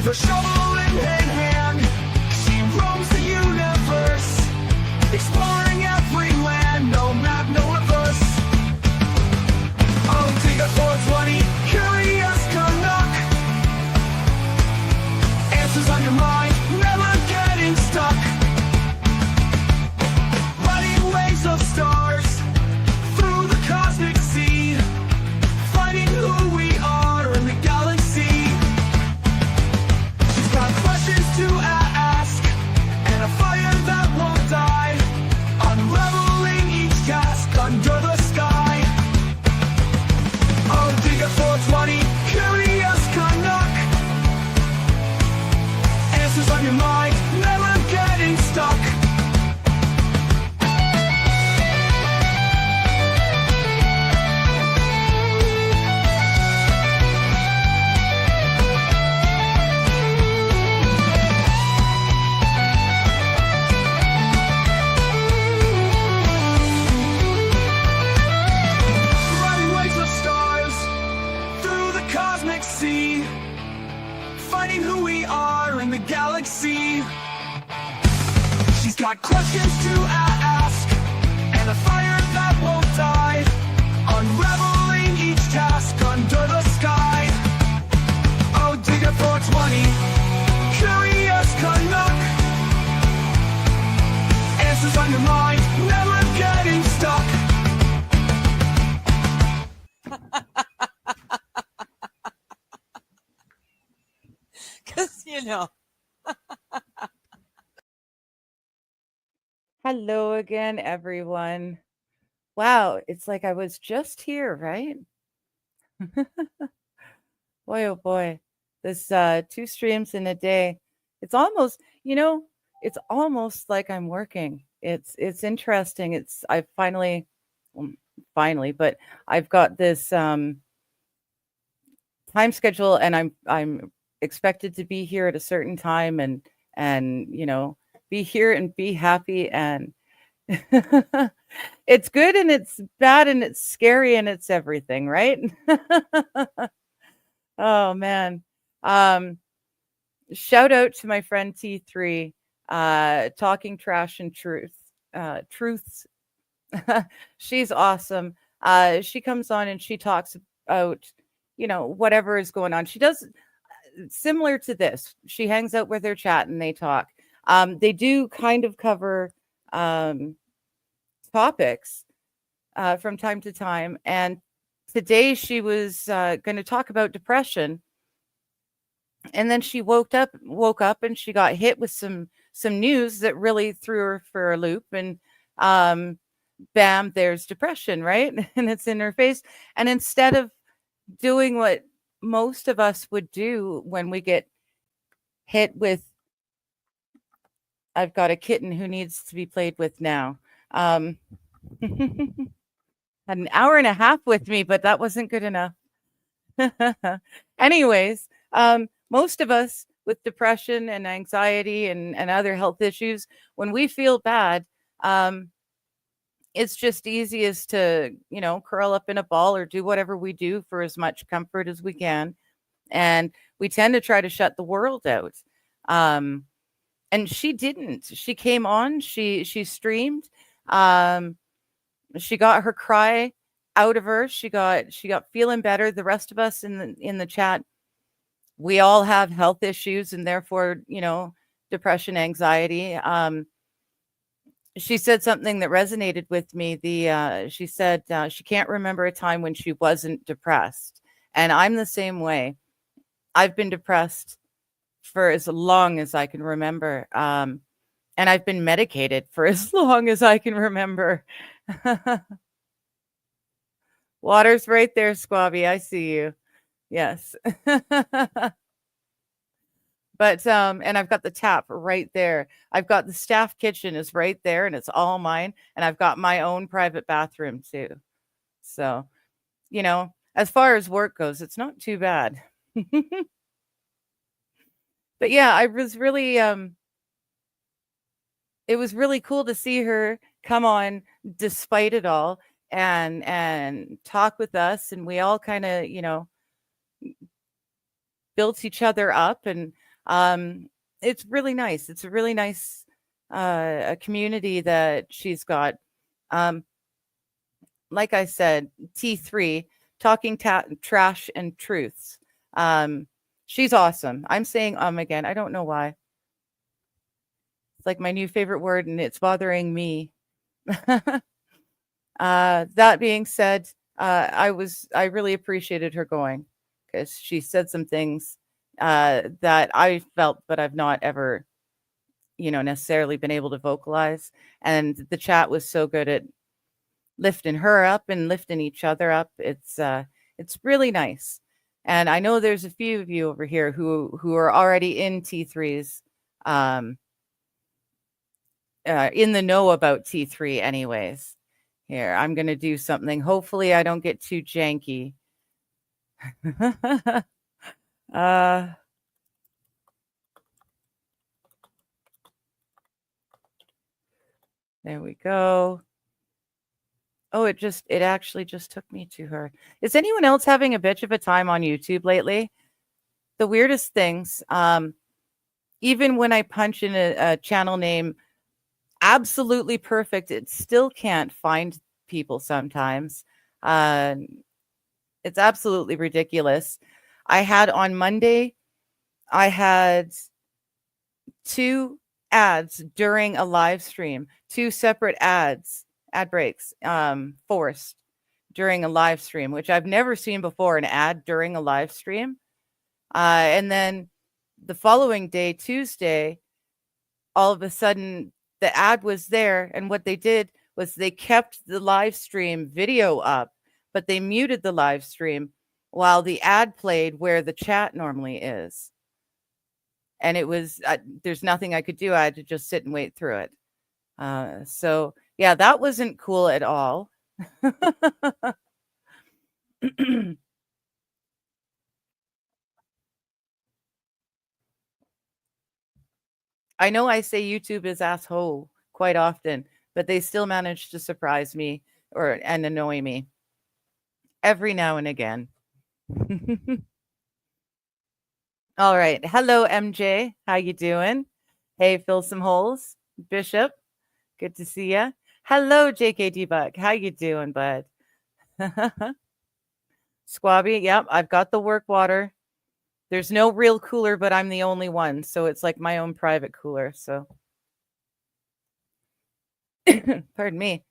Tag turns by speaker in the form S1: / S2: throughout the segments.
S1: With a shovel in hand, she roams the universe, exploring every land, no map, no reverse. Oh, dig a 420, curious Canuck. Answers on your mind, never getting stuck. Riding waves of stars through the cosmic sea, finding who we are in the galaxy. She's got questions to ask and a fire that won't die, unraveling each task under the sky. Oh, dig a 420, curious Canuck. Answers on your mind, never getting stuck. Riding waves of stars through the cosmic sea, finding who we are in the galaxy. She's got questions to ask and a fire that won't die, unraveling each task under the sky. Oh, dig a 420, curious Canuck. Answers on your mind, never getting stuck.
S2: Because, you know.
S3: Hello again, everyone. Wow, it's like I was just here, right? Boy, oh boy. This 2 streams in a day. It's almost, it's almost like I'm working. It's interesting. I finally, but I've got this time schedule, and I'm expected to be here at a certain time, and be here and be happy, and it's good and it's bad and it's scary and it's everything, right? Oh man. Shout out to my friend T3, talking trash and truths. She's awesome. She comes on and she talks about, whatever is going on. She does similar to this. She hangs out with her chat and they talk. They do kind of cover topics from time to time. And today she was going to talk about depression. And then she woke up and she got hit with some news that really threw her for a loop. And bam, there's depression, right? And it's in her face. And instead of doing what most of us would do when we get hit with, I've got a kitten who needs to be played with now. Had an hour and a half with me, but that wasn't good enough. Anyways, most of us with depression and anxiety and other health issues, when we feel bad, it's just easiest to, curl up in a ball or do whatever we do for as much comfort as we can. And we tend to try to shut the world out. And she didn't. She came on, she streamed. She got her cry out of her. She got feeling better. The rest of us in the chat, we all have health issues and therefore, depression, anxiety. She said something that resonated with me. She said she can't remember a time when she wasn't depressed. And I'm the same way. I've been depressed for as long as I can remember. And I've been medicated for as long as I can remember. Water's right there, Squabby. I see you. Yes. But and I've got the tap right there. I've got the staff kitchen is right there and it's all mine. And I've got my own private bathroom too. So, as far as work goes, it's not too bad. But yeah, I was really it was really cool to see her come on despite it all and talk with us, and we all kind of, built each other up. And It's really nice. It's a really nice a community that she's got. Um, like I said, T3, talking trash and truths. She's awesome. I'm saying again. I don't know why. It's like my new favorite word, and it's bothering me. That being said, I really appreciated her going because she said some things that I felt, but I've not ever, necessarily been able to vocalize. And the chat was so good at lifting her up and lifting each other up. It's really nice. And I know there's a few of you over here who are already in T3s, in the know about T3 anyways. Here, I'm going to do something. Hopefully I don't get too janky. There we go. Oh, it actually just took me to her. Is anyone else having a bitch of a time on YouTube lately? The weirdest things, even when I punch in a channel name absolutely perfect, it still can't find people sometimes. It's absolutely ridiculous. I had on Monday, I had 2 ads during a live stream, 2 separate ad breaks, forced during a live stream, which I've never seen before, an ad during a live stream. And then the following day, Tuesday, all of a sudden the ad was there. And what they did was they kept the live stream video up, but they muted the live stream while the ad played where the chat normally is. And it was, there's nothing I could do. I had to just sit and wait through it. So yeah, that wasn't cool at all. I know I say YouTube is asshole quite often, but they still manage to surprise me and annoy me every now and again. All right. Hello, MJ. How you doing? Hey, fill some holes. Bishop, good to see you. Hello, JKD Buck. How you doing, bud? Squabby, yep, I've got the work water. There's no real cooler, but I'm the only one, so it's like my own private cooler. So, pardon me.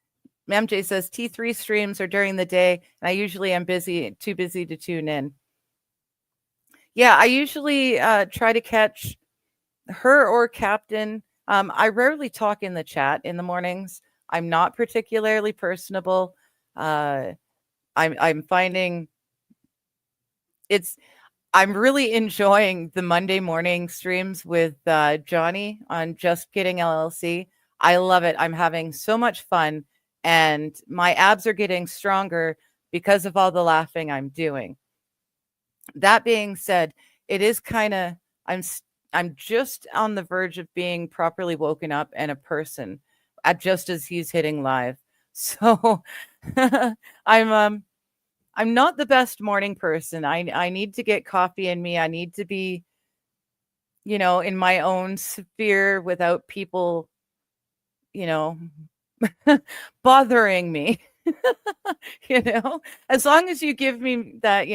S3: MJ says T3 streams are during the day, and I usually am too busy to tune in. Yeah, I usually try to catch her or Captain. I rarely talk in the chat in the mornings. I'm not particularly personable. I'm finding I'm really enjoying the Monday morning streams with Johnny on Just Kidding LLC. I love it. I'm having so much fun, and my abs are getting stronger because of all the laughing I'm doing. That being said, it is kind of I'm just on the verge of being properly woken up and a person, just as he's hitting live. So I'm not the best morning person. I need to get coffee in me. I need to be, in my own sphere without people, bothering me. As long as you give me that,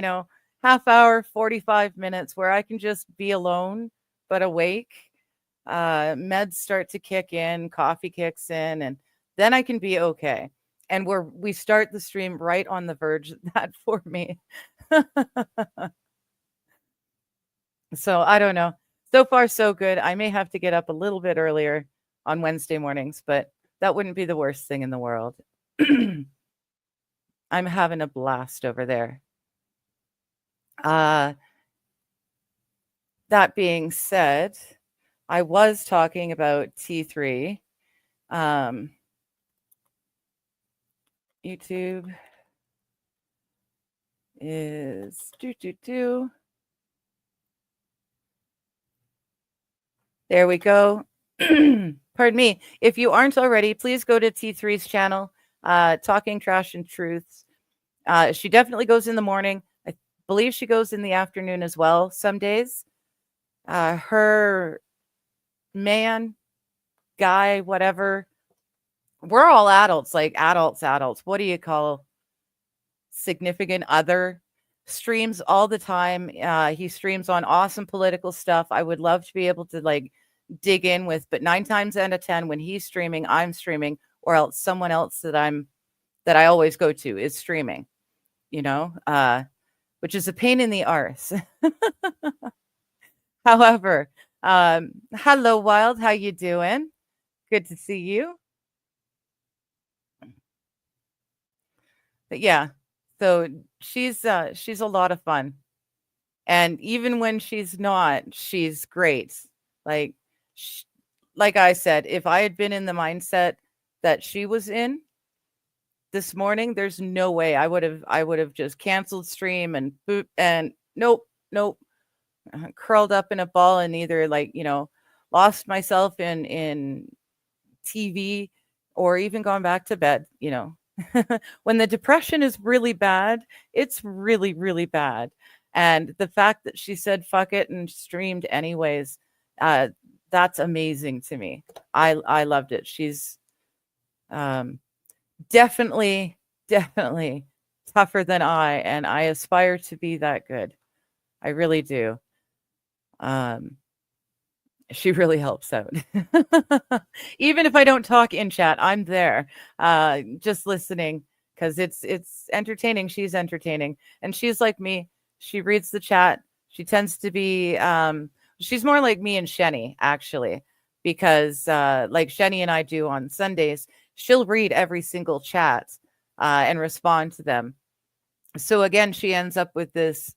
S3: half hour, 45 minutes where I can just be alone but awake, meds start to kick in, coffee kicks in, and then I can be okay. And we start the stream right on the verge of that for me. So I don't know. So far, so good. I may have to get up a little bit earlier on Wednesday mornings, but that wouldn't be the worst thing in the world. I'm having a blast over there. That being said, I was talking about T3. YouTube is There we go. Pardon me. If you aren't already, please go to T3's channel, Talking Trash and Truths. She definitely goes in the morning. I believe she goes in the afternoon as well some days. her man, guy, whatever. We're all adults, like adults. What do you call significant other? Streams all the time. He streams on awesome political stuff. I would love to be able to like dig in with, but 9 times out of 10 when he's streaming, I'm streaming, or else someone else that I always go to is streaming, you know, which is a pain in the arse. However, hello Wild, how you doing? Good to see you. But yeah, so she's a lot of fun. And even when she's not, she's great. Like like I said, if I had been in the mindset that she was in this morning, there's no way I would have just canceled stream and boot and nope, curled up in a ball and either like, you know, lost myself in TV or even gone back to bed, you know. When the depression is really bad, it's really, really bad. And the fact that she said fuck it and streamed anyways, that's amazing to me. I loved it. She's definitely tougher than I, and I aspire to be that good. I really do. She really helps out. Even if I don't talk in chat, I'm there, just listening because it's entertaining. She's entertaining, and she's like me. She reads the chat. She tends to be. She's more like me and Shenny actually, because like Shenny and I do on Sundays, she'll read every single chat and respond to them. So again, she ends up with this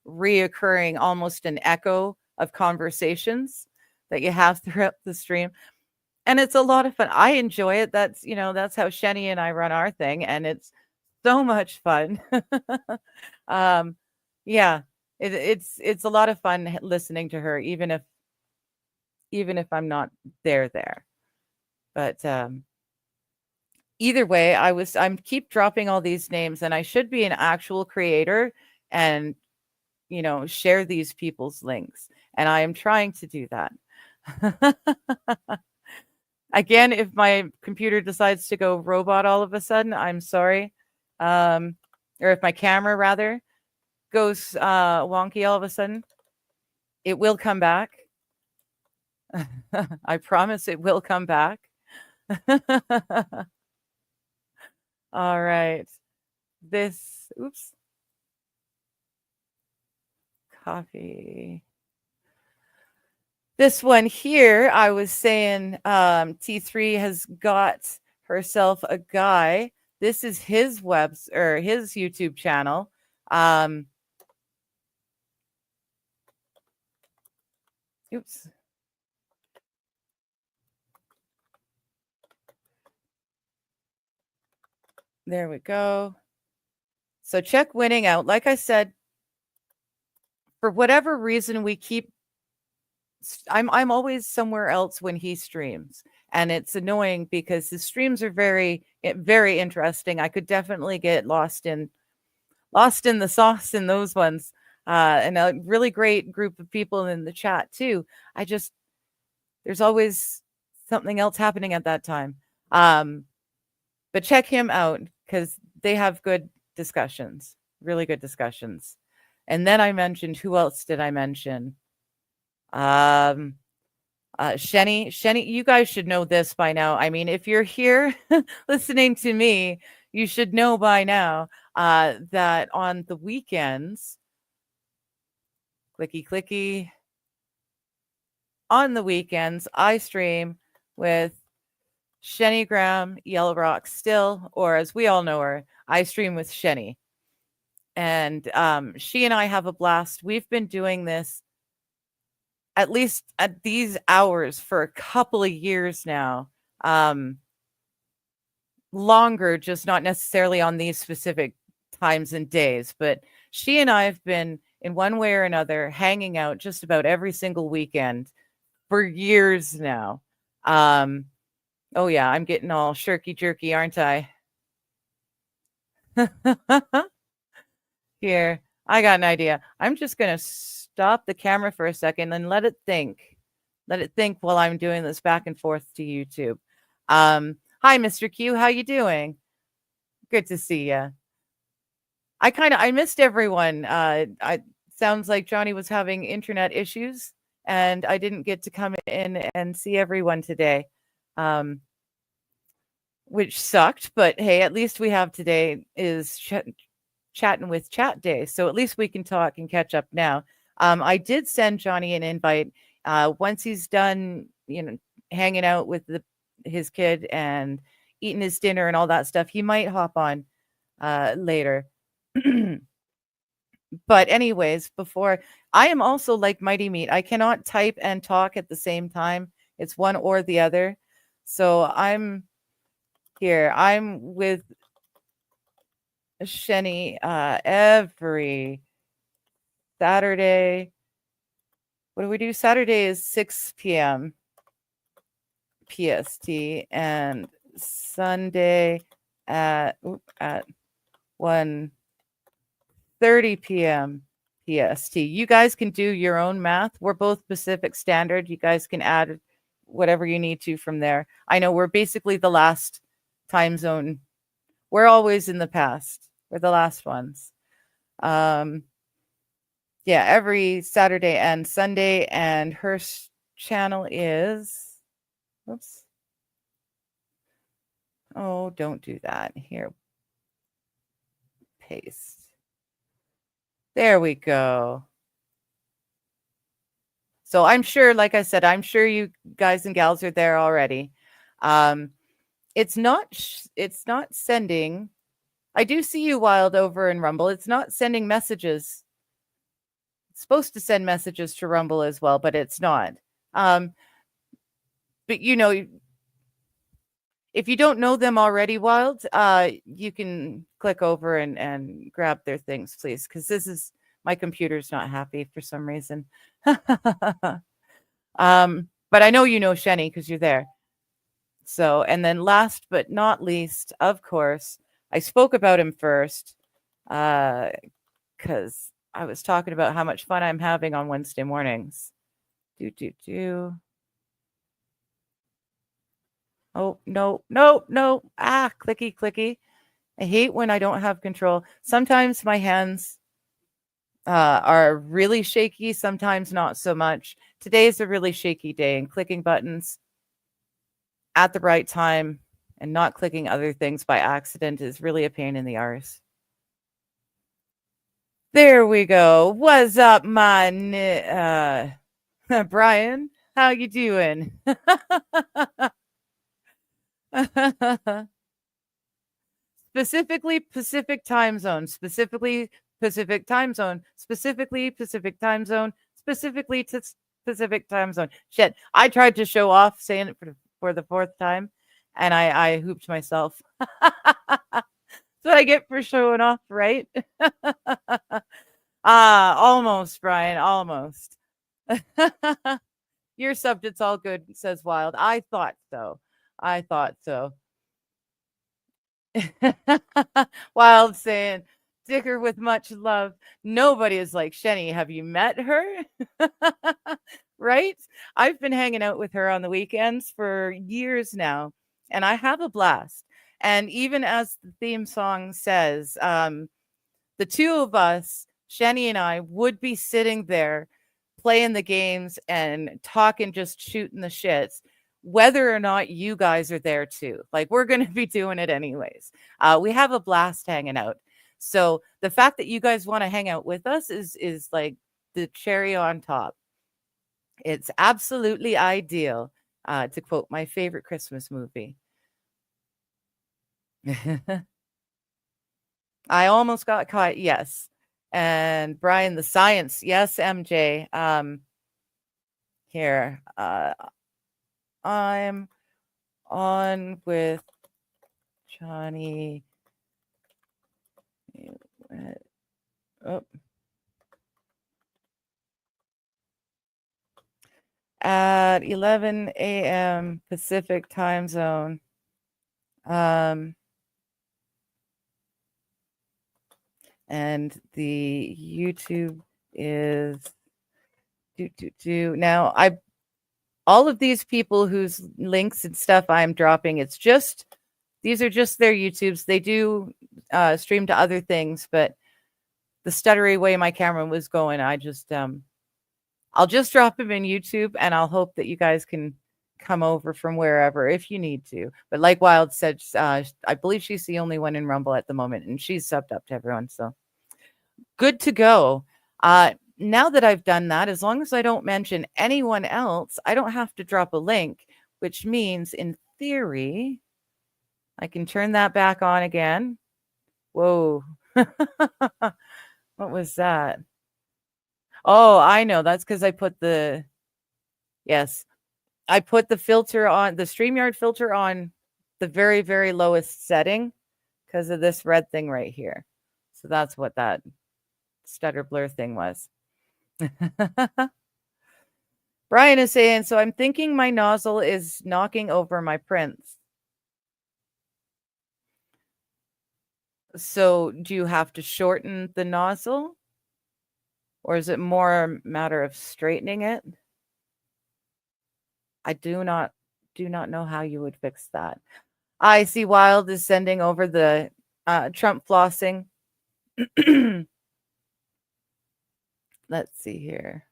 S3: reoccurring, almost an echo of conversations that you have throughout the stream. And it's a lot of fun. I enjoy it. That's, you know, that's how Shenny and I run our thing. And it's so much fun. Yeah, it's a lot of fun listening to her, even if I'm not there. But either way, I'm keep dropping all these names, and I should be an actual creator and, you know, share these people's links. And I am trying to do that. Again, if my computer decides to go robot all of a sudden, I'm sorry. Or if my camera rather goes wonky all of a sudden, it will come back. I promise it will come back. All right. Oops. Coffee. This one here, I was saying T3 has got herself a guy. This is his his YouTube channel. Oops. There we go. So check winning out. Like I said, for whatever reason, I'm always somewhere else when he streams, and it's annoying because his streams are very interesting. I could definitely get lost in the sauce in those ones, and a really great group of people in the chat too. There's always something else happening at that time. But check him out because they have good discussions, really good discussions. And then I mentioned, who else did I mention? Shenny, you guys should know this by now. I mean, if you're here listening to me, you should know by now that on the weekends, clicky, on the weekends, I stream with Shenny Graham, Yellow Rock Still, or as we all know her, I stream with Shenny. And she and I have a blast. We've been doing this at least at these hours for a couple of years now. Longer, just not necessarily on these specific times and days, but she and I have been in one way or another hanging out just about every single weekend for years now. Oh yeah, I'm getting all shirky jerky, aren't I? Here, I got an idea. I'm just going to stop the camera for a second and let it think. Let it think while I'm doing this back and forth to YouTube. Hi, Mr. Q. How you doing? Good to see you. I missed everyone. I sounds like Johnny was having internet issues, and I didn't get to come in and see everyone today, which sucked. But hey, at least we have today is chatting with chat day, so at least we can talk and catch up now. I did send Johnny an invite. Once he's done, hanging out with his kid and eating his dinner and all that stuff, he might hop on later. But anyways, before I am also like Mighty Meat. I cannot type and talk at the same time. It's one or the other. So I'm here. I'm with Shenny every Saturday. What do we do? Saturday is 6 p.m. PST and Sunday at 1:30 p.m. PST. You guys can do your own math. We're both Pacific Standard. You guys can add whatever you need to from there. I know we're basically the last time zone. We're always in the past. We're the last ones. Yeah, every Saturday and Sunday, and her channel is, oops. Oh, don't do that. Here. Paste. There we go. So I'm sure, like I said, I'm sure you guys and gals are there already. It's not sending. I do see you, Wild, over in Rumble. It's not sending messages. It's supposed to send messages to Rumble as well, but it's not. But if you don't know them already, Wild, you can click over and grab their things, please, because my computer's not happy for some reason. But I know you know Shenny because you're there. So, and then last but not least, of course, I spoke about him first because I was talking about how much fun I'm having on Wednesday mornings. Oh, no. Clicky. I hate when I don't have control. Sometimes my hands are really shaky, sometimes not so much. Today is a really shaky day, and clicking buttons at the right time and not clicking other things by accident is really a pain in the arse. There we go. What's up, my Brian? How you doing? Specifically Pacific time zone, specifically Pacific time zone, specifically Pacific time zone, specifically to Pacific time zone. Shit, I tried to show off saying it for the fourth time, and I hooped myself. That's what I get for showing off, right? Almost, Brian, almost. You're subbed, it's all good, says Wild. I thought so. Wild saying, Dicker with much love. Nobody is like Shenny. Have you met her? Right? I've been hanging out with her on the weekends for years now, and I have a blast. And even as the theme song says, the two of us, Shenny and I, would be sitting there playing the games and talking, just shooting the shits, whether or not you guys are there too. Like, we're going to be doing it anyways. We have a blast hanging out. So the fact that you guys want to hang out with us is like the cherry on top. It's absolutely ideal, to quote my favorite Christmas movie. I almost got caught. Yes. And Brian, the science. Yes, MJ. Here. I'm on with Johnny. Oh. At 11 a.m. Pacific time zone. And the YouTube is Now, all of these people whose links and stuff I'm dropping, these are just their YouTubes. They do stream to other things, but the stuttery way my camera was going, I'll just drop them in YouTube, and I'll hope that you guys can come over from wherever if you need to. But like Wild said, I believe she's the only one in Rumble at the moment, and she's subbed up to everyone. So good to go. Now that I've done that, as long as I don't mention anyone else, I don't have to drop a link, which means in theory, I can turn that back on again. Whoa. What was that? Oh, I know. That's because I put the filter on, the StreamYard filter on the very, very lowest setting because of this red thing right here. So that's what that stutter blur thing was. Brian is saying, so I'm thinking my nozzle is knocking over my prints. So do you have to shorten the nozzle? Or is it more a matter of straightening it? I do not know how you would fix that. I see Wild is sending over the Trump flossing. Let's see here.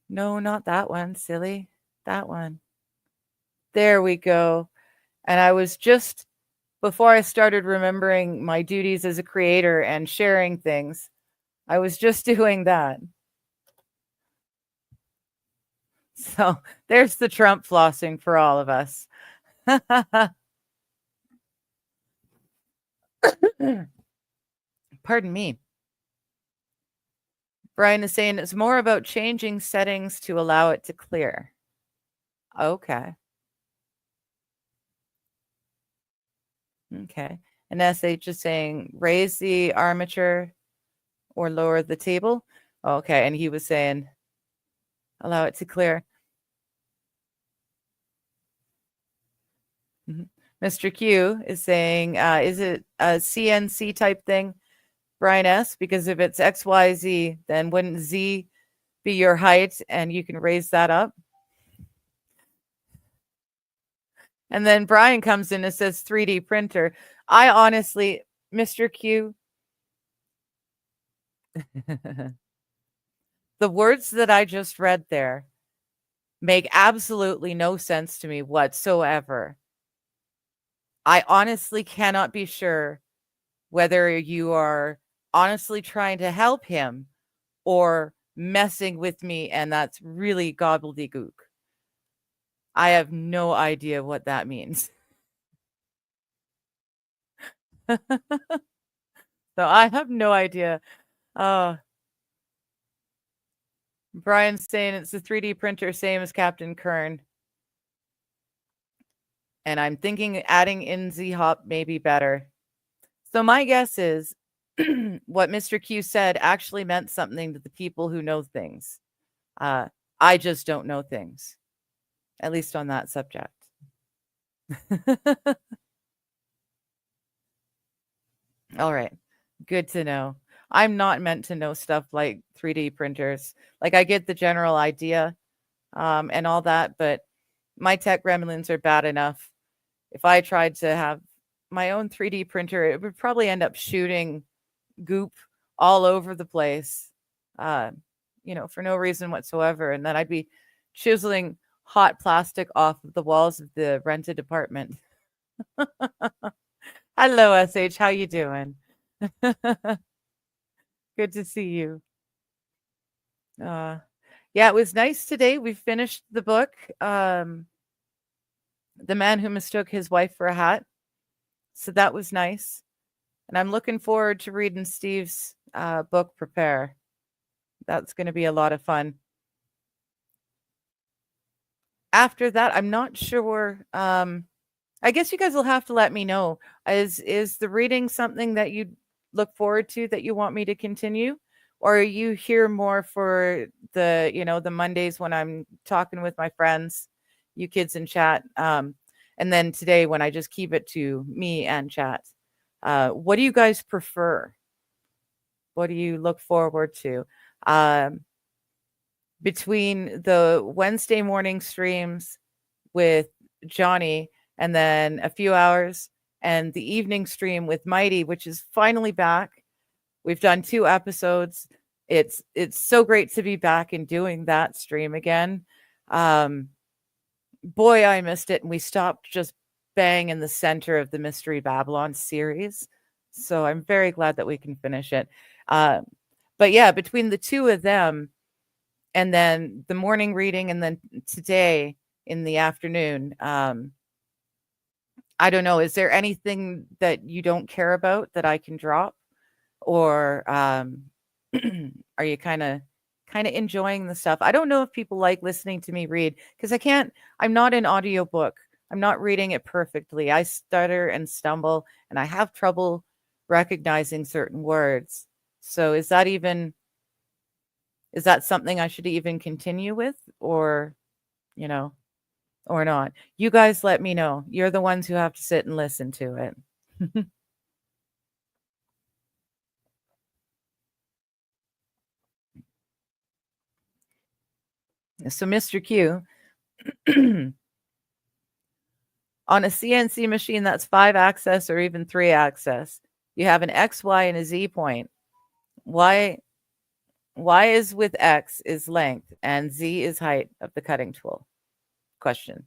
S3: No, not that one, silly. That one. There we go. And I was just, before I started remembering my duties as a creator and sharing things, I was just doing that. So there's the Trump flossing for all of us. Pardon me. Brian is saying it's more about changing settings to allow it to clear. Okay. Okay. And SH is saying raise the armature or lower the table. Okay. And he was saying allow it to clear. Mr. Q is saying, is it a CNC type thing, Brian S? Because if it's XYZ, then wouldn't Z be your height and you can raise that up? And then Brian comes in and says 3D printer. I honestly, Mr. Q, the words that I just read there make absolutely no sense to me whatsoever. I honestly cannot be sure whether you are honestly trying to help him or messing with me, and that's really gobbledygook. I have no idea what that means. So I have no idea. Brian's saying it's a 3D printer, same as Captain Kern. And I'm thinking adding in Z-Hop may be better. So my guess is what Mr. Q said actually meant something to the people who know things. I just don't know things, at least on that subject. All right. Good to know. I'm not meant to know stuff like 3D printers. Like I get the general idea and all that, but my tech gremlins are bad enough. If I tried to have my own 3D printer, it would probably end up shooting goop all over the place, for no reason whatsoever. And then I'd be chiseling hot plastic off of the walls of the rented apartment. Hello, SH. How you doing? Good to see you. Yeah, it was nice today. We finished the book. The Man Who Mistook His Wife for a Hat. So that was nice. And I'm looking forward to reading Steve's book, Prepare. That's going to be a lot of fun. After that, I'm not sure. I guess you guys will have to let me know. Is the reading something that you look forward to, that you want me to continue? Or are you here more for the Mondays when I'm talking with my friends, you kids in chat, and then today when I just keep it to me and chat? What do you guys prefer? What do you look forward to? Between the Wednesday morning streams with Johnny and then a few hours and the evening stream with Mighty, which is finally back. We've done 2 episodes. It's so great to be back and doing that stream again. Boy, I missed it, and we stopped just bang in the center of the Mystery Babylon series. So I'm very glad that we can finish it. But yeah, between the 2 of them and then the morning reading and then today in the afternoon, I don't know, is there anything that you don't care about that I can drop? Or are you kind of enjoying the stuff? I don't know if people like listening to me read because I'm not an audiobook. I'm not reading it perfectly. I stutter and stumble and I have trouble recognizing certain words. So is that something I should even continue with, or or not? You guys let me know. You're the ones who have to sit and listen to it. So Mr. Q, on a CNC machine that's 5-axis or even 3-axis, you have an X, Y, and a Z point. Y is with X is length and Z is height of the cutting tool? Question.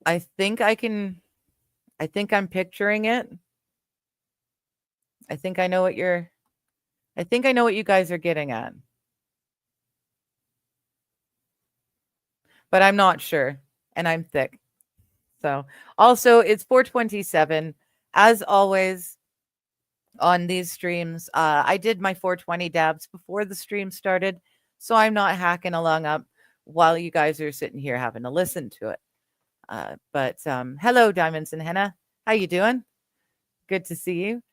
S3: I think I'm picturing it. I think I know what you guys are getting at. But I'm not sure, and I'm thick. So also it's 4:27. As always on these streams, I did my 420 dabs before the stream started, so I'm not hacking along up while you guys are sitting here having to listen to it. But hello, Diamonds and Henna. How you doing? Good to see you.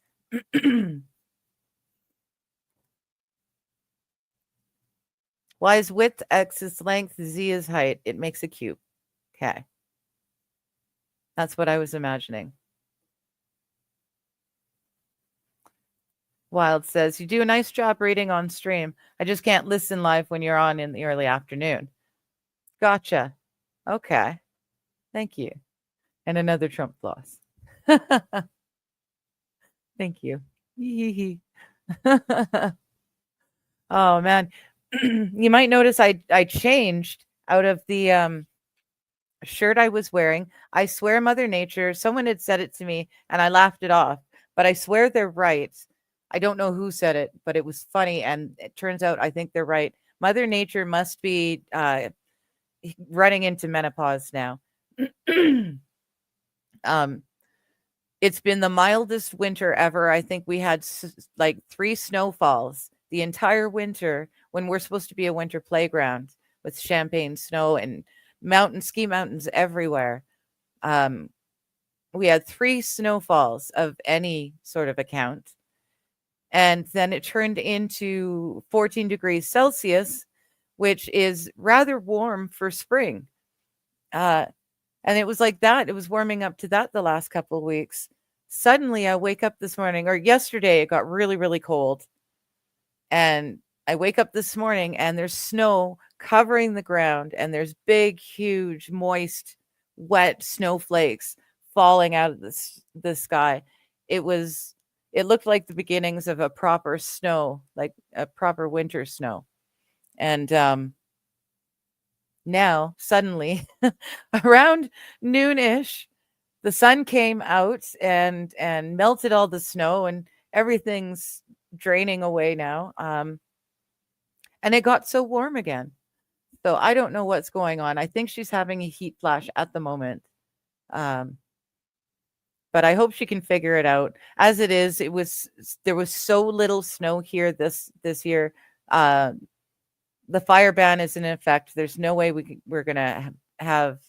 S3: Y is width, X is length, Z is height. It makes a cube. Okay. That's what I was imagining. Wild says, you do a nice job reading on stream. I just can't listen live when you're on in the early afternoon. Gotcha. Okay. Thank you. And another Trump floss. Thank you. Oh, man. You might notice I changed out of the shirt I was wearing. I swear Mother Nature, someone had said it to me and I laughed it off, but I swear they're right. I don't know who said it, but it was funny, and it turns out I think they're right. Mother Nature must be running into menopause now. It's been the mildest winter ever. I think we had like 3 snowfalls the entire winter when we're supposed to be a winter playground with champagne snow and ski mountains everywhere. We had 3 snowfalls of any sort of account. And then it turned into 14 degrees Celsius, which is rather warm for spring. And it was like that. It was warming up to that the last couple of weeks. Suddenly, I wake up this morning, or yesterday, it got really, really cold. And I wake up this morning and there's snow covering the ground, and there's big, huge, moist, wet snowflakes falling out of the sky. It looked like the beginnings of a proper snow, like a proper winter snow. And now, suddenly, around noonish, the sun came out and melted all the snow, and everything's draining away now. And it got so warm again. So I don't know what's going on. I think she's having a heat flash at the moment. But I hope she can figure it out. As it is, there was so little snow here this year. The fire ban is in effect. There's no way we're gonna have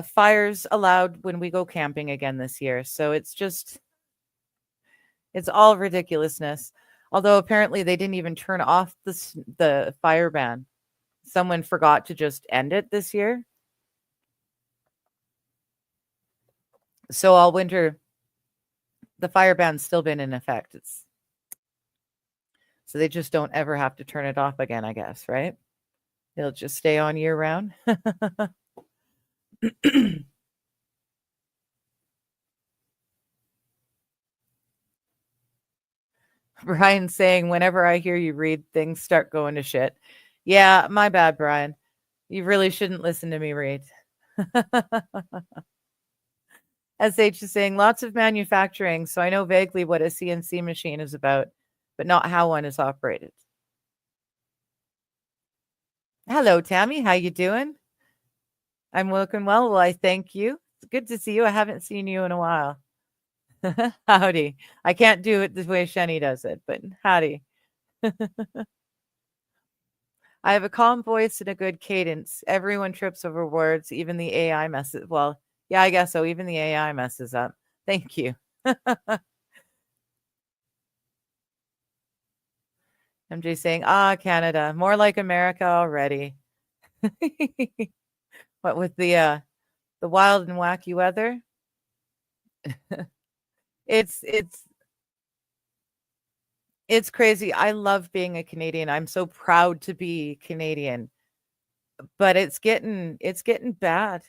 S3: fires allowed when we go camping again this year. So it's all ridiculousness. Although apparently they didn't even turn off the fire ban. Someone forgot to just end it this year. So all winter, the fire ban's still been in effect. So they just don't ever have to turn it off again, I guess, right? It'll just stay on year round. Brian saying, whenever I hear you read, things start going to shit. Yeah, my bad, Brian. You really shouldn't listen to me read. SH is saying, lots of manufacturing, so I know vaguely what a CNC machine is about, but not how one is operated. Hello, Tammy. How you doing? I'm working well. Well, I thank you. It's good to see you. I haven't seen you in a while. Howdy. I can't do it the way Shani does it, but howdy. I have a calm voice and a good cadence. Everyone trips over words, even the AI messes. Well, yeah, I guess so. Even the AI messes up. Thank you. MJ saying, Canada, more like America already. What with the wild and wacky weather? It's crazy. I love being a Canadian. I'm so proud to be Canadian. But it's getting bad.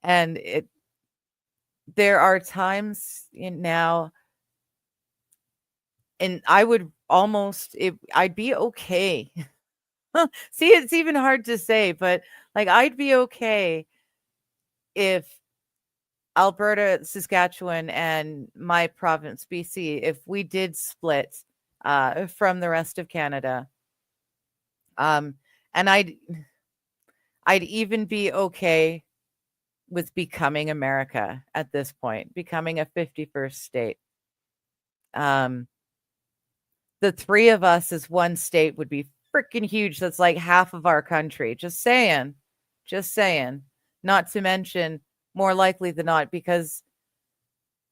S3: And there are times now, and I would almost I'd be okay. See, it's even hard to say, but like I'd be okay if Alberta, Saskatchewan, and my province, BC, if we did split from the rest of Canada. And I'd even be okay with becoming America at this point, becoming a 51st state. The three of us as one state would be freaking huge. That's like half of our country. Just saying. Not to mention, more likely than not, because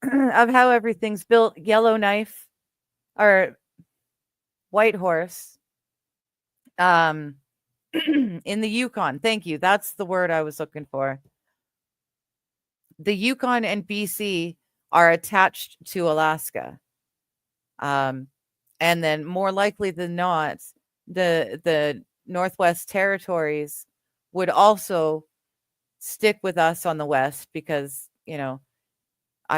S3: of how everything's built, Yellowknife or Whitehorse, in the Yukon. Thank you. That's the word I was looking for. The Yukon and BC are attached to Alaska. And then more likely than not, the Northwest Territories would also stick with us on the West because, I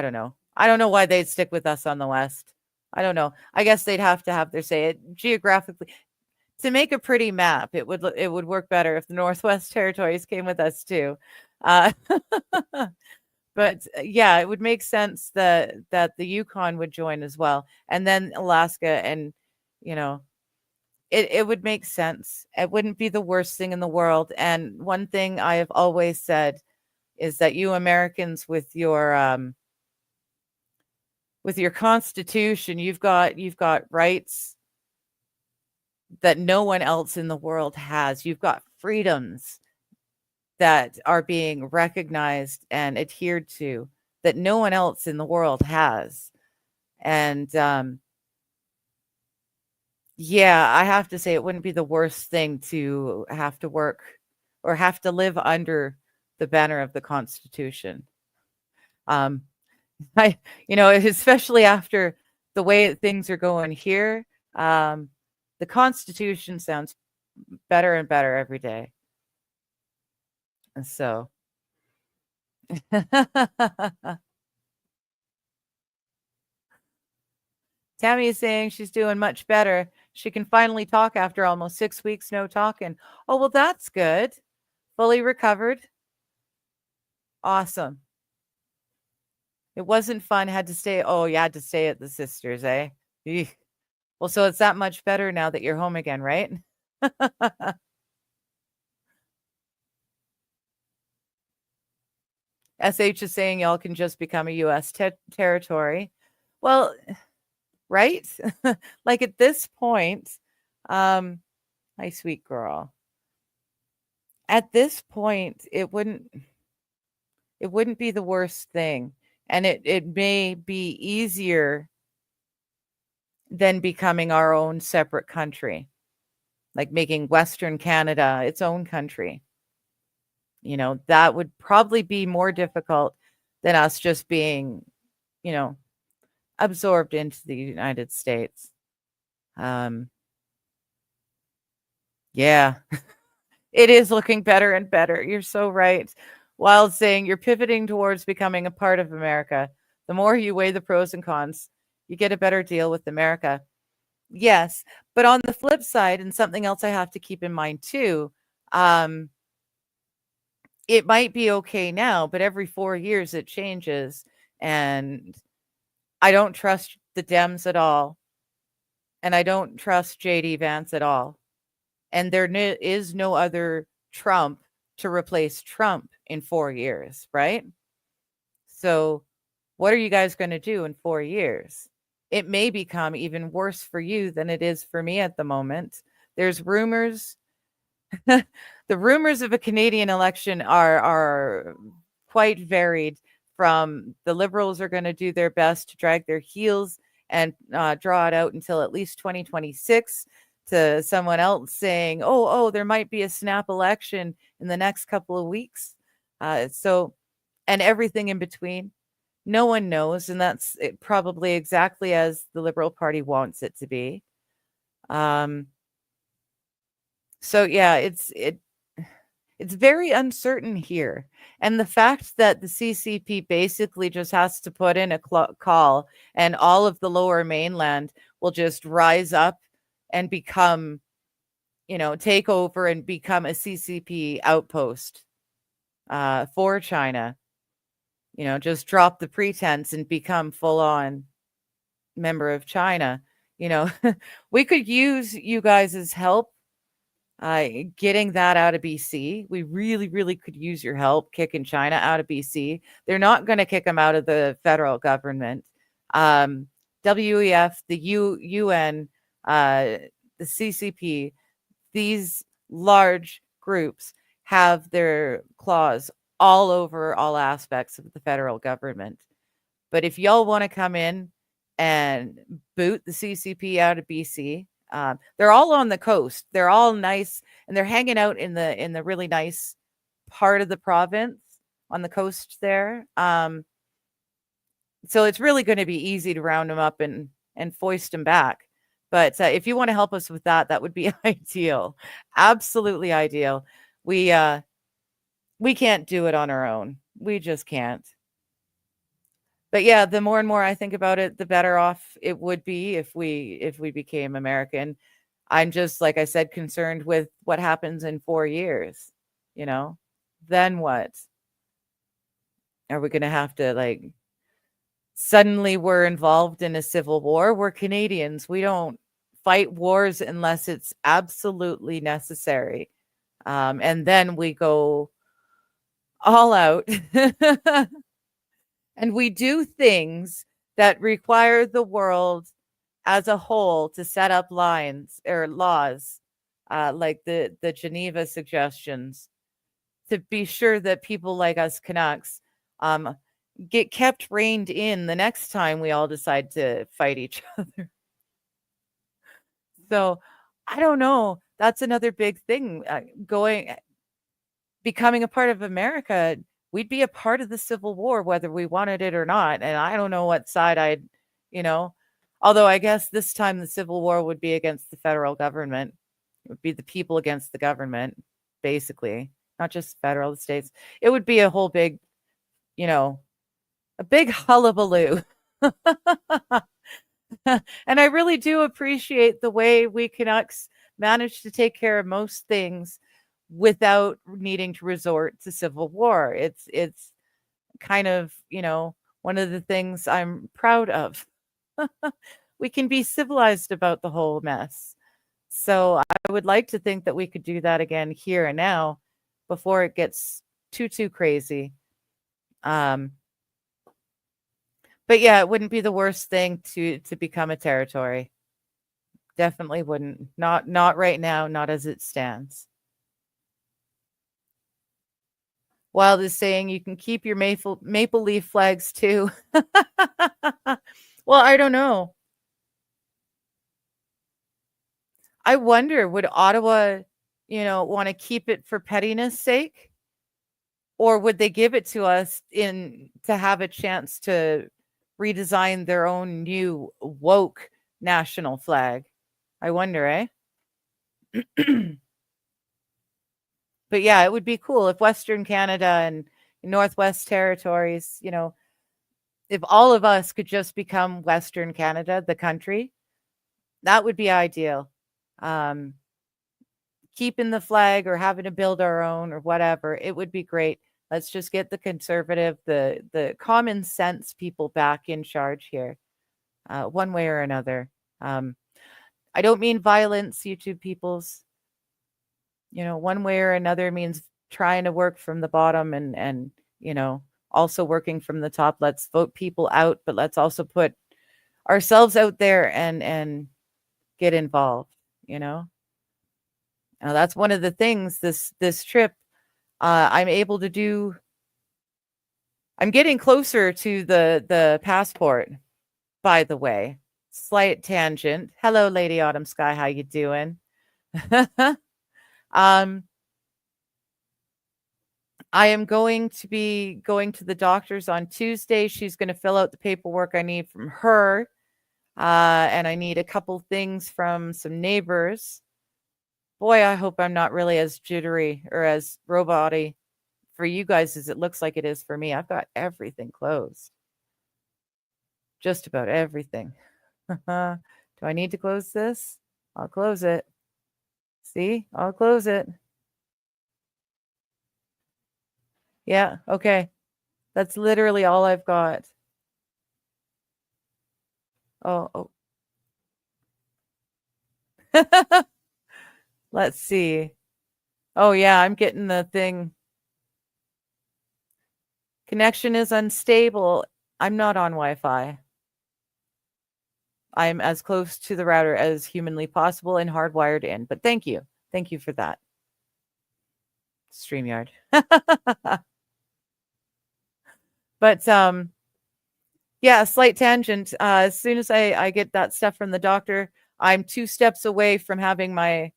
S3: don't know. I don't know why they'd stick with us on the West. I don't know. I guess they'd have to have their say. It geographically, to make a pretty map, it would work better if the Northwest Territories came with us too. But yeah, it would make sense that the Yukon would join as well, and then Alaska, and it would make sense. It wouldn't be the worst thing in the world. And one thing I have always said is that you Americans, with your Constitution, you've got rights that no one else in the world has. You've got freedoms that are being recognized and adhered to that no one else in the world has. And yeah, I have to say it wouldn't be the worst thing to have to work or have to live under the banner of the Constitution. Especially after the way things are going here, the Constitution sounds better and better every day. So Tammy is saying she's doing much better. She can finally talk after almost 6 weeks no talking. Oh, well, that's good. Fully recovered. Awesome. It wasn't fun. Had to stay. Oh, you had to stay at the sisters, eh? Eek. Well, so it's that much better now that you're home again, right? SH is saying y'all can just become a U.S. territory. Well, right? Like at this point, my sweet girl. At this point, it wouldn't be the worst thing. And it may be easier than becoming our own separate country, like making Western Canada its own country. That would probably be more difficult than us just being, absorbed into the United States. Yeah, it is looking better and better. You're so right. While saying you're pivoting towards becoming a part of America, the more you weigh the pros and cons, you get a better deal with America. Yes, but on the flip side, and something else I have to keep in mind too, um, it might be okay now, but every 4 years it changes, and I don't trust the Dems at all, and I don't trust JD Vance at all, and there is no other Trump to replace Trump in 4 years, right? So, what are you guys gonna do in 4 years? It may become even worse for you than it is for me at the moment. There's rumors. The rumors of a Canadian election are quite varied. From the Liberals are going to do their best to drag their heels and draw it out until at least 2026, to someone else saying, "Oh, there might be a snap election in the next couple of weeks." And everything in between. No one knows, and that's probably exactly as the Liberal Party wants it to be. So yeah, it's very uncertain here. And the fact that the CCP basically just has to put in a call, and all of the lower mainland will just rise up and become, take over and become a CCP outpost for China. Just drop the pretense and become full on member of China. We could use you guys' help getting that out of BC. We really, really could use your help kicking China out of BC. They're not going to kick them out of the federal government. WEF, the UN, the CCP, these large groups have their claws all over all aspects of the federal government. But if y'all want to come in and boot the CCP out of BC, they're all on the coast. They're all nice, and they're hanging out in the really nice part of the province on the coast there. So it's really going to be easy to round them up and foist them back. But if you want to help us with that, that would be ideal. Absolutely ideal. We can't do it on our own. We just can't. But yeah, the more and more I think about it, the better off it would be if we became American. I'm just, like I said, concerned with what happens in 4 years. Then what? Are we going to have to suddenly we're involved in a civil war? We're Canadians. We don't fight wars unless it's absolutely necessary. And then we go all out. And we do things that require the world as a whole to set up lines or laws, like the Geneva suggestions, to be sure that people like us Canucks get kept reined in the next time we all decide to fight each other. So I don't know. That's another big thing. Becoming a part of America, we'd be a part of the Civil War, whether we wanted it or not. And I don't know what side although I guess this time the Civil War would be against the federal government. It would be the people against the government, basically, not just federal, the states. It would be a whole big, a big hullabaloo. And I really do appreciate the way we Canucks managed to take care of most things without needing to resort to civil war. It's kind of, one of the things I'm proud of. We can be civilized about the whole mess. So I would like to think that we could do that again here and now before it gets too crazy. But yeah, it wouldn't be the worst thing to become a territory. Definitely wouldn't. Not right now, not as it stands. Wild is saying you can keep your maple leaf flags too. Well, I don't know. I wonder, would Ottawa, want to keep it for pettiness sake? Or would they give it to us to have a chance to redesign their own new woke national flag. I wonder, eh? But yeah, it would be cool if Western Canada and Northwest Territories, if all of us could just become Western Canada, the country, that would be ideal. Keeping the flag or having to build our own or whatever, it would be great. Let's just get the conservative, the common sense people back in charge here, one way or another. I don't mean violence, YouTube peoples. One way or another means trying to work from the bottom and also working from the top. Let's vote people out, but let's also put ourselves out there and get involved. Now that's one of the things this trip I'm able to do. I'm getting closer to the passport, by the way. Slight tangent. Hello, Lady Autumn Sky. How you doing? I am going to be going to the doctor's on Tuesday. She's going to fill out the paperwork I need from her. And I need a couple things from some neighbors. Boy, I hope I'm not really as jittery or as robot-y for you guys as it looks like it is for me. I've got everything closed. Just about everything. Do I need to close this? I'll close it. See? I'll close it. Yeah, okay. That's literally all I've got. Oh. Let's see. Oh, yeah, I'm getting the thing. Connection is unstable. I'm not on Wi-Fi. I'm as close to the router as humanly possible and hardwired in. But thank you. Thank you for that. StreamYard. But yeah, a slight tangent. As soon as I get that stuff from the doctor, I'm 2 steps away from having I'm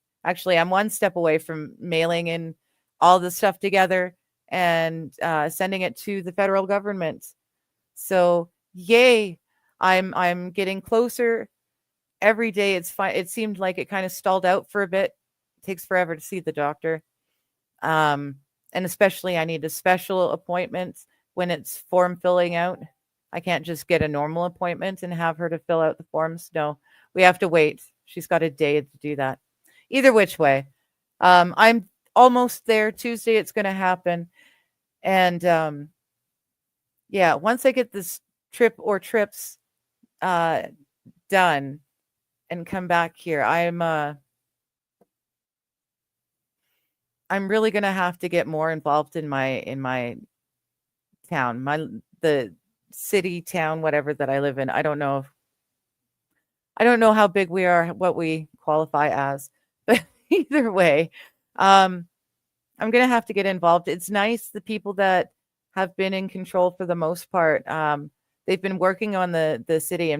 S3: 1 step away from mailing in all the stuff together and sending it to the federal government. So yay, I'm getting closer every day. It's fine. It seemed like it kind of stalled out for a bit. It takes forever to see the doctor. And especially I need a special appointment when it's form filling out. I can't just get a normal appointment and have her to fill out the forms. No, we have to wait. She's got a day to do that. Either which way, I'm almost there. Tuesday, it's going to happen. And yeah, once I get this trip or trips done and come back here, I'm really going to have to get more involved in my town, the city, town, whatever that I live in. I don't know how big we are, what we qualify as, but either way, I'm going to have to get involved. It's nice, the people that have been in control for the most part. They've been working on the city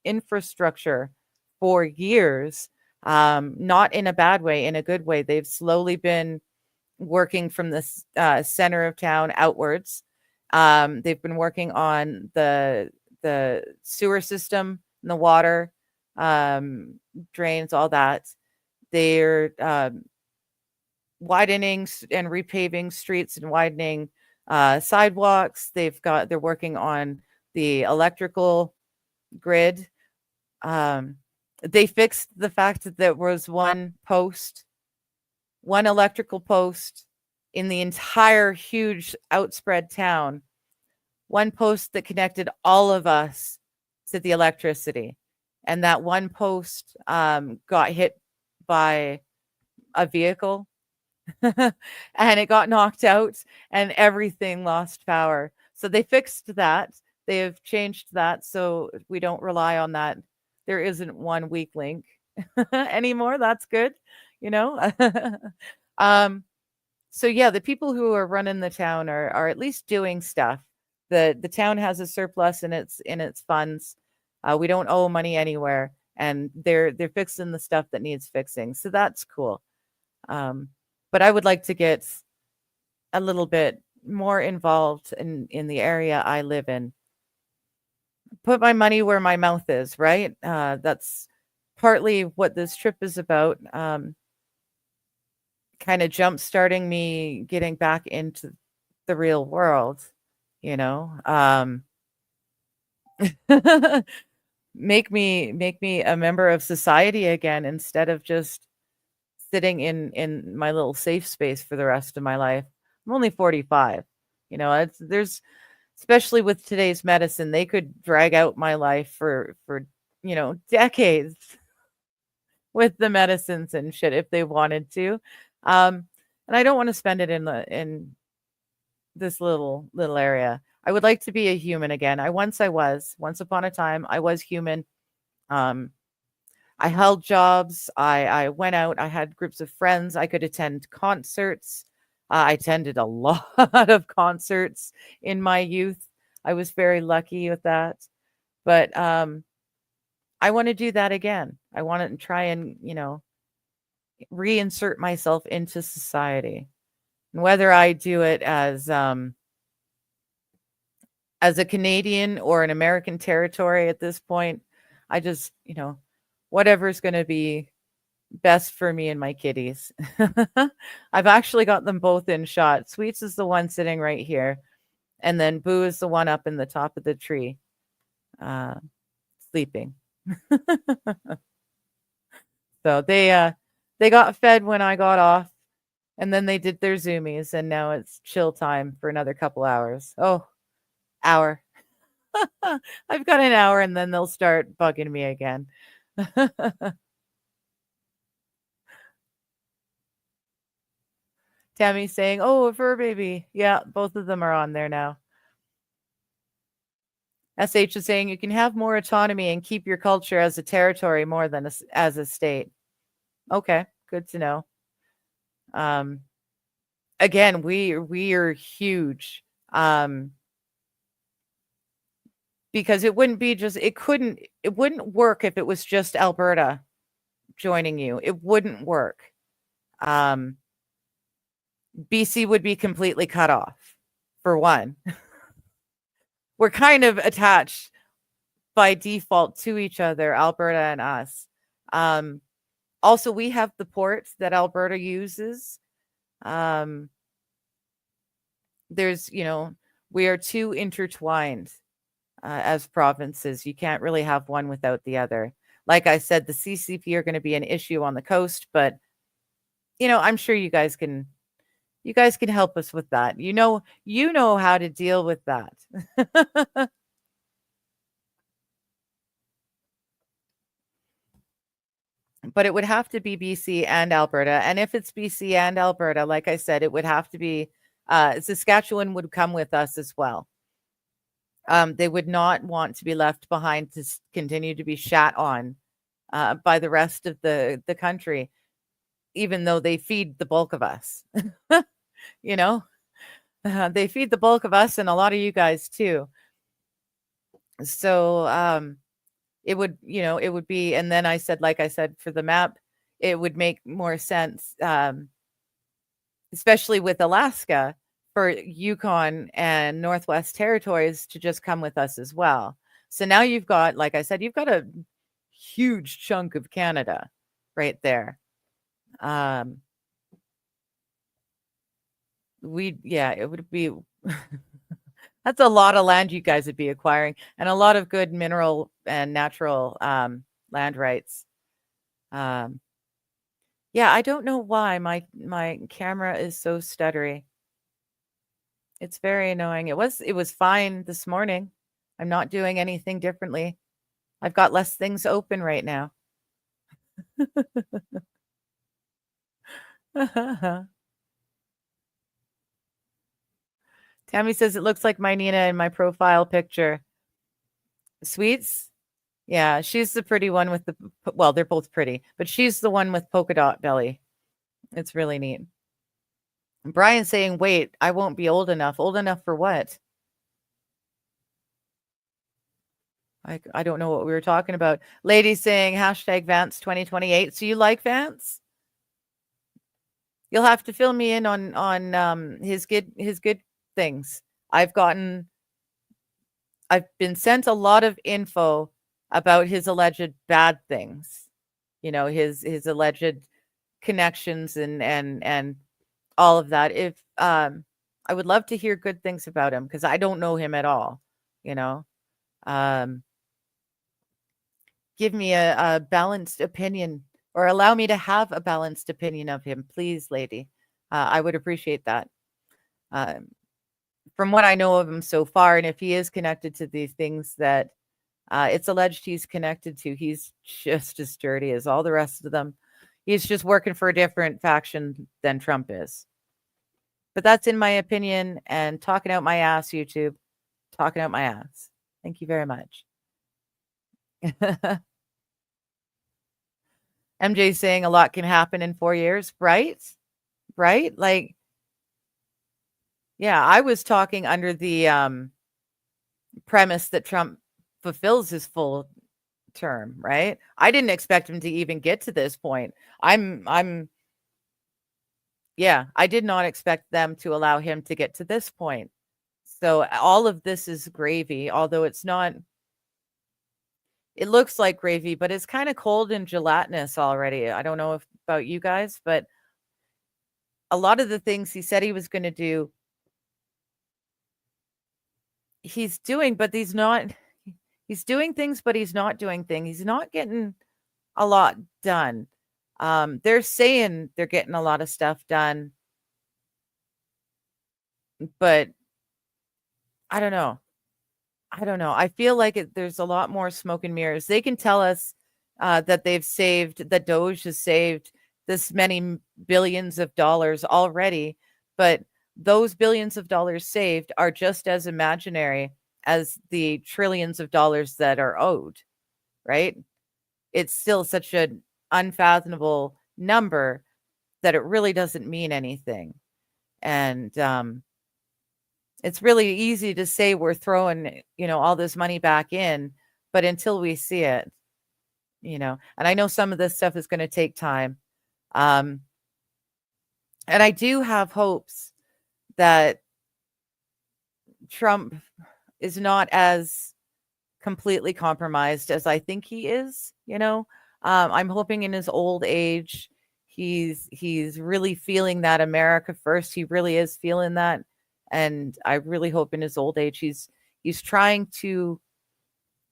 S3: infrastructure for years, not in a bad way, in a good way. They've slowly been working from the center of town outwards. They've been working on the sewer system and the water, drains, all that. They're widening and repaving streets and widening sidewalks. They're working on the electrical grid. They fixed the fact that there was one electrical post in the entire huge outspread town, one post that connected all of us to the electricity. And that one post got hit by a vehicle and it got knocked out and everything lost power. So they fixed that. They have changed that so we don't rely on that. There isn't one weak link anymore. That's good, So yeah, the people who are running the town are at least doing stuff. The town has a surplus in its funds. We don't owe money anywhere, and they're fixing the stuff that needs fixing. So that's cool. But I would like to get a little bit more involved in the area I live in. put my money where my mouth is, right? That's partly what this trip is about. Kind of jump starting me getting back into the real world, you know. Make me a member of society again instead of just sitting in my little safe space for the rest of my life. I'm only 45. You know, there's especially with today's medicine, they could drag out my life for decades with the medicines and shit if they wanted to. And I don't want to spend it in this little area. I would like to be a human again. Once upon a time, I was human. Um, I held jobs. I went out. I had groups of friends. I could attend concerts. I attended a lot of concerts in my youth. I was very lucky with that. But I want to do that again. I want to try and, reinsert myself into society. And whether I do it as a Canadian or an American territory at this point, I just, whatever's going to be best for me and my kitties. I've actually got them both in shot. Sweets is the one sitting right here, and then Boo is the one up in the top of the tree, sleeping. So they got fed when I got off, and then they did their zoomies, and now it's chill time for another couple hours. Oh, hour. I've got an hour, and then they'll start bugging me again. Tammy's saying, "Oh, a fur baby." Yeah, both of them are on there now. SH is saying you can have more autonomy and keep your culture as a territory more than as a state. Okay, good to know. Again, we are huge. Because it wouldn't work if it was just Alberta joining you. It wouldn't work. BC would be completely cut off, for one. We're kind of attached by default to each other, Alberta and us. Also, we have the ports that Alberta uses. There's, we are too intertwined as provinces. You can't really have one without the other. Like I said, the CCP are going to be an issue on the coast, but I'm sure you guys can help us with that. You know how to deal with that. But it would have to be BC and Alberta. And if it's BC and Alberta, like I said, it would have to be Saskatchewan would come with us as well. They would not want to be left behind to continue to be shat on by the rest of the country, even though they feed the bulk of us. They feed the bulk of us and a lot of you guys too. So it would be, and then like I said, for the map, it would make more sense, especially with Alaska, for Yukon and Northwest Territories to just come with us as well. So now you've got, like I said, you've got a huge chunk of Canada right there. It would be that's a lot of land you guys would be acquiring, and a lot of good mineral and natural land rights. Yeah, I don't know why my camera is so stuttery. It's very annoying. It was fine this morning. I'm not doing anything differently. I've got less things open right now. Tammy says it looks like my Nina in my profile picture. Sweets? Yeah, she's the pretty one with well, they're both pretty, but she's the one with polka dot belly. It's really neat. Brian's saying, wait, I won't be old enough. Old enough for what? I don't know what we were talking about. Lady saying hashtag Vance 2028. So you like Vance? You'll have to fill me in on his good things. I've gotten I've been sent a lot of info about his alleged bad things, his alleged connections and all of that. If I would love to hear good things about him because I don't know him at all, you know. Um, give me a balanced opinion or allow me to have a balanced opinion of him, please, lady. I would appreciate that. From what I know of him so far, and if he is connected to these things that it's alleged he's connected to, he's just as dirty as all the rest of them. He's just working for a different faction than Trump is. But that's in my opinion, and talking out my ass, YouTube. Talking out my ass. Thank you very much. MJ saying a lot can happen in 4 years, right? Right? Like, yeah, I was talking under the premise that Trump fulfills his full term, right? I didn't expect him to even get to this point. Yeah, I did not expect them to allow him to get to this point. So all of this is gravy, although it's not. It looks like gravy, but it's kind of cold and gelatinous already. I don't know about you guys, but a lot of the things he said he was going to do, he's doing, but he's not. He's doing things, but he's not doing things. He's not getting a lot done. They're saying they're getting a lot of stuff done, but I don't know. I feel like there's a lot more smoke and mirrors. They can tell us that Doge has saved this many billions of dollars already, but those billions of dollars saved are just as imaginary as the trillions of dollars that are owed, right? It's still such an unfathomable number that it really doesn't mean anything. And it's really easy to say we're throwing, all this money back in, but until we see it, and I know some of this stuff is going to take time. And I do have hopes that Trump is not as completely compromised as I think he is, I'm hoping in his old age, he's really feeling that America first. He really is feeling that. And I really hope in his old age, he's trying to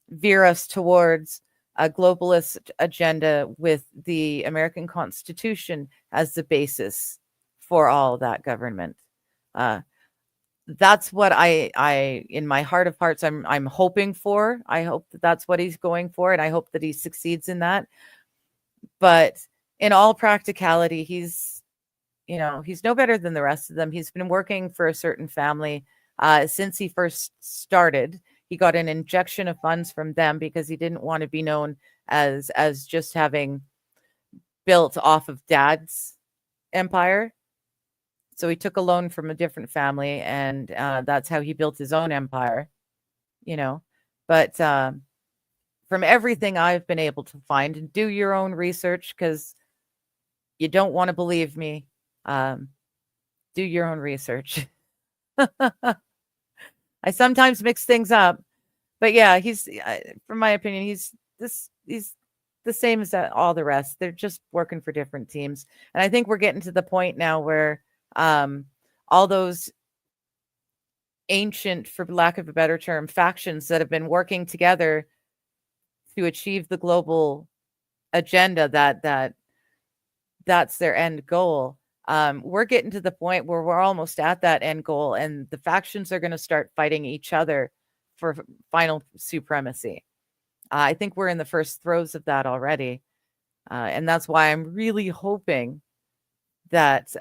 S3: veer us towards a globalist agenda with the American Constitution as the basis for all that government. That's what I in my heart of hearts, I'm hoping for. I hope that that's what he's going for, and I hope that he succeeds in that. But in all practicality, he's no better than the rest of them. He's been working for a certain family since he first started. He got an injection of funds from them because he didn't want to be known as just having built off of dad's empire. So he took a loan from a different family, and that's how he built his own empire, But from everything I've been able to find, and do your own research because you don't want to believe me. Do your own research. I sometimes mix things up, but yeah, he's, from my opinion, he's the same as all the rest. They're just working for different teams. And I think we're getting to the point now where all those ancient, for lack of a better term, factions that have been working together to achieve the global agenda, that's their end goal. We're getting to the point where we're almost at that end goal, and the factions are going to start fighting each other for final supremacy. I think we're in the first throes of that already. And that's why I'm really hoping that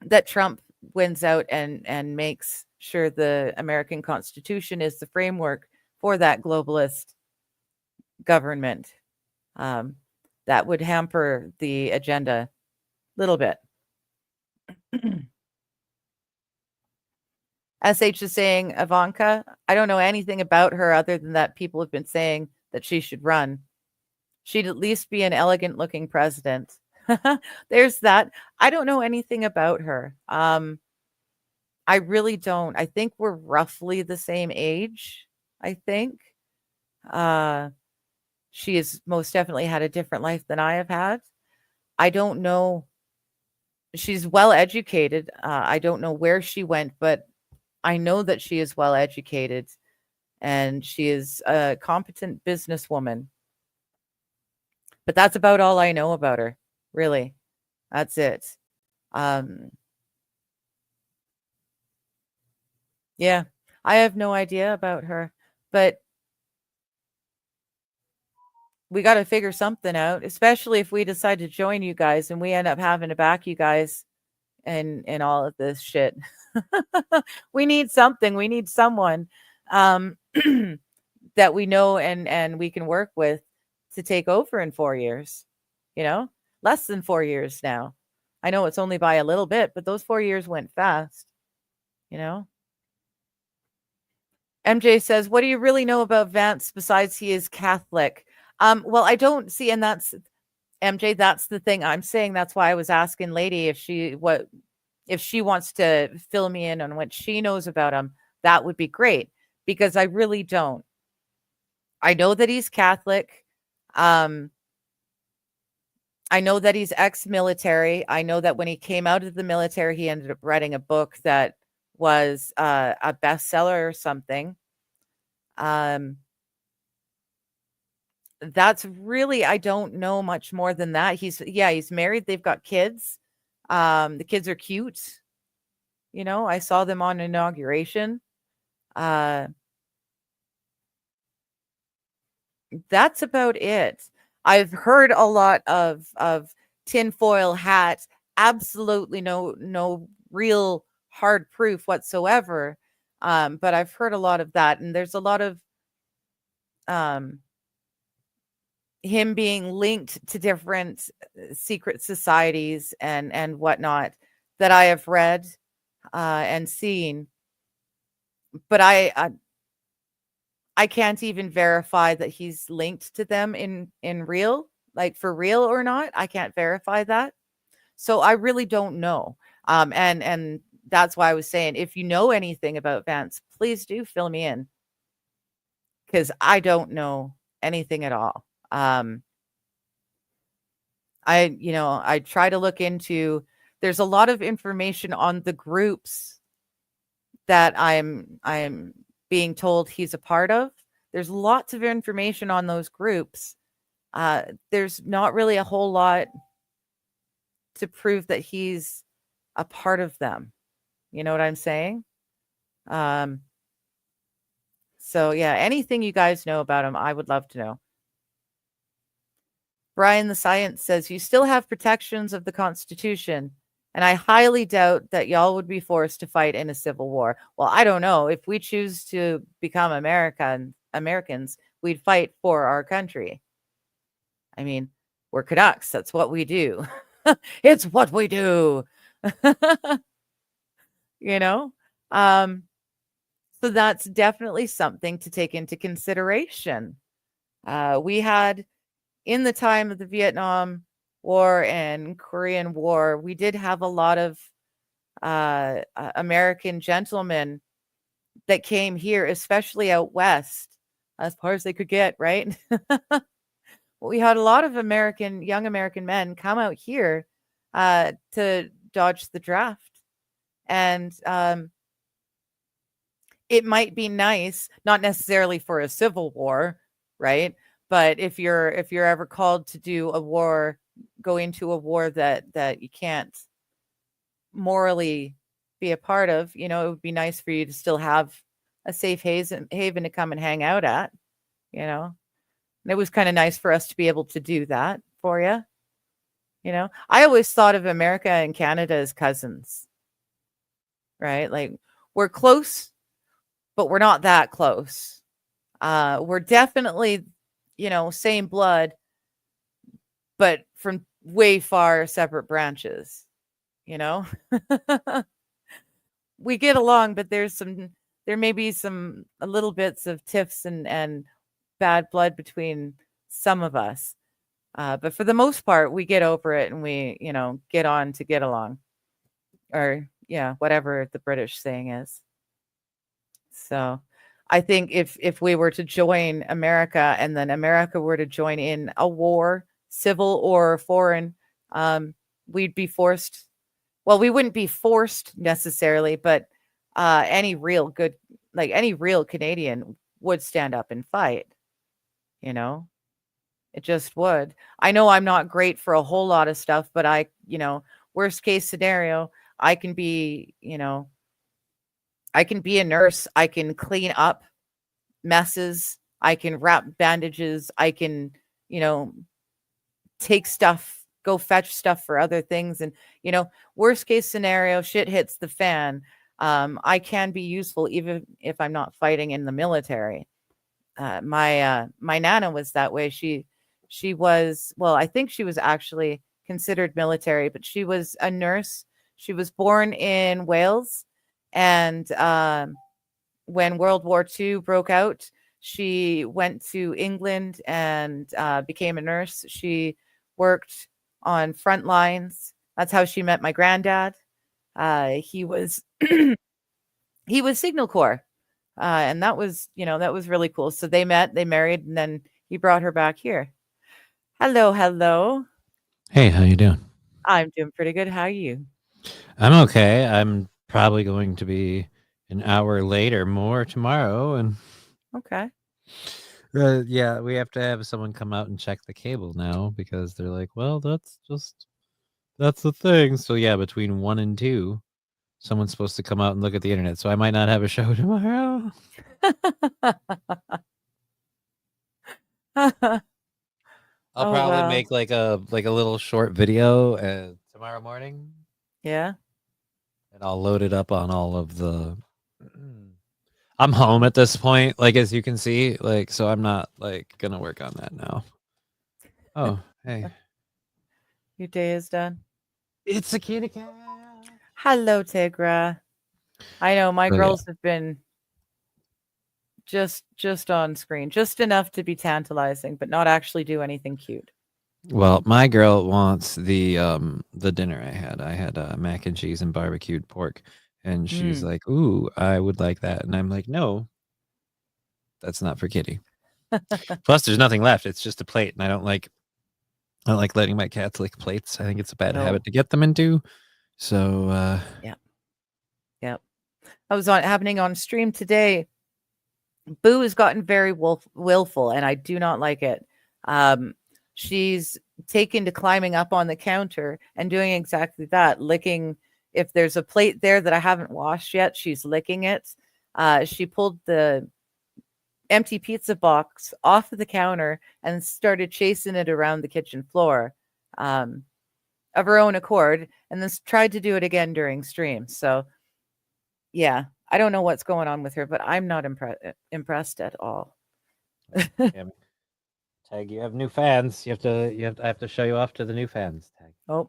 S3: that Trump wins out and makes sure the American Constitution is the framework for that globalist government. That would hamper the agenda a little bit. SH is saying, Ivanka, I don't know anything about her other than that people have been saying that she should run. She'd at least be an elegant looking president. There's that. I don't know anything about her. I really don't. I think we're roughly the same age, I think. Uh, she has most definitely had a different life than I have had. I don't know. She's well educated. I don't know where she went, but I know that she is well educated and she is a competent businesswoman. But that's about all I know about her, really. That's it. Um, yeah, I have no idea about her, but we got to figure something out, especially if we decide to join you guys and we end up having to back you guys in all of this shit. We need something. We need someone um, that we know and we can work with to take over in 4 years. You know, less than 4 years now. I know it's only by a little bit, but those 4 years went fast. You know. MJ says, "What do you really know about Vance besides he is Catholic?" Well, I don't see, and that's MJ. That's the thing I'm saying. That's why I was asking Lady if she wants to fill me in on what she knows about him. That would be great because I really don't. I know that he's Catholic. Um, I know that he's ex-military. I know that when he came out of the military, he ended up writing a book that was a bestseller or something. That's really, I don't know much more than that. He's married. They've got kids. The kids are cute. You know, I saw them on inauguration. That's about it. I've heard a lot of tinfoil hats. Absolutely no real hard proof whatsoever. But I've heard a lot of that, and there's a lot of him being linked to different secret societies and whatnot that I have read and seen. But I can't even verify that he's linked to them in real, like for real or not. I can't verify that. So I really don't know. And that's why I was saying, if you know anything about Vance, please do fill me in because I don't know anything at all. I try to look into, there's a lot of information on the groups that I'm being told he's a part of. There's lots of information on those groups. There's not really a whole lot to prove that he's a part of them. You know what I'm saying? So yeah, anything you guys know about him, I would love to know. Brian the Science says, "You still have protections of the Constitution, and I highly doubt that y'all would be forced to fight in a civil war." Well, I don't know. If we choose to become Americans, we'd fight for our country. I mean, we're Canucks. That's what we do. It's what we do. You know? So that's definitely something to take into consideration. We had, in the time of the Vietnam War and Korean War, we did have a lot of American gentlemen that came here, especially out west, as far as they could get, right? We had a lot of young American men come out here to dodge the draft. And it might be nice, not necessarily for a civil war, right? But if you're ever called to do a war, go into a war that you can't morally be a part of, it would be nice for you to still have a safe haven to come and hang out at, And it was kind of nice for us to be able to do that for you. I always thought of America and Canada as cousins, right? Like, we're close, but we're not that close. We're definitely, same blood, but from way far separate branches, We get along, but there may be some a little bits of tiffs and bad blood between some of us. But for the most part, we get over it and we, get on to get along. Or, yeah, whatever the British saying is. So I think if we were to join America and then America were to join in a war, civil or foreign, we'd be forced. Well, we wouldn't be forced necessarily, but any real good, like any real Canadian would stand up and fight, you know? It just would. I know I'm not great for a whole lot of stuff, but worst case scenario, I can be, I can be a nurse. I can clean up messes. I can wrap bandages. I can, you know, take stuff, go fetch stuff for other things. And, worst case scenario, shit hits the fan. I can be useful even if I'm not fighting in the military. My nana was that way. She was, well, I think she was actually considered military, but she was a nurse. She was born in Wales, and when World War II broke out, she went to England and became a nurse. She worked on front lines. That's how she met my granddad. He was he was Signal Corps, and that was really cool. So they met, they married, and then he brought her back here. Hello, hello.
S4: Hey, how you doing?
S3: I'm doing pretty good. How are you?
S4: I'm okay. I'm probably going to be an hour late or more tomorrow, and
S3: Okay.
S4: yeah, we have to have someone come out and check the cable now because they're like, well, that's the thing. So yeah, between 1 and 2, someone's supposed to come out and look at the internet. So I might not have a show tomorrow. I'll
S3: Oh,
S4: probably
S3: wow.
S4: make like a little short video tomorrow morning,
S3: Yeah.
S4: and I'll load it up on all of the. I'm home at this point, like as you can see, like so I'm not like gonna work on that now. Oh, hey,
S3: Your day is done.
S4: it's a kitty cat.
S3: Hello, Tigra. I know my
S4: Oh, yeah.
S3: girls have been just on screen, just enough to be tantalizing, but not actually do anything cute.
S4: Well, my girl wants the dinner I had. I had mac and cheese and barbecued pork, and she's
S3: Mm.
S4: like, "Ooh, I would like that," and I'm like, "No, that's not for Kitty." Plus, there's nothing left. It's just a plate, and I don't like letting my cats lick plates. I think it's a bad
S3: No.
S4: habit to get them into. So,
S3: Yep. I was happening on stream today. Boo has gotten very willful, and I do not like it. She's taken to climbing up on the counter and doing exactly that, licking. If there's a plate there that I haven't washed yet, she's licking it. She pulled the empty pizza box off of the counter and started chasing it around the kitchen floor of her own accord, and then tried to do it again during stream. So, yeah, I don't know what's going on with her, but I'm not impressed at all.
S4: Tag, you have new fans. I have to show you off to the new fans. Tag.
S3: Oh,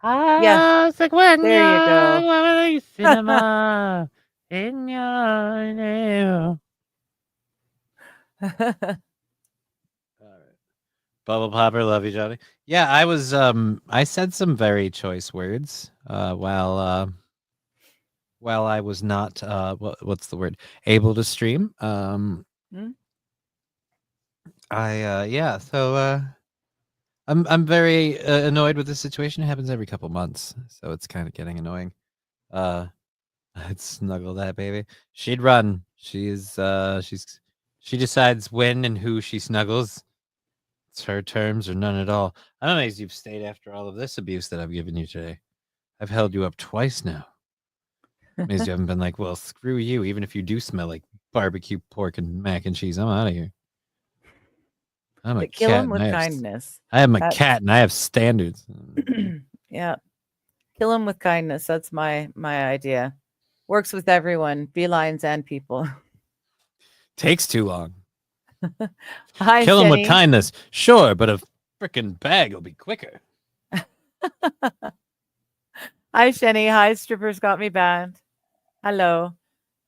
S4: Yeah.
S3: There you go.
S4: Cinema in your name. All right. Bubble Popper, love you, Johnny. Yeah, I said some very choice words while I was not what's the word, able to stream. I'm very annoyed with this situation. It happens every couple months, so it's kind of getting annoying. I'd snuggle that baby. She'd run. She decides when and who she snuggles. It's her terms or none at all. I'm amazed you've stayed after all of this abuse that I've given you today. I've held you up twice now. Amazed you haven't been like, well, screw you. Even if you do smell like barbecue pork and mac and cheese, I'm out of here. I'm a
S3: But kill
S4: cat.
S3: him with kindness.
S4: I am a cat, and I have standards.
S3: Yeah, kill him with kindness. That's my idea. Works with everyone, felines and people.
S4: Takes too long.
S3: Hi,
S4: Kill him with
S3: Jenny.
S4: kindness, sure, but a freaking bag will be quicker.
S3: Hi, Shenny. Hi, Strippers Got Me Banned. Hello.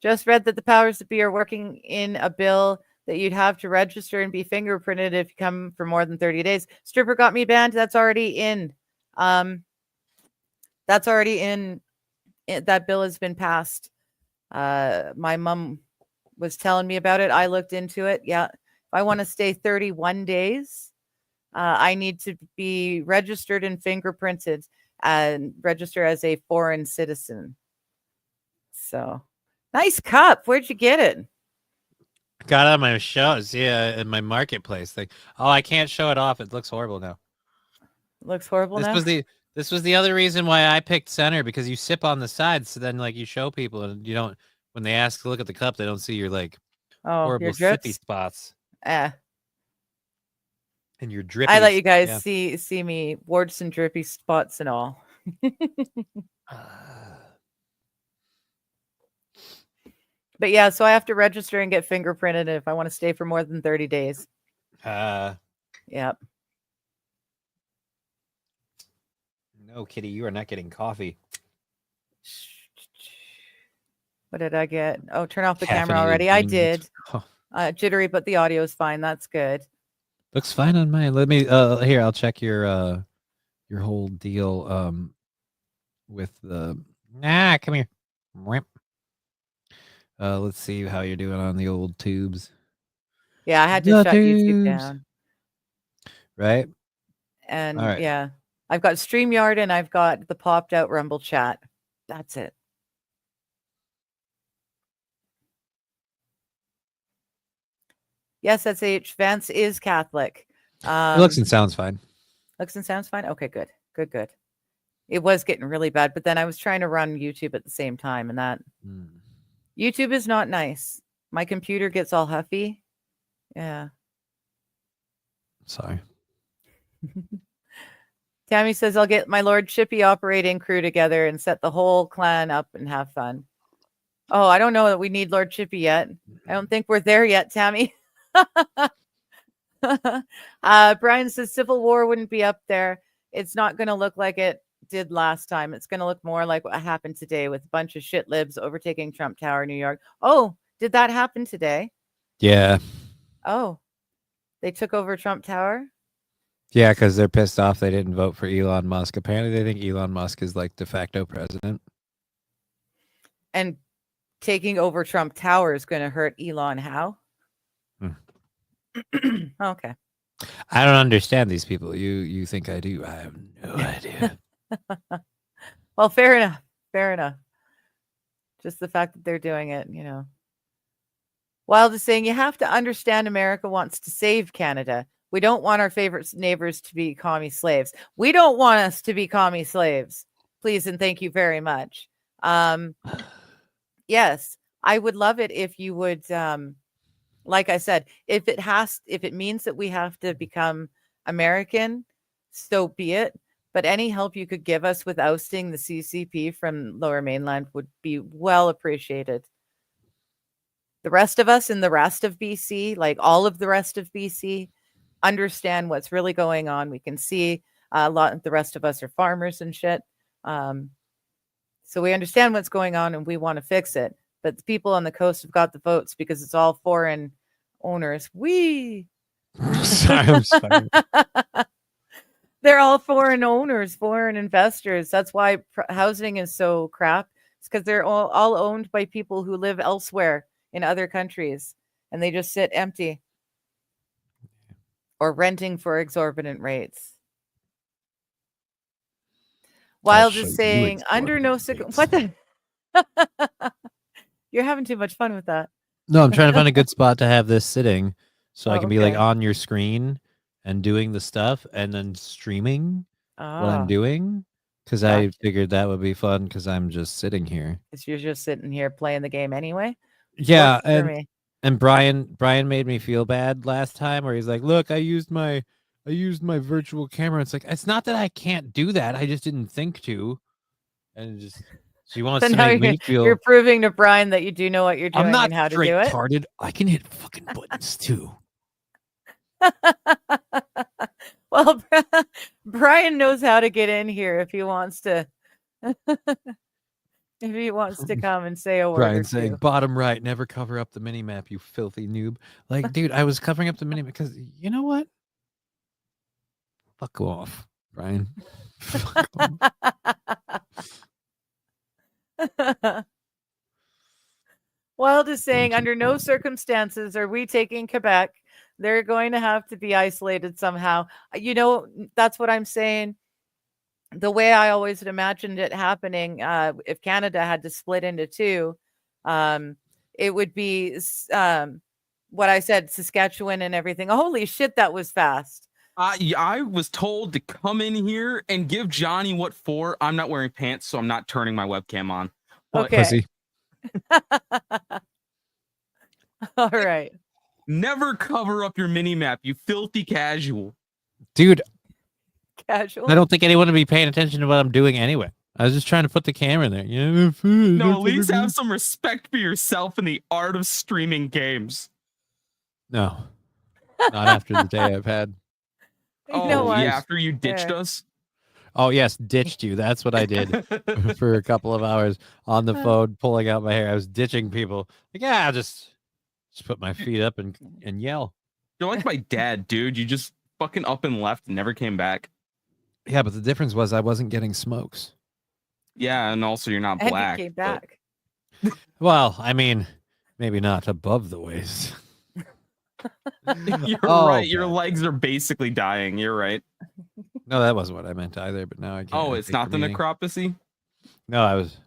S3: Just read that the powers that be are working in a bill that you'd have to register and be fingerprinted if you come for more than 30 days. Stripper Got Me Banned. That's already in. That's already in that bill has been passed. My mom was telling me about it. I looked into it. Yeah. If I want to stay 31 days, I need to be registered and fingerprinted and register as a foreign citizen. So nice cup. Where'd you get it?
S4: Got it on my shows, yeah, in my marketplace. Like, oh, I can't show it off. It looks horrible now.
S3: It looks horrible now.
S4: This was the other reason why I picked center, because you sip on the sides, so then like you show people and you don't, when they ask to look at the cup, they don't see your like horrible
S3: your
S4: sippy
S3: drips.
S4: spots
S3: Eh.
S4: and your drippy.
S3: I let you guys see me warts and drippy spots and all. But yeah, so I have to register and get fingerprinted if I want to stay for more than 30 days. Yep.
S4: No, Kitty, you are not getting coffee.
S3: What did I get? Oh, turn off the camera
S4: Caffeinated
S3: already. I
S4: beans.
S3: did.
S4: Oh.
S3: Jittery, but the audio is fine. That's good.
S4: Looks fine on mine. Let me here, I'll check your whole deal with the come here. Let's see how you're doing on the old tubes.
S3: Yeah, I had to shut YouTube down.
S4: Right?
S3: And
S4: all right.
S3: Yeah, I've got StreamYard and I've got the popped out Rumble chat. That's it. Yes, SH. Vance is Catholic.
S4: It looks and sounds fine.
S3: Looks and sounds fine? Okay, good. Good. It was getting really bad, but then I was trying to run YouTube at the same time, and that YouTube is not nice. My computer gets all huffy. Yeah.
S4: Sorry.
S3: Tammy says, I'll get my Lord Chippy operating crew together and set the whole clan up and have fun. Oh, I don't know that we need Lord Chippy yet. I don't think we're there yet, Tammy. Brian says Civil War wouldn't be up there. It's not going to look like it did last time. It's going to look more like what happened today with a bunch of shit libs overtaking Trump Tower, New York. Oh, did that happen today?
S4: Yeah.
S3: Oh, they took over Trump Tower?
S4: Yeah, because they're pissed off they didn't vote for Elon Musk. Apparently, they think Elon Musk is like de facto president.
S3: And taking over Trump Tower is going to hurt Elon how? Okay.
S4: I don't understand these people. You think I do? I have no idea.
S3: Well, fair enough. Fair enough. Just the fact that they're doing it, you know. Wild is saying you have to understand America wants to save Canada. We don't want our favorite neighbors to be commie slaves. We don't want us to be commie slaves. Please and thank you very much. Yes, I would love it if you would, like I said, if it means that we have to become American, so be it. But any help you could give us with ousting the CCP from Lower Mainland would be well appreciated. The rest of us in the rest of BC, like all of the rest of BC, understand what's really going on. We can see a lot of the rest of us are farmers and shit. So we understand what's going on and we want to fix it. But the people on the coast have got the votes because it's all foreign owners.
S4: I'm sorry.
S3: They're all foreign owners, foreign investors. That's why housing is so crap. It's because they're all owned by people who live elsewhere in other countries. And they just sit empty or renting for exorbitant rates. Wild is saying, under no what the? You're having too much fun with that.
S4: No, I'm trying to find a good spot to have this sitting so I can be like
S3: okay.
S4: on your screen and doing the stuff and then streaming what I'm doing. Because I figured that would be fun because I'm just sitting here.
S3: Because you're just sitting here playing the game anyway.
S4: Yeah, and Brian made me feel bad last time where he's like, look, I used my virtual camera. It's like, it's not that I can't do that. I just didn't think to. And just she wants to make me feel.
S3: You're proving to Brian that you do know what you're doing and how to do it.
S4: I'm not straight-tarded. I can hit fucking buttons too.
S3: Well, Brian knows how to get in here if he wants to. If he wants to come and say a word.
S4: Brian saying, bottom right, never cover up the mini map, you filthy noob. Like, dude, I was covering up the mini map because you know what? Fuck off, Brian. Fuck off.
S3: Wild is saying,
S4: keep
S3: under no
S4: going.
S3: circumstances are we taking Quebec. They're going to have to be isolated somehow. You know, that's what I'm saying. The way I always had imagined it happening, if Canada had to split into two, it would be what I said, Saskatchewan and everything. Holy shit, that was fast.
S5: I was told to come in here and give Johnny what for. I'm not wearing pants, so I'm not turning my webcam on. But
S3: Okay.
S4: Pussy.
S3: All right.
S5: never cover up your mini map, you filthy casual.
S4: Dude,
S3: Casual.
S4: I don't think anyone would be paying attention to what I'm doing anyway. I was just trying to put the camera there.
S5: No, at least have some respect for yourself and the art of streaming games.
S4: No, not after the day I've had.
S3: You know what?
S5: yeah, after you ditched
S3: Fair.
S5: us.
S4: Oh, yes, ditched you. That's what I did for a couple of hours on the phone, pulling out my hair. I was ditching people. Like, yeah, I'll just put my feet up and yell.
S5: You're like my dad, dude. You just fucking up and left and never came back.
S4: Yeah, but the difference was I wasn't getting smokes.
S5: Yeah, and also you're not
S3: And
S5: black.
S3: you came
S5: but-
S3: back.
S4: Well, I mean, maybe not above the waist.
S5: You're
S4: Oh,
S5: right. Your
S4: God.
S5: legs are basically dying. You're right.
S4: No, that wasn't what I meant either, but now I can't.
S5: Oh,
S4: I
S5: it's
S4: take
S5: not the
S4: meaning.
S5: necropsy?
S4: No, I was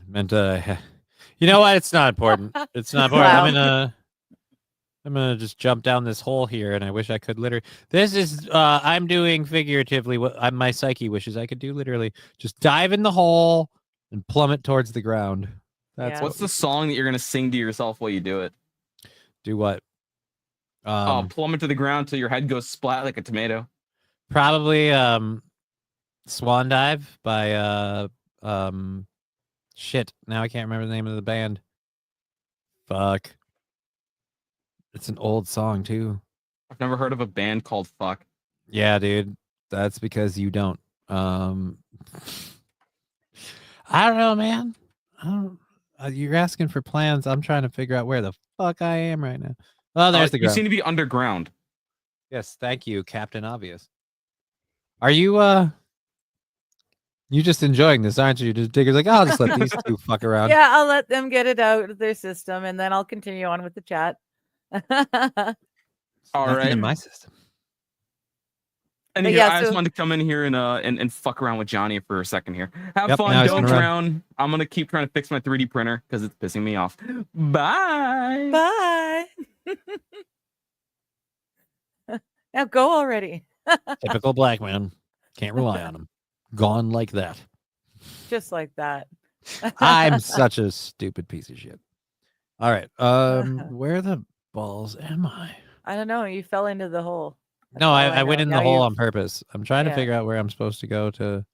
S4: meant to. You know what? It's not important. It's not important.
S3: Wow.
S4: I'm gonna just jump down this hole here, and I wish I could literally. This is I'm doing figuratively what my psyche wishes I could do. Literally, just dive in the hole and plummet towards the ground. That's
S3: Yeah.
S5: What's the song that you're gonna sing to yourself while you do it?
S4: do what?
S5: Plummet to the ground till your head goes splat like a tomato.
S4: Probably Swan Dive by shit. Now I can't remember the name of the band. Fuck. It's an old song too.
S5: I've never heard of a band called Fuck.
S4: Yeah, dude. That's because you don't. I don't know, man. I don't, you're asking for plans. I'm trying to figure out where the fuck I am right now. Oh, there's the
S5: You
S4: ground.
S5: seem to be underground.
S4: Yes, thank you, Captain Obvious. Are you just enjoying this, aren't you? Just Digger's like, I'll just let these two fuck around.
S3: Yeah, I'll let them get it out of their system, and then I'll continue on with the chat.
S5: All
S4: Nothing
S5: right.
S4: in my system.
S5: And
S3: But
S5: here,
S3: yeah,
S5: I just
S3: so-
S5: wanted to come in here and fuck around with Johnny for a second here. Have
S4: Yep,
S5: fun,
S4: now he's
S5: don't
S4: gonna run.
S5: drown. I'm gonna keep trying to fix my 3D printer because it's pissing me off. Bye.
S3: Bye. Now go already.
S4: Typical black man. Can't rely on him. Gone like that.
S3: Just like that.
S4: I'm such a stupid piece of shit. All right. Where the balls am I?
S3: I don't know. You fell into the hole. That's
S4: No,
S3: all
S4: I went
S3: know.
S4: in
S3: Now
S4: the hole
S3: you've-
S4: on purpose. I'm trying to
S3: Yeah.
S4: figure out where I'm supposed to go to.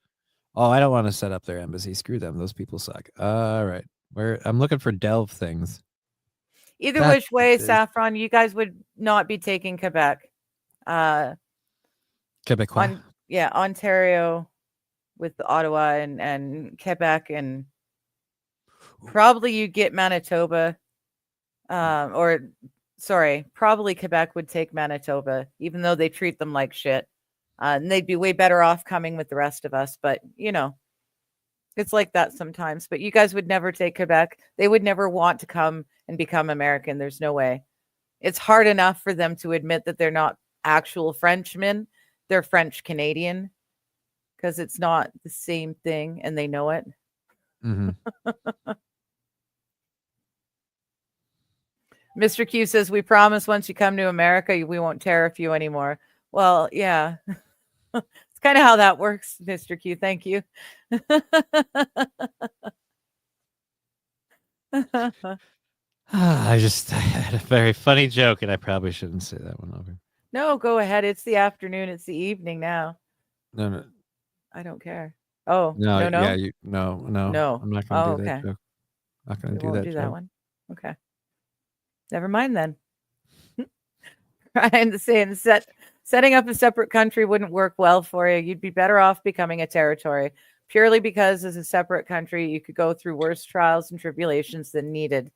S4: Oh, I don't want to set up their embassy. Screw them. Those people suck. All right. I'm looking for delve things.
S3: Either
S4: That's
S3: which way,
S4: what it is.
S3: Saffron, you guys would not be taking Quebec.
S4: Quebecois.
S3: Ontario with Ottawa and Quebec, and probably you get Manitoba. Probably Quebec would take Manitoba, even though they treat them like shit. And they'd be way better off coming with the rest of us. But, it's like that sometimes. But you guys would never take Quebec. They would never want to come and become American. There's no way. It's hard enough for them to admit that they're not actual Frenchmen. They're French Canadian, because it's not the same thing and they know it.
S4: Mm-hmm.
S3: Mr. Q says, we promise once you come to America, we won't tariff you anymore. Well, yeah. It's kind of how that works, Mr. Q. Thank you.
S4: I had a very funny joke, and I probably shouldn't say that one over.
S3: No, go ahead. It's the afternoon. It's the evening now.
S4: No.
S3: I don't care. Oh,
S4: No,
S3: no.
S4: yeah, no.
S3: No.
S4: I'm not going to
S3: Oh,
S4: do that
S3: okay.
S4: joke. Not going
S3: We
S4: to do
S3: won't
S4: that
S3: do that
S4: joke.
S3: one. Okay. Never mind then. Ryan saying setting up a separate country wouldn't work well for you. You'd be better off becoming a territory, purely because as a separate country, you could go through worse trials and tribulations than needed.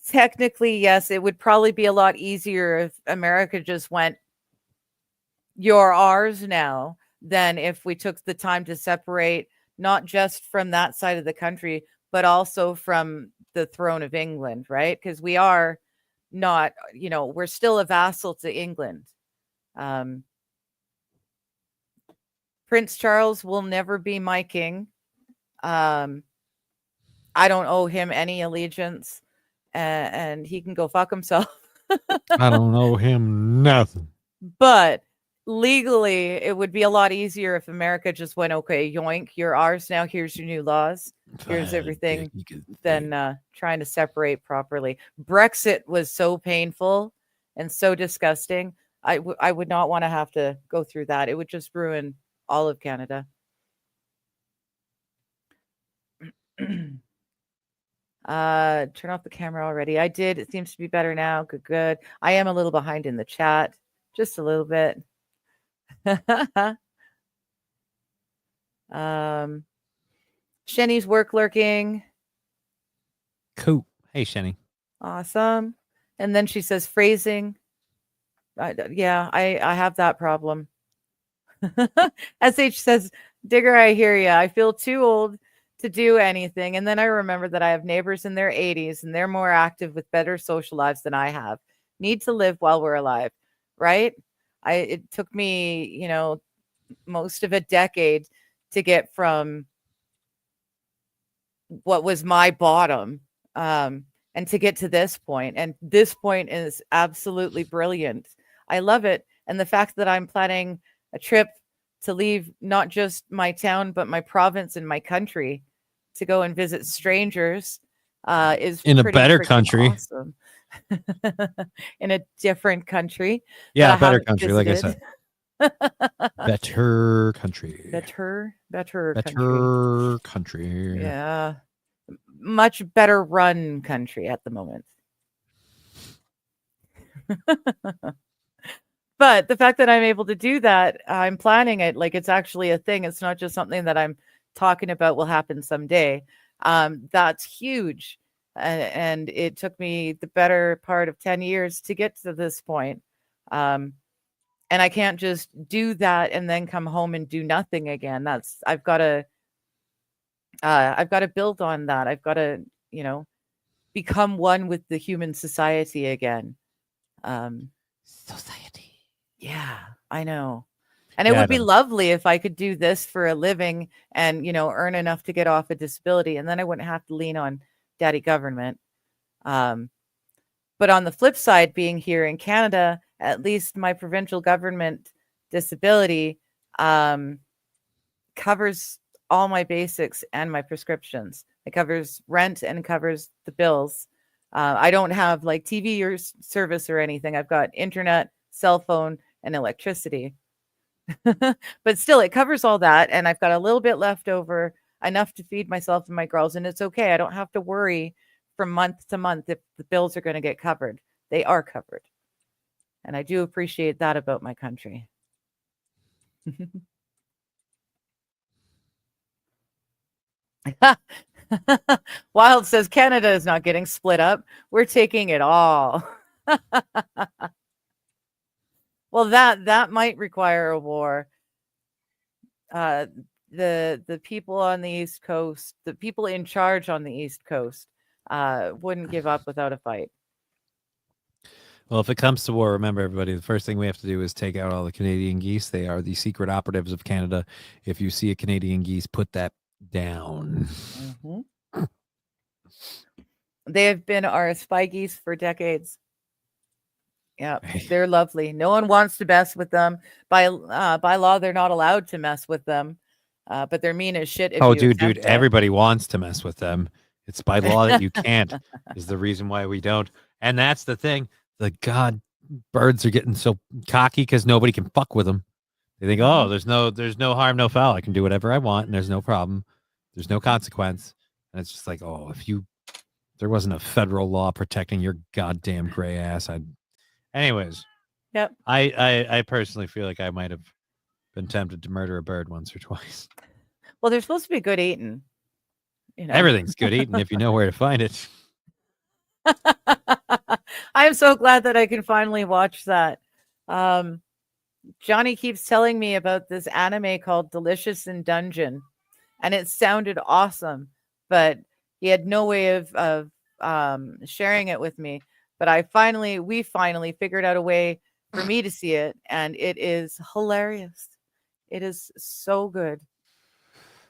S3: Technically, yes, it would probably be a lot easier if America just went, you're ours now, than if we took the time to separate, not just from that side of the country, but also from the throne of England, right? Because we are not, we're still a vassal to England. Prince Charles will never be my king. I don't owe him any allegiance, and he can go fuck himself.
S4: I don't owe him nothing.
S3: But legally, it would be a lot easier if America just went, okay, yoink, you're ours now. Here's your new laws. Here's everything. Than trying to separate properly. Brexit was so painful and so disgusting. I would not want to have to go through that. It would just ruin all of Canada. Turn off the camera already. I did. It seems to be better now. Good. I am a little behind in the chat. Just a little bit. Shenny's work lurking.
S4: Cool. Hey, Shenny.
S3: Awesome. And then she says phrasing. Yeah, I have that problem. SH says, Digger, I hear you. I feel too old to do anything. And then I remember that I have neighbors in their 80s and they're more active with better social lives than I have. Need to live while we're alive, right? It took me, most of a decade to get from what was my bottom and to get to this point. And this point is absolutely brilliant. I love it. And the fact that I'm planning a trip to leave not just my town, but my province and my country to go and visit strangers is
S4: in a better country.
S3: Awesome. In a different country.
S4: Yeah, a better country, like I said. Better country.
S3: Better
S4: country.
S3: Yeah. Much better run country at the moment. But the fact that I'm able to do that, I'm planning it like it's actually a thing. It's not just something that I'm talking about will happen someday. That's huge. And it took me the better part of 10 years to get to this point. And I can't just do that and then come home and do nothing again. I've got to build on that. I've got to, become one with the human society again.
S4: Society.
S3: Yeah, I know. And it would be lovely if I could do this for a living and, earn enough to get off a disability. And then I wouldn't have to lean on daddy government. But on the flip side, being here in Canada, at least my provincial government disability covers all my basics and my prescriptions. It covers rent and covers the bills. I don't have like TV or service or anything. I've got internet, cell phone, and electricity. But still, it covers all that. And I've got a little bit left over, enough to feed myself and my girls. And it's okay. I don't have to worry from month to month if the bills are going to get covered. They are covered. And I do appreciate that about my country. Wild says Canada is not getting split up. We're taking it all. Well, that might require a war. The people on the East Coast, the people in charge on the East Coast, wouldn't give up without a fight.
S4: Well, if it comes to war, remember, everybody, the first thing we have to do is take out all the Canadian geese. They are the secret operatives of Canada. If you see a Canadian geese, put that down.
S3: Mm-hmm. They have been our spy geese for decades. Yeah, they're lovely. No one wants to mess with them. By law, they're not allowed to mess with them. But they're mean as shit.
S4: Dude, everybody wants to mess with them. It's by law that you can't. Is the reason why we don't. And that's the thing. The birds are getting so cocky because nobody can fuck with them. They think, oh, there's no harm, no foul. I can do whatever I want, and there's no problem. There's no consequence. And it's just like, oh, if there wasn't a federal law protecting your goddamn gray ass, Anyways.
S3: Yep.
S4: I personally feel like I might have been tempted to murder a bird once or twice.
S3: Well, they're supposed to be good eating.
S4: Everything's good eating if you know where to find it.
S3: I'm so glad that I can finally watch that. Johnny keeps telling me about this anime called Delicious in Dungeon. and it sounded awesome, but he had no way of sharing it with me. But we finally figured out a way for me to see it, and it is hilarious. It is so good.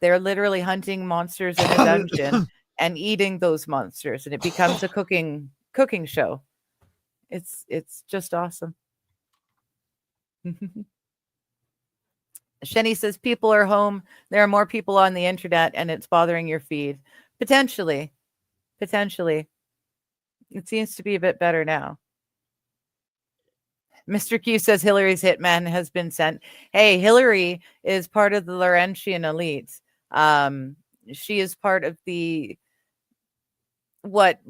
S3: They're literally hunting monsters in a dungeon and eating those monsters, and it becomes a cooking show. It's just awesome. Shenny says people are home. There are more people on the internet, and it's bothering your feed. Potentially. It seems to be a bit better now. Mr. Q says Hillary's hitman has been sent. Hey, Hillary is part of the Laurentian elite. She is part of the what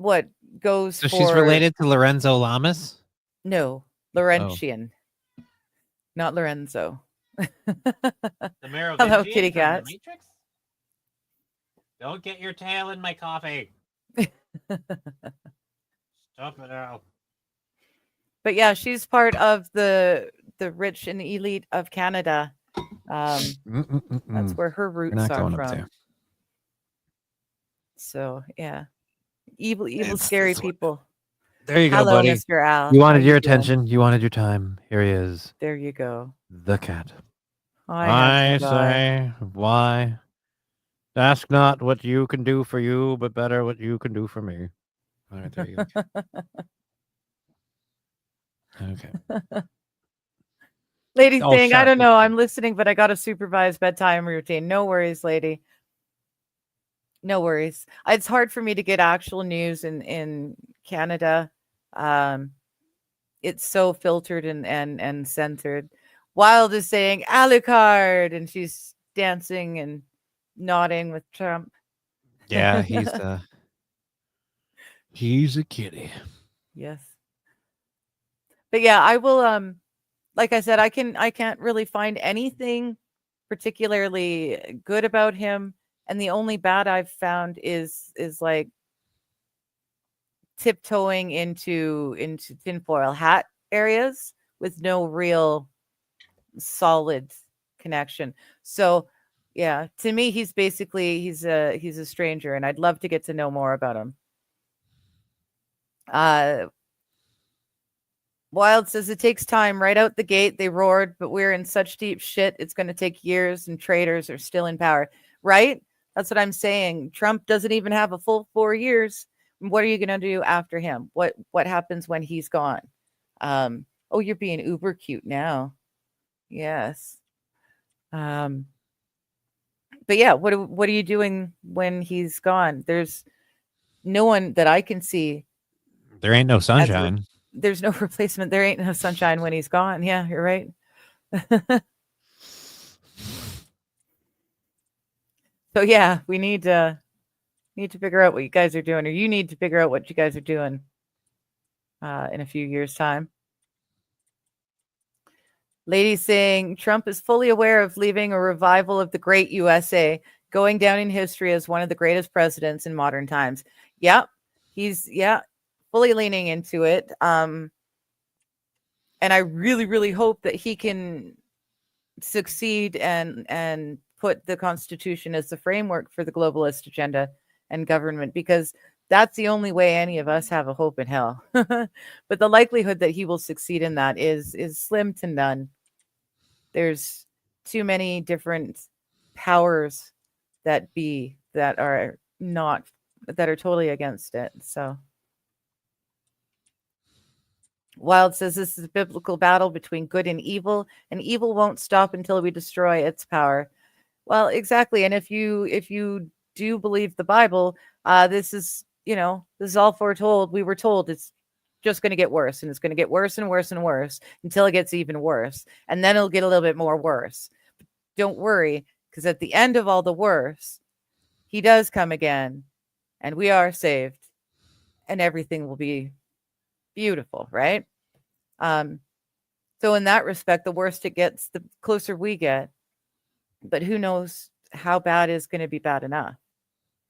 S3: goes
S4: So
S3: for.
S4: she's related to Lorenzo Lamas?
S3: No, Laurentian, not Lorenzo. Hello, kitty cats.
S4: Don't get your tail in my coffee. Stop it out.
S3: But yeah, she's part of the rich and elite of Canada. That's where her roots are from. So yeah, evil, scary people.
S4: There you go,
S3: Hello,
S4: buddy.
S3: Mr. Al.
S4: You wanted
S3: How
S4: your
S3: you doing?
S4: attention. You wanted your time. Here he is.
S3: There you go.
S4: The cat.
S3: I
S4: say, why? Ask not what you can do for you, but better what you can do for me. All right, there you go. Okay.
S3: Lady
S4: Oh,
S3: saying, I
S4: shut
S3: don't
S4: up.
S3: know. I'm listening, but I got a supervised bedtime routine. No worries, lady. No worries. It's hard for me to get actual news in Canada. It's so filtered and censored. Wild is saying Alucard, and she's dancing and nodding with Trump.
S4: Yeah, he's a kitty.
S3: Yes. But yeah, I will like I said, I can't really find anything particularly good about him, and the only bad I've found is like tiptoeing into tinfoil hat areas with no real solid connection. So yeah, to me he's a stranger, and I'd love to get to know more about him. Wild says it takes time. Right out the gate, they roared, but we're in such deep shit. It's going to take years, and traitors are still in power. Right? That's what I'm saying. Trump doesn't even have a full 4 years. What are you going to do after him? What happens when he's gone? Oh, you're being uber cute now. Yes. But yeah, what are you doing when he's gone? There's no one that I can see.
S4: There ain't no sunshine.
S3: There's no replacement. There ain't no sunshine when he's gone. Yeah, you're right. So yeah, we need to figure out what you guys are doing, or you need to figure out what you guys are doing in a few years' time. Lady saying Trump is fully aware of leaving a revival of the great USA, going down in history as one of the greatest presidents in modern times. Yep, he's fully leaning into it. And I really, really hope that he can succeed and put the Constitution as the framework for the globalist agenda and government, because that's the only way any of us have a hope in hell. But the likelihood that he will succeed in that is slim to none. There's too many different powers that are totally against it. So Wild says this is a biblical battle between good and evil won't stop until we destroy its power. Well, exactly. And if you do believe the Bible, this is all foretold. We were told it's just going to get worse, and it's going to get worse and worse and worse until it gets even worse. And then it'll get a little bit more worse. But don't worry, because at the end of all the worse, he does come again, and we are saved, and everything will be beautiful, right? So in that respect, the worse it gets, the closer we get. But who knows how bad is going to be bad enough,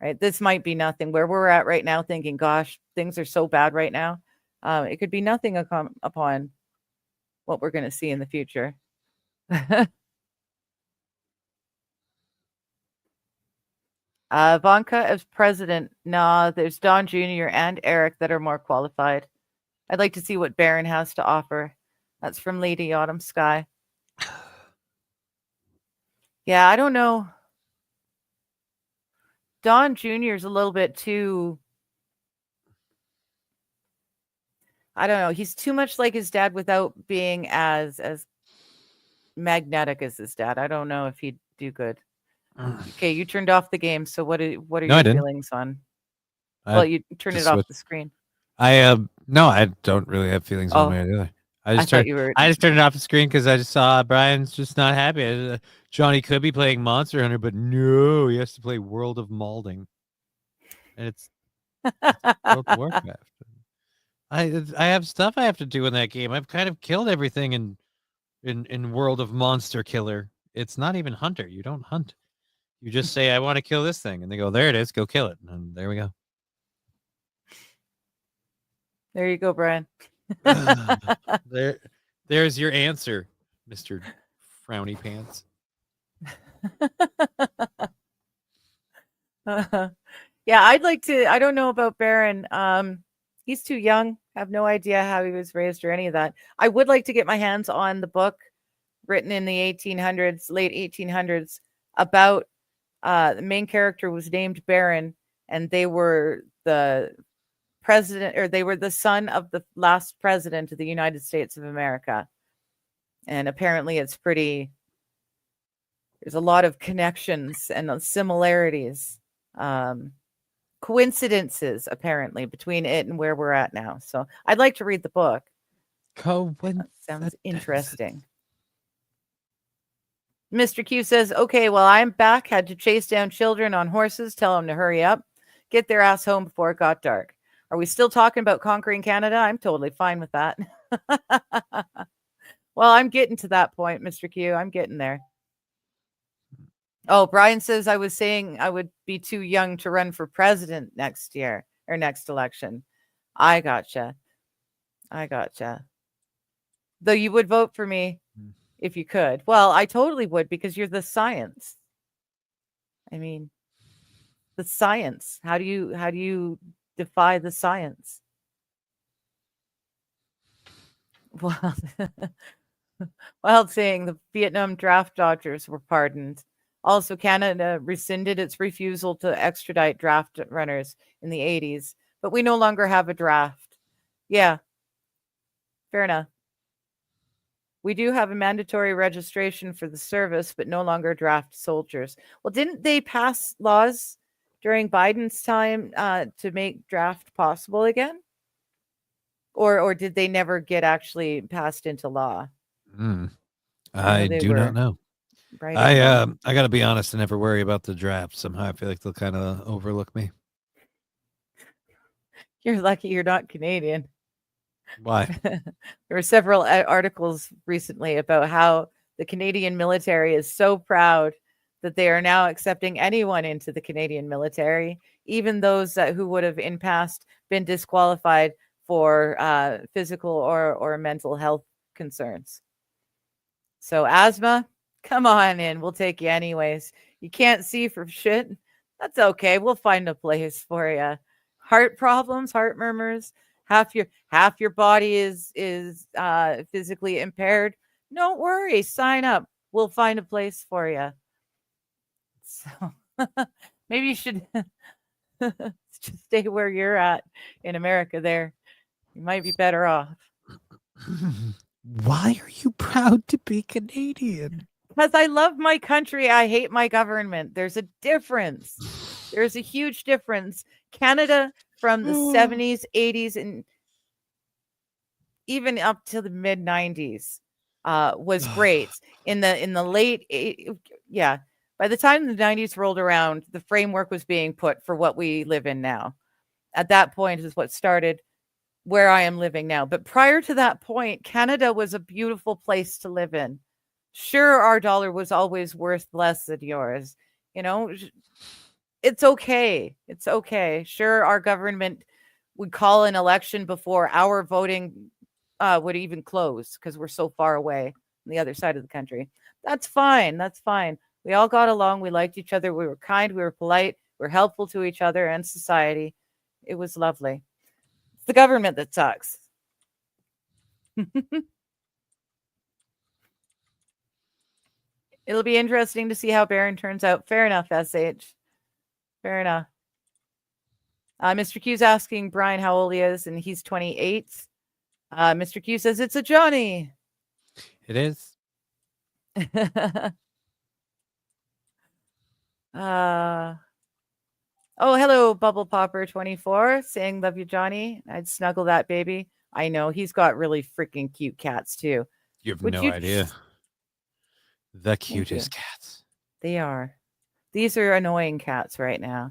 S3: right? This might be nothing. Where we're at right now, thinking, gosh, things are so bad right now. It could be nothing upon what we're going to see in the future. Ivanka as president. Nah, there's Don Jr. and Eric that are more qualified. I'd like to see what Barron has to offer. That's from Lady Autumn Sky. Yeah, I don't know. Don Jr. is a little bit too. I don't know. He's too much like his dad without being as magnetic as his dad. I don't know if he'd do good. Okay, you turned off the game. So what are
S4: No, I
S3: your
S4: didn't.
S3: feelings on?
S4: I
S3: Well, you turned it
S4: just
S3: off
S4: switched-
S3: the screen.
S4: No, I don't really have feelings one
S3: Oh,
S4: way or the other.
S3: I thought you were.
S4: I just turned it off the screen because I just saw Brian's just not happy. Johnny could be playing Monster Hunter, but no, he has to play World of Malding, and it's World of Warcraft. I have stuff I have to do in that game. I've kind of killed everything in World of Monster Killer. It's not even Hunter. You don't hunt. You just say, I want to kill this thing. And they go, there it is. Go kill it. And there we go.
S3: There you go, Brian.
S4: There's your answer, Mr. Frowny Pants.
S3: Yeah, I'd like to. I don't know about Barron. He's too young. Have no idea how he was raised or any of that. I would like to get my hands on the book written in the 1800s, late 1800s, about the main character was named Barron, and they were the president, or they were the son of the last president of the United States of America. And apparently it's pretty, there's a lot of connections and similarities, coincidences apparently between it and where we're at now. So I'd like to read the book. That sounds interesting. Mr. Q says, okay, well, I'm back. Had to chase down children on horses, tell them to hurry up, get their ass home before it got dark. Are we still talking about conquering Canada? I'm totally fine with that. Well, I'm getting to that point, Mr. Q. I'm getting there. Oh, Brian says I was saying I would be too young to run for president next year or next election. I gotcha. Though you would vote for me if you could. Well, I totally would, because you're the science. I mean, the science. How do you defy the science? Well, Wild saying the Vietnam draft dodgers were pardoned. Also, Canada rescinded its refusal to extradite draft runners in the 80s, but we no longer have a draft. Yeah, fair enough. We do have a mandatory registration for the service, but no longer draft soldiers. Well, didn't they pass laws during Biden's time to make draft possible again? Or did they never get actually passed into law?
S4: I do not know.
S3: Right.
S4: I got to be honest. I never worry about the draft. Somehow I feel like they'll kind of overlook me.
S3: You're lucky you're not Canadian.
S4: Why?
S3: There were several articles recently about how the Canadian military is so proud that they are now accepting anyone into the Canadian military, even those who would have in past been disqualified for physical or mental health concerns. So asthma, come on in. We'll take you anyways. You can't see for shit. That's okay. We'll find a place for you. Heart problems, heart murmurs. Half your body is physically impaired. Don't worry. Sign up. We'll find a place for you. So maybe you should just stay where you're at in America. There, you might be better off.
S4: Why are you proud to be Canadian?
S3: Because I love my country. I hate my government. There's a difference. There's a huge difference. Canada from the 70s, 80s, and even up to the mid 90s was great. In the late, yeah. By the time the 90s rolled around, the framework was being put for what we live in now. At that point is what started where I am living now. But prior to that point, Canada was a beautiful place to live in. Sure, our dollar was always worth less than yours. You know, it's okay. It's okay. Sure, our government would call an election before our voting would even close because we're so far away on the other side of the country. That's fine. That's fine. We all got along. We liked each other. We were kind. We were polite. We're helpful to each other and society. It was lovely. It's the government that sucks. It'll be interesting to see how Baron turns out. Fair enough, SH. Fair enough. Mr. Q's asking Brian how old he is, and he's 28. Mr. Q says it's a Johnny.
S4: It is.
S3: Oh, hello, Bubble Popper 24, saying love you, Johnny. I'd snuggle that baby. I know he's got really freaking cute cats too.
S4: You have
S3: Would
S4: no
S3: you-
S4: idea. The
S3: you.
S4: cutest cats.
S3: They are. These are annoying cats right now.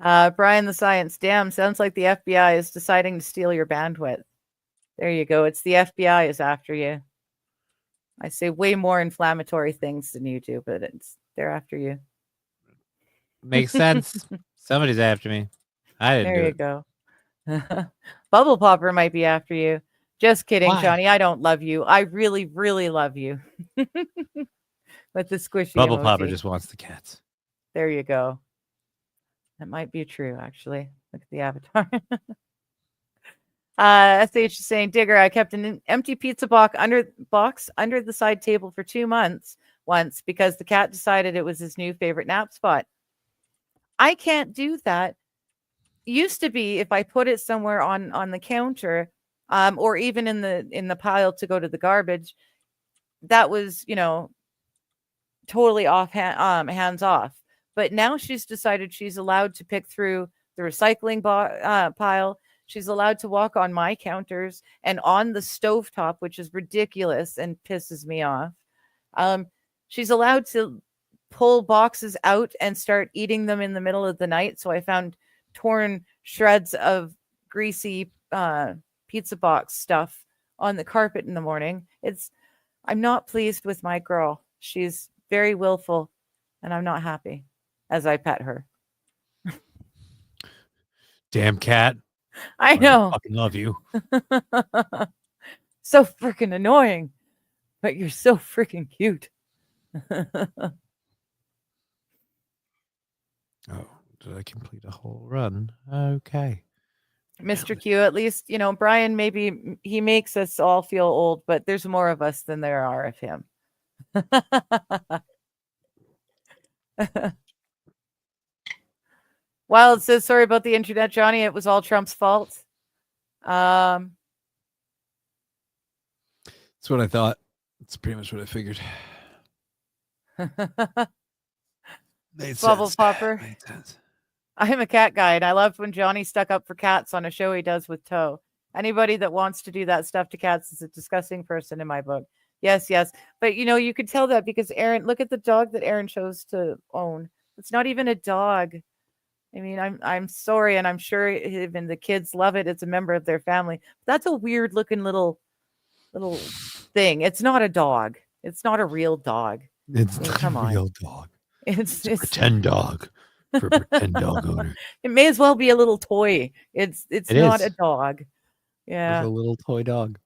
S3: Brian the Science. Damn, sounds like the FBI is deciding to steal your bandwidth. There you go. It's the FBI is after you. I say way more inflammatory things than you do, but they're after you.
S4: Makes sense. Somebody's after me. I didn't
S3: There
S4: do
S3: you
S4: it.
S3: go. Bubble Popper might be after you. Just kidding,
S4: Why?
S3: Johnny. I don't love you. I really, really love you. With the squishy
S4: Bubble
S3: emoji.
S4: Popper just wants the cats.
S3: There you go. That might be true, actually. Look at the avatar. SH is saying, Digger, I kept an empty pizza box under the side table for 2 months once because the cat decided it was his new favorite nap spot. I can't do that. Used to be if I put it somewhere on the counter, or even in the pile to go to the garbage, that was, totally hands off. But now she's decided she's allowed to pick through the recycling pile. She's allowed to walk on my counters and on the stovetop, which is ridiculous and pisses me off. She's allowed to pull boxes out and start eating them in the middle of the night. So I found torn shreds of greasy pizza box stuff on the carpet in the morning. I'm not pleased with my girl. She's very willful, and I'm not happy as I pet her.
S4: Damn cat.
S3: I know.
S4: fucking love you.
S3: So freaking annoying, but you're so freaking cute.
S4: Oh, did I complete a whole run? Okay.
S3: Mr. Q, at least, Brian, maybe he makes us all feel old, but there's more of us than there are of him. Well, it says, sorry about the internet, Johnny. It was all Trump's fault.
S4: That's what I thought. That's pretty much what I figured. Made
S3: Bubble
S4: sense.
S3: Popper.
S4: Made sense.
S3: I'm a cat guy, and I loved when Johnny stuck up for cats on a show he does with Toe. Anybody that wants to do that stuff to cats is a disgusting person in my book. Yes. But, you could tell that because Aaron, look at the dog that Aaron chose to own. It's not even a dog. I mean, I'm sorry, and I'm sure even the kids love it. It's a member of their family. That's a weird looking little thing. It's not a dog. It's not a real dog.
S4: It's not
S3: come
S4: a
S3: on.
S4: real dog.
S3: It's
S4: It's a pretend dog for a pretend dog owner.
S3: It may as well be a little toy. It's
S4: It
S3: not
S4: is.
S3: a dog. Yeah.
S4: It's a little toy dog.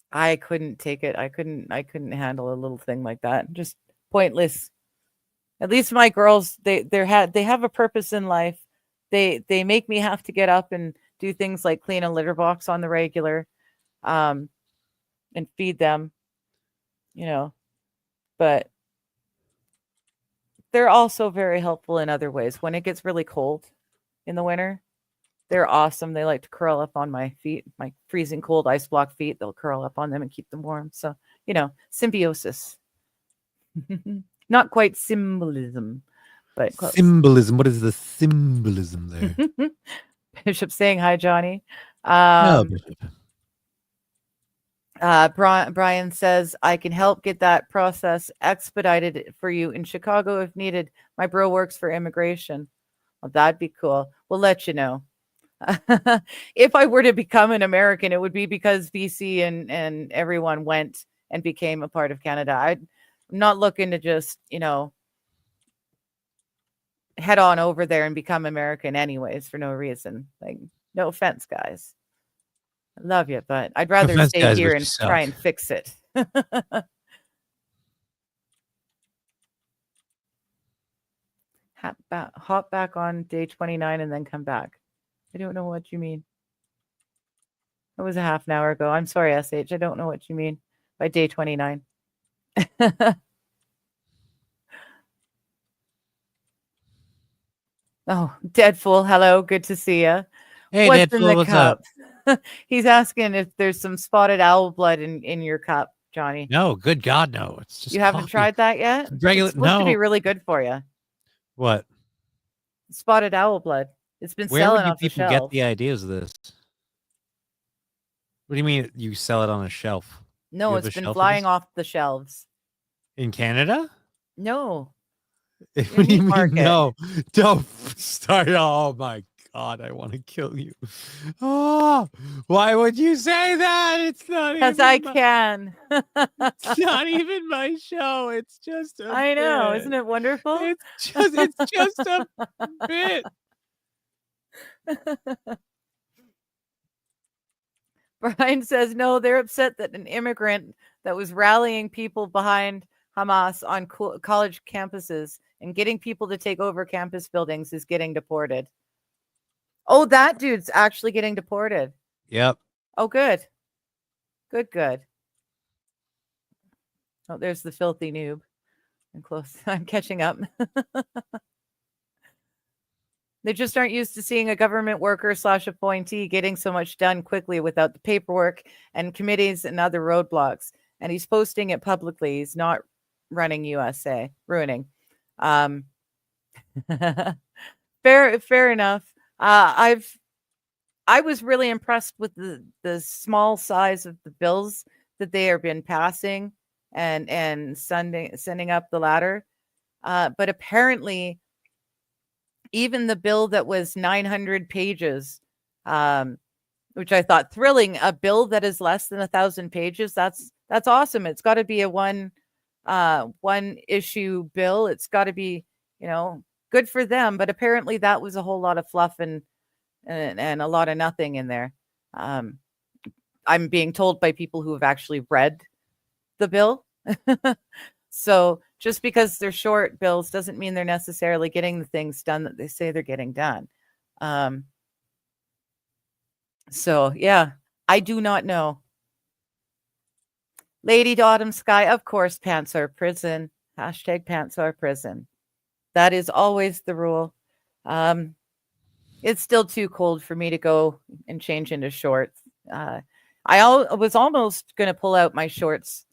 S3: I couldn't take it. I couldn't handle a little thing like that. Just pointless. At least my girls, they have a purpose in life. They make me have to get up and do things like clean a litter box on the regular, and feed them, but they're also very helpful in other ways. When it gets really cold in the winter, they're awesome. They like to curl up on my feet, my freezing cold ice block feet. They'll curl up on them and keep them warm. So, symbiosis. Not quite symbolism, but close.
S4: Symbolism. What is the symbolism there?
S3: Bishop saying hi, Johnny.
S4: No, Bishop.
S3: Brian says, I can help get that process expedited for you in Chicago if needed. My bro works for immigration. Well, that'd be cool. We'll let you know. If I were to become an American, it would be because BC and everyone went and became a part of Canada. I'm not looking to just, head on over there and become American anyways for no reason. Like, no offense, guys. I love you, but I'd rather
S4: offense,
S3: stay
S4: guys,
S3: here
S4: but
S3: and
S4: you
S3: try
S4: suck.
S3: and fix it. hop back on day 29 and then come back. I don't know what you mean. It was a half an hour ago. I'm sorry, SH. I don't know what you mean by day 29. Oh, Deadpool. Hello. Good to see you.
S4: Hey,
S3: What's in
S4: Deadpool,
S3: the
S4: what's
S3: cup?
S4: up?
S3: He's asking if there's some spotted owl blood in your cup, Johnny.
S4: No, good God, no. It's just
S3: You haven't
S4: coffee.
S3: tried that yet?
S4: Regular,
S3: It's supposed to be
S4: no.
S3: really good for you.
S4: What?
S3: Spotted owl blood. It's been
S4: Where would
S3: selling
S4: you
S3: off the
S4: people get
S3: shelves.
S4: the ideas of this? What do you mean you sell it on a shelf?
S3: No,
S4: You have
S3: it's
S4: a
S3: been
S4: shelf of
S3: flying
S4: this?
S3: off the shelves.
S4: In Canada?
S3: No,
S4: What do you
S3: meat
S4: mean?
S3: market.
S4: No, don't start. Oh my God, I want to kill you. Oh, why would you say that? It's not
S3: because
S4: even
S3: I
S4: my,
S3: can.
S4: it's not even my show. It's just a
S3: I know,
S4: bit.
S3: isn't it wonderful?
S4: It's just a bit.
S3: Brian says no, they're upset that an immigrant that was rallying people behind Hamas on college campuses and getting people to take over campus buildings is getting deported. Oh, that dude's actually getting deported.
S4: Yep.
S3: Oh, good. Good. Oh, there's the filthy noob. I'm close. I'm catching up. They just aren't used to seeing a government worker / appointee getting so much done quickly without the paperwork and committees and other roadblocks. And he's posting it publicly. He's not running USA, ruining. Fair enough. I was really impressed with the small size of the bills that they have been passing and sending up the ladder. But apparently, even the bill that was 900 pages, which I thought thrilling, a bill that is less than 1,000 pages, that's awesome. It's got to be a one issue bill. It's got to be, good for them. But apparently that was a whole lot of fluff and a lot of nothing in there. I'm being told by people who have actually read the bill. So just because they're short bills doesn't mean they're necessarily getting the things done that they say they're getting done. So yeah, I do not know. Lady Autumn Sky, of course, pants are prison. Hashtag pants are prison. That is always the rule. It's still too cold for me to go and change into shorts. I was almost going to pull out my shorts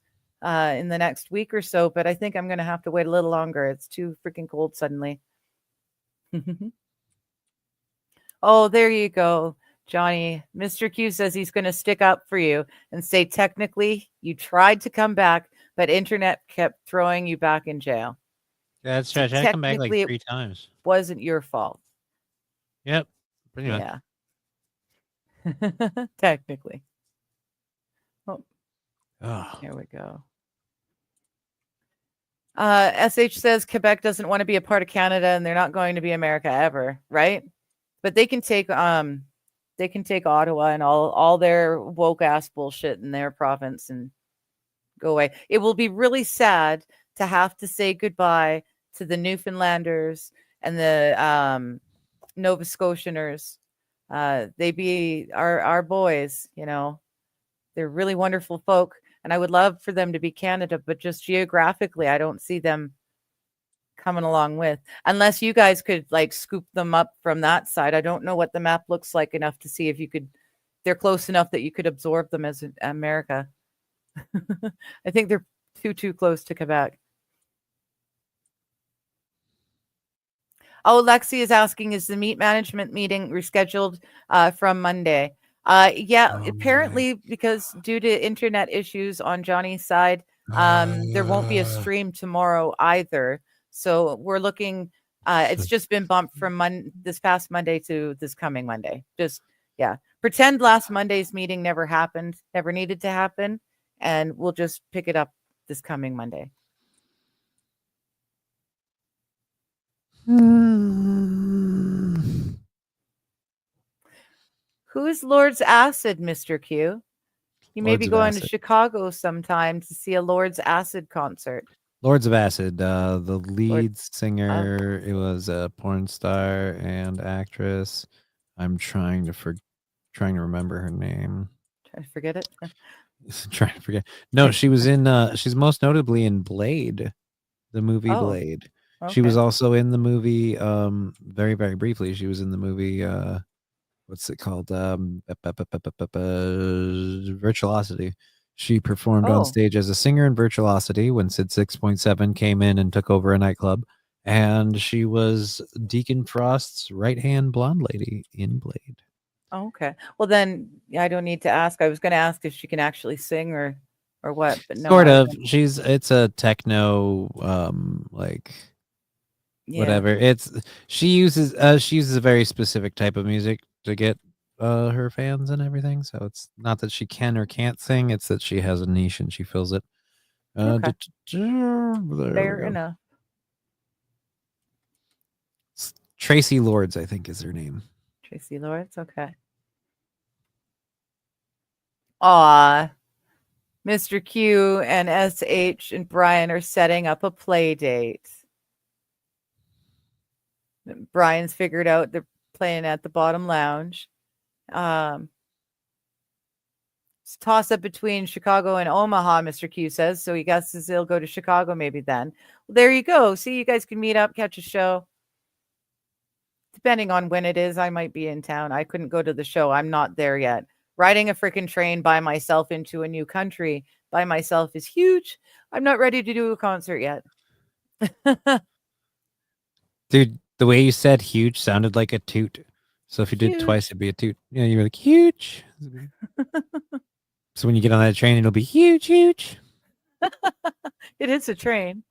S3: in the next week or so, but I think I'm going to have to wait a little longer. It's too freaking cold suddenly. Oh, there you go, Johnny. Mr. Q says he's going to stick up for you and say, technically, you tried to come back, but internet kept throwing you back in jail.
S4: Yeah, that's right. I come back like
S3: Technically,
S4: 3 times.
S3: Wasn't your fault.
S4: Yep. Pretty much.
S3: Yeah. Technically.
S4: Oh.
S3: Here we go. SH says Quebec doesn't want to be a part of Canada and they're not going to be America ever, right? But they can take Ottawa and all their woke ass bullshit in their province and go away. It will be really sad to have to say goodbye to the Newfoundlanders and the Nova Scotianers. They be our boys, They're really wonderful folk. And I would love for them to be Canada, but just geographically, I don't see them coming along with, unless you guys could scoop them up from that side. I don't know what the map looks like enough to see if you could, they're close enough that you could absorb them as America. I think they're too close to Quebec. Oh, Lexi is asking, is the meat management meeting rescheduled from Monday? Apparently, because due to internet issues on Johnny's side, there won't be a stream tomorrow either. So we're looking, it's just been bumped from this past Monday to this coming Monday. Pretend last Monday's meeting never happened, never needed to happen, and we'll just pick it up this coming Monday. Who is Lord's Acid, Mr. Q? You may
S4: Lords
S3: be
S4: of
S3: going to
S4: Acid.
S3: Chicago sometime to see a Lord's Acid concert.
S4: Lords of Acid, the lead singer, it was a porn star and actress. I'm trying to remember her name.
S3: Trying to forget it.
S4: Trying to forget. No, she was in she's most notably in Blade, the movie
S3: Oh,
S4: Blade. She was
S3: okay.
S4: also in the movie very, very briefly. She was in the movie what's it called? Virtuosity. She performed on
S3: Oh,
S4: stage as a singer in Virtuosity when Sid 6.7 came in and took over a nightclub. And she was Deacon Frost's right-hand blonde lady in Blade.
S3: okay. Well, then I don't need to ask. I was going to ask if she can actually sing or what, but no,
S4: Sort
S3: I was
S4: of.
S3: gonna,
S4: It's a techno like
S3: yeah.
S4: whatever. She uses a very specific type of music to get her fans and everything. So it's not that she can or can't sing, it's that she has a niche and she fills it.
S3: Okay.
S4: There we
S3: Fair
S4: go.
S3: enough.
S4: Tracy Lords, I think, is her name.
S3: Tracy Lords. Okay. Aw, Mr. Q and SH and Brian are setting up a play date. Brian's figured out they're playing at the bottom lounge. It's a toss up between Chicago and Omaha, Mr. Q says. So he guesses he'll go to Chicago maybe then. Well, there you go. See, you guys can meet up, catch a show. Depending on when it is, I might be in town. I couldn't go to the show. I'm not there yet. Riding a freaking train by myself into a new country by myself is huge. I'm not ready to do a concert yet.
S4: Dude, the way you said huge sounded like a toot. So if you did twice,
S3: Huge.
S4: it'd be a toot. Yeah, you were like huge. So when you get on that train, it'll be huge, huge.
S3: It is a train.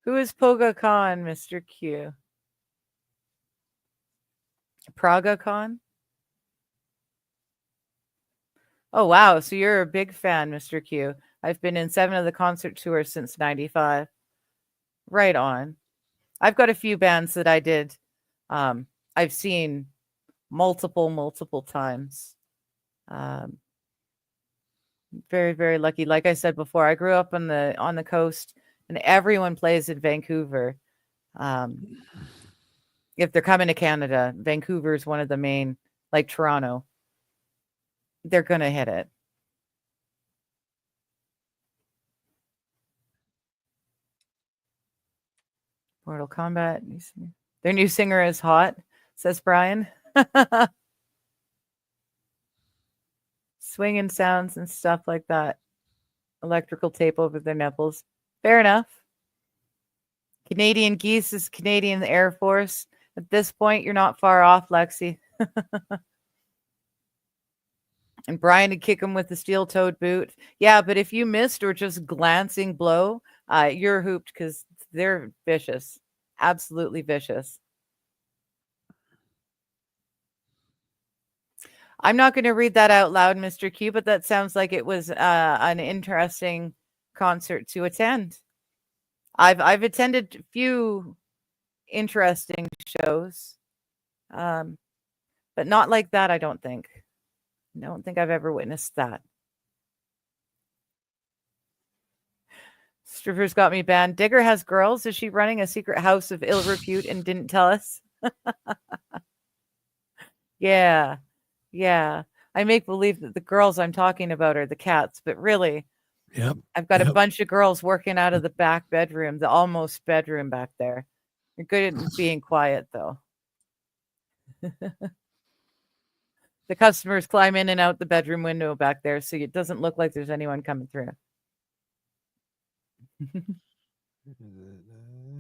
S3: Who is Poga Khan, Mr. Q? Praga Khan? Oh, wow. So you're a big fan, Mr. Q. I've been in 7 of the concert tours since 95. Right on. I've got a few bands that I did. I've seen multiple times. Very, very lucky. Like I said before, I grew up on the coast, and everyone plays in Vancouver. If they're coming to Canada, Vancouver is one of the main, like Toronto. They're gonna hit it. Mortal Kombat. Their new singer is hot, says Brian. Swinging sounds and stuff like that. Electrical tape over their nipples. Fair enough. Canadian Geese is Canadian Air Force. At this point, you're not far off, Lexi. And Brian to kick him with the steel-toed boot. Yeah, but if you missed or just glancing blow, you're hooped because they're vicious. Absolutely vicious. I'm not going to read that out loud, Mr. Q, but that sounds like it was an interesting concert to attend. I've attended a few interesting shows, but not like that, I don't think. I don't think I've ever witnessed that. Strippers got me banned. Digger has girls. Is she running a secret house of ill repute and didn't tell us? Yeah. Yeah. I make believe that the girls I'm talking about are the cats, but really,
S4: Yep.
S3: I've got a bunch of girls working out of the back bedroom, the almost bedroom back there. You're good at being quiet, though. The customers climb in and out the bedroom window back there, so it doesn't look like there's anyone coming through.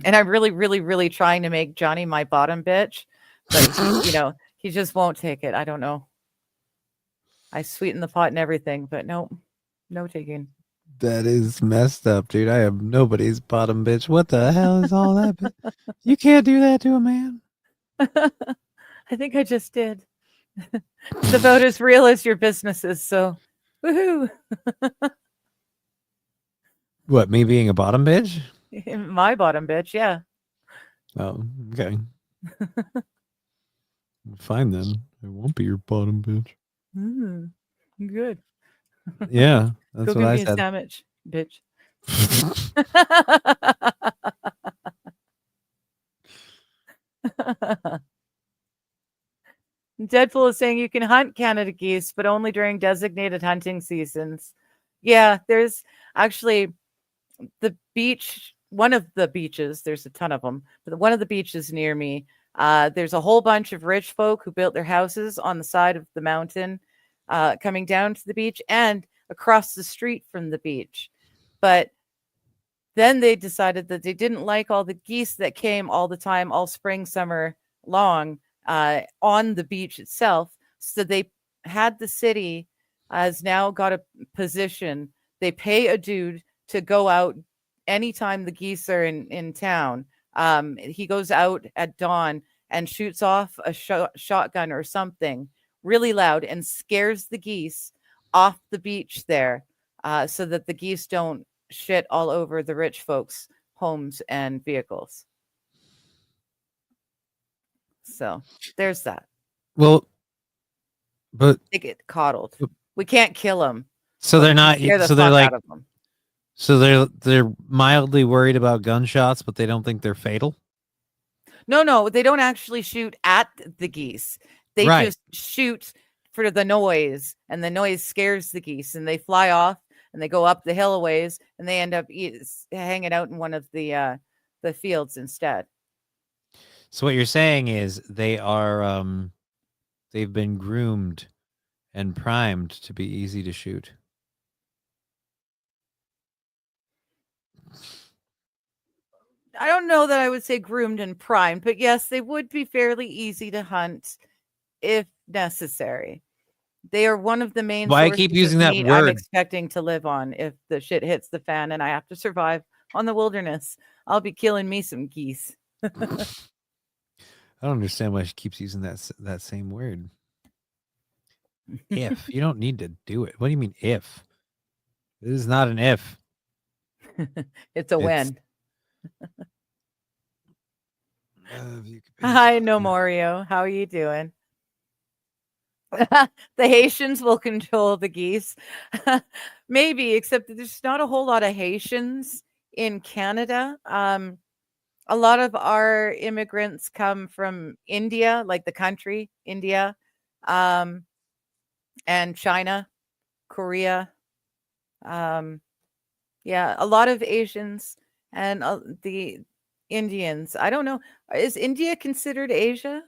S3: And I'm really trying to make Johnny my bottom bitch, but he just won't take it. I don't know. I sweeten the pot and everything, but no taking.
S4: That is messed up, dude. I am nobody's bottom bitch. What the hell is all that? You can't do that to a man.
S3: I think I just did. It's about as real as your business is, so woohoo.
S4: What, me being a bottom bitch?
S3: My bottom bitch, yeah.
S4: Oh, okay. Fine then. It won't be your bottom bitch.
S3: Good.
S4: Yeah,
S3: Go
S4: that's
S3: give
S4: what I
S3: me a
S4: said.
S3: sandwich, bitch. Deadpool is saying you can hunt Canada geese, but only during designated hunting seasons. Yeah, there's actually the beach, one of the beaches, there's a ton of them, but one of the beaches near me, there's a whole bunch of rich folk who built their houses on the side of the mountain, coming down to the beach and across the street from the beach. But then they decided that they didn't like all the geese that came all the time, all spring, summer long, on the beach itself. So they had the city has now got a position. They pay a dude to go out anytime the geese are in town. He goes out at dawn and shoots off a shotgun or something really loud and scares the geese off the beach there, so that the geese don't shit all over the rich folks' homes and vehicles. So there's that.
S4: Well, but
S3: They get coddled. We can't kill them.
S4: so they're not.
S3: Scare the
S4: So they're
S3: fuck
S4: like.
S3: out of them.
S4: So they're mildly worried about gunshots, but they don't think they're fatal.
S3: No, they don't actually shoot at the geese. They
S4: Right.
S3: just shoot for the noise, and the noise scares the geese, and they fly off, and they go up the hill a ways, and they end up hanging out in one of the fields instead.
S4: So what you're saying is they are they've been groomed and primed to be easy to shoot.
S3: I don't know that I would say groomed and primed, but yes, they would be fairly easy to hunt if necessary. They are one of the main
S4: Why I
S3: sources
S4: keep
S3: of
S4: using that
S3: meat I'm
S4: word?
S3: expecting to live on if the shit hits the fan and I have to survive on the wilderness. I'll be killing me some geese.
S4: I don't understand why she keeps using that same word. If you don't need to do it. What do you mean if? This is not an if.
S3: It's a when.
S4: Hi,
S3: Hi, No Morio. How are you doing? The Haitians will control the geese. Maybe, except that there's not a whole lot of Haitians in Canada. A lot of our immigrants come from India, like the country, India, and China, Korea. Yeah, a lot of Asians and the Indians. I don't know. Is India considered Asia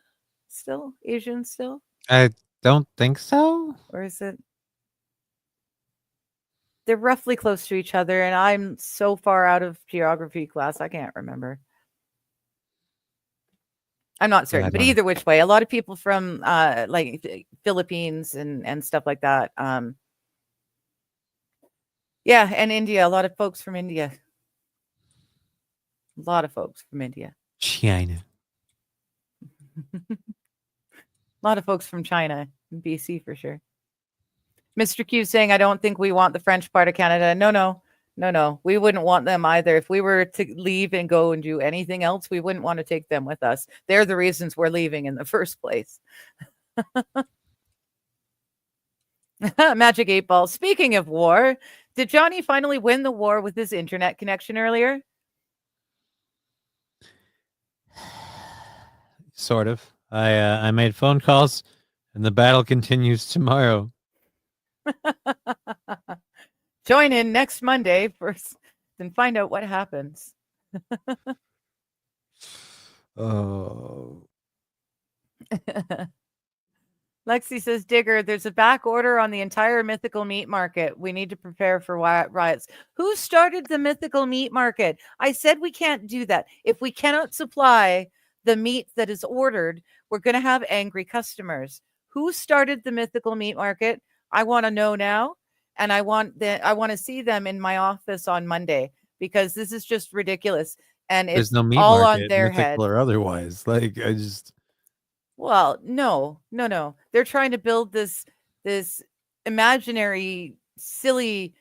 S3: still? Asian still?
S4: I don't think so.
S3: Or is it? They're roughly close to each other, and I'm so far out of geography class, I can't remember. I'm not certain, but either which way, a lot of people from like Philippines and stuff like that. Yeah, and India, a lot of folks from India. A lot of folks from India.
S4: China.
S3: A lot of folks from China, BC for sure. Mr. Q saying, I don't think we want the French part of Canada. No. We wouldn't want them either. If we were to leave and go and do anything else, we wouldn't want to take them with us. They're the reasons we're leaving in the first place. Magic 8 Ball. Speaking of war, did Johnny finally win the war with his internet connection earlier?
S4: Sort of. I made phone calls, and the battle continues tomorrow.
S3: Join in next Monday first, then find out what happens.
S4: Oh.
S3: Lexi says, Digger, there's a back order on the entire mythical meat market. We need to prepare for riots. Who started the mythical meat market? I said we can't do that. If we cannot supply the meat that is ordered, we're going to have angry customers. Who started the mythical meat market? I want to know now, and I want to see them in my office on Monday, because this is just ridiculous, and
S4: There's
S3: it's
S4: no meat
S3: all
S4: market,
S3: on their
S4: mythical
S3: head.
S4: or otherwise. Like I just.
S3: Well, no. They're trying to build this imaginary, silly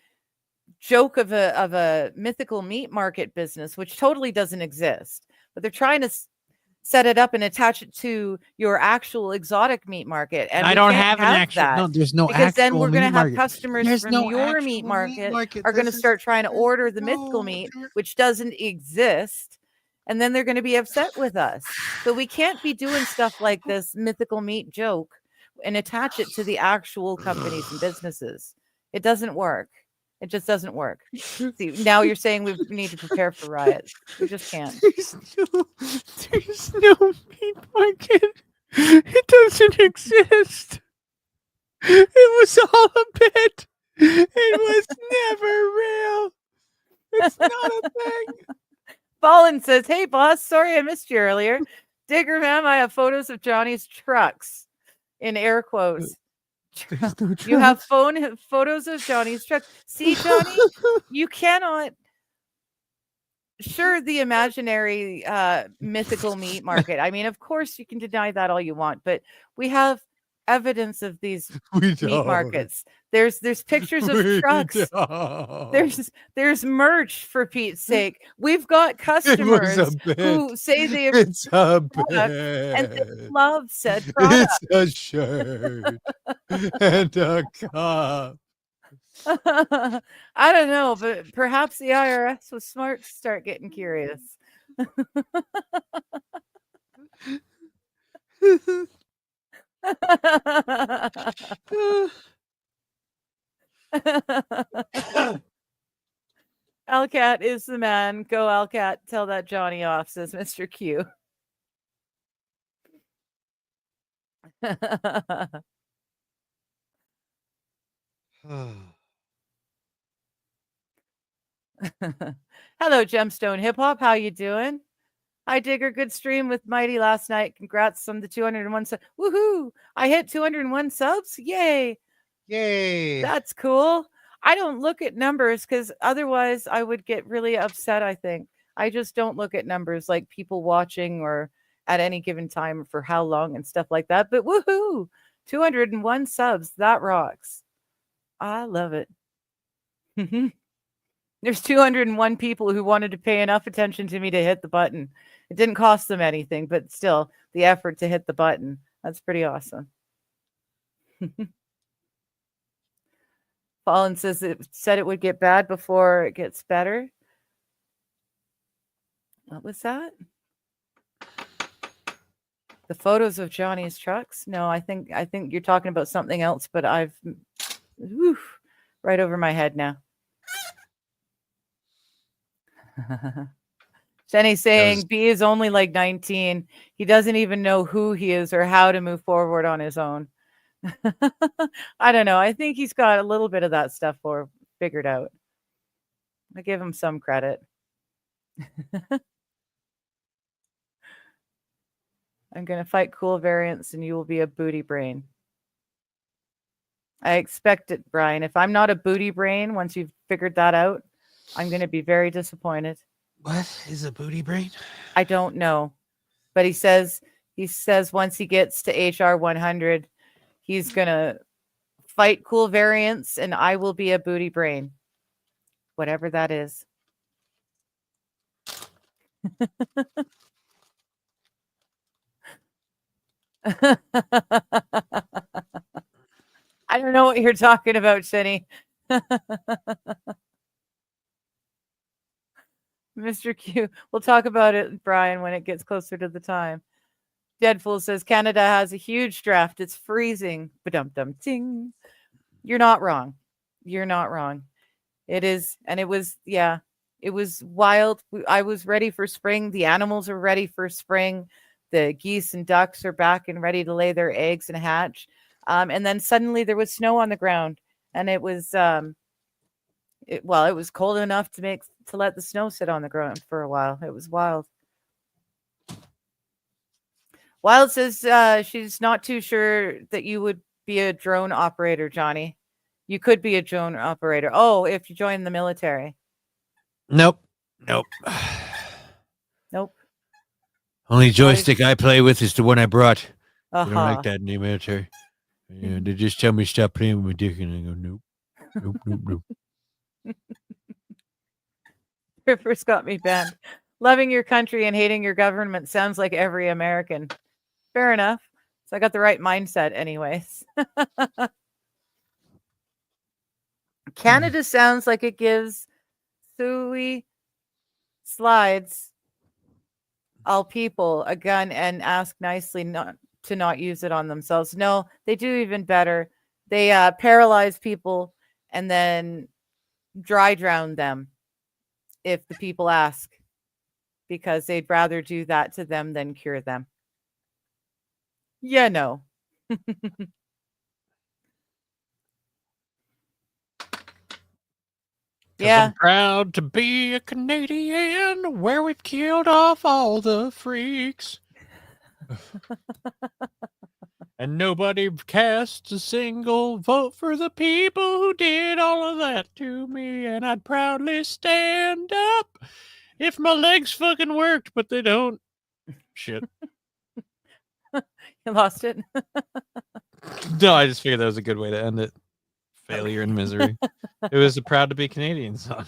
S3: joke of a mythical meat market business, which totally doesn't exist. But they're trying to set it up and attach it to your actual exotic meat market. And
S4: I
S3: we
S4: don't
S3: can't
S4: have an actual.
S3: that
S4: No, there's no
S3: because
S4: actual
S3: then we're going to
S4: meat
S3: have
S4: market.
S3: customers
S4: There's
S3: from
S4: no
S3: your
S4: actual
S3: meat market are going to
S4: This is-
S3: start trying to
S4: there's
S3: order the mythical meat, which doesn't exist. And then they're going to be upset with us. So we can't be doing stuff like this mythical meat joke and attach it to the actual companies and businesses. It doesn't work. It just doesn't work. See, now you're saying we need to prepare for riots. We just can't.
S4: There's no meat market. It doesn't exist. It was all a bit. It was never real. It's not a thing.
S3: Ballin says, "Hey boss, sorry I missed you earlier. Digger ma'am, I have photos of Johnny's trucks in air quotes.
S4: There's no
S3: You have
S4: trucks.
S3: photos of Johnny's trucks. See, Johnny, you cannot. Sure, the imaginary mythical meat market. I mean, of course, you can deny that all you want, but we have evidence of these
S4: We
S3: meat
S4: don't.
S3: markets. There's pictures of
S4: We
S3: trucks.
S4: don't.
S3: There's merch, for Pete's sake. We've got
S4: It was
S3: customers
S4: a bit.
S3: who say they
S4: It's a
S3: and they
S4: bit.
S3: love said product.
S4: It's a shirt and a cup.
S3: I don't know, but perhaps the IRS was smart to start getting curious. Alcat is the man. Go, Alcat. Tell that Johnny off, says Mr. Q. Hello, Gemstone Hip Hop. How you doing? Hi, Digger. Good stream with Mighty last night. Congrats on the 201 subs. Woohoo! I hit 201 subs. Yay!
S4: Yay.
S3: That's cool. I don't look at numbers because otherwise I would get really upset, I think. I just don't look at numbers like people watching or at any given time for how long and stuff like that. But woohoo! 201 subs. That rocks. I love it. There's 201 people who wanted to pay enough attention to me to hit the button. It didn't cost them anything, but still, the effort to hit the button. That's pretty awesome. Fallen says it said it would get bad before it gets better. What was that? The photos of Johnny's trucks? No, I think you're talking about something else, but I've right over my head now. Jenny's saying B is only like 19. He doesn't even know who he is or how to move forward on his own. I don't know. I think he's got a little bit of that stuff figured out. I give him some credit. I'm going to fight cool variants and you will be a booty brain. I expect it, Brian. If I'm not a booty brain, once you've figured that out, I'm going to be very disappointed.
S4: What is a booty brain?
S3: I don't know. But he says once he gets to HR 100, he's going to fight cool variants and I will be a booty brain. Whatever that is. I don't know what you're talking about, Shinny. Mr. Q, we'll talk about it, Brian, when it gets closer to the time. Deadpool says Canada has a huge draft. It's freezing. Ba-dum-dum-ting. You're not wrong. You're not wrong. It is, and it was, yeah, it was wild. I was ready for spring. The animals are ready for spring. The geese and ducks are back and ready to lay their eggs and hatch. And then suddenly there was snow on the ground, and it was, it was cold enough to let the snow sit on the ground for a while. It was wild. Wild says she's not too sure that you would be a drone operator, Johnny. You could be a drone operator. Oh, if you join the military.
S4: Nope.
S3: Nope.
S4: Only joystick I play with is the one I brought. I don't
S3: Uh-huh.
S4: like that in the military. Yeah, they just tell me stop playing with my dick, and I go, nope. Nope.
S3: Rippers got me banned. Loving your country and hating your government sounds like every American. Fair enough. So I got the right mindset, anyways. Canada sounds like it gives Suey slides all people a gun and ask nicely not to not use it on themselves. No, they do even better. They paralyze people and then dry drown them if the people ask, because they'd rather do that to them than cure them. Yeah, no.
S4: 'Cause
S3: Yeah.
S4: I'm proud to be a Canadian where we've killed off all the freaks. And nobody cast a single vote for the people who did all of that to me. And I'd proudly stand up if my legs fucking worked, but they don't. Shit.
S3: You lost it.
S4: No, I just figured that was a good way to end it. Failure and misery. It was a proud to be Canadian song.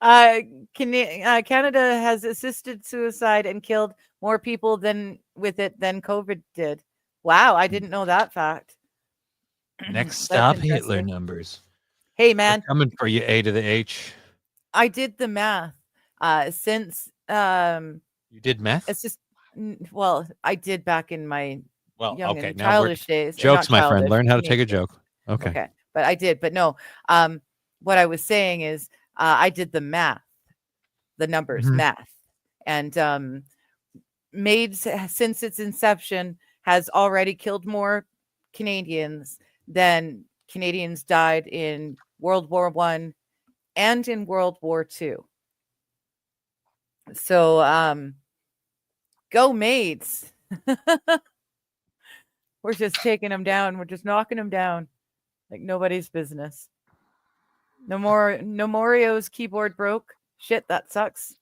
S3: Canada has assisted suicide and killed more people than COVID did. Wow, I didn't know that fact.
S4: Next
S3: That's
S4: stop, Hitler
S3: interesting.
S4: numbers.
S3: Hey,
S4: We're
S3: man,
S4: coming for you, A to the H.
S3: I did the math. Since
S4: You did meth?
S3: it's just well, I did back in my
S4: Well,
S3: young
S4: okay.
S3: and
S4: Now we're
S3: childish days.
S4: jokes,
S3: Not
S4: my friend.
S3: childish,
S4: Learn how to take a
S3: teenage
S4: joke.
S3: days.
S4: Okay.
S3: Okay, but I did. But no, what I was saying is I did the math, the numbers
S4: Mhm.
S3: math, and MAIDS since its inception has already killed more Canadians than Canadians died in World War One and in World War Two. So go MAIDS. We're just taking them down. We're just knocking them down like nobody's business. No Morio's keyboard broke. Shit, that sucks.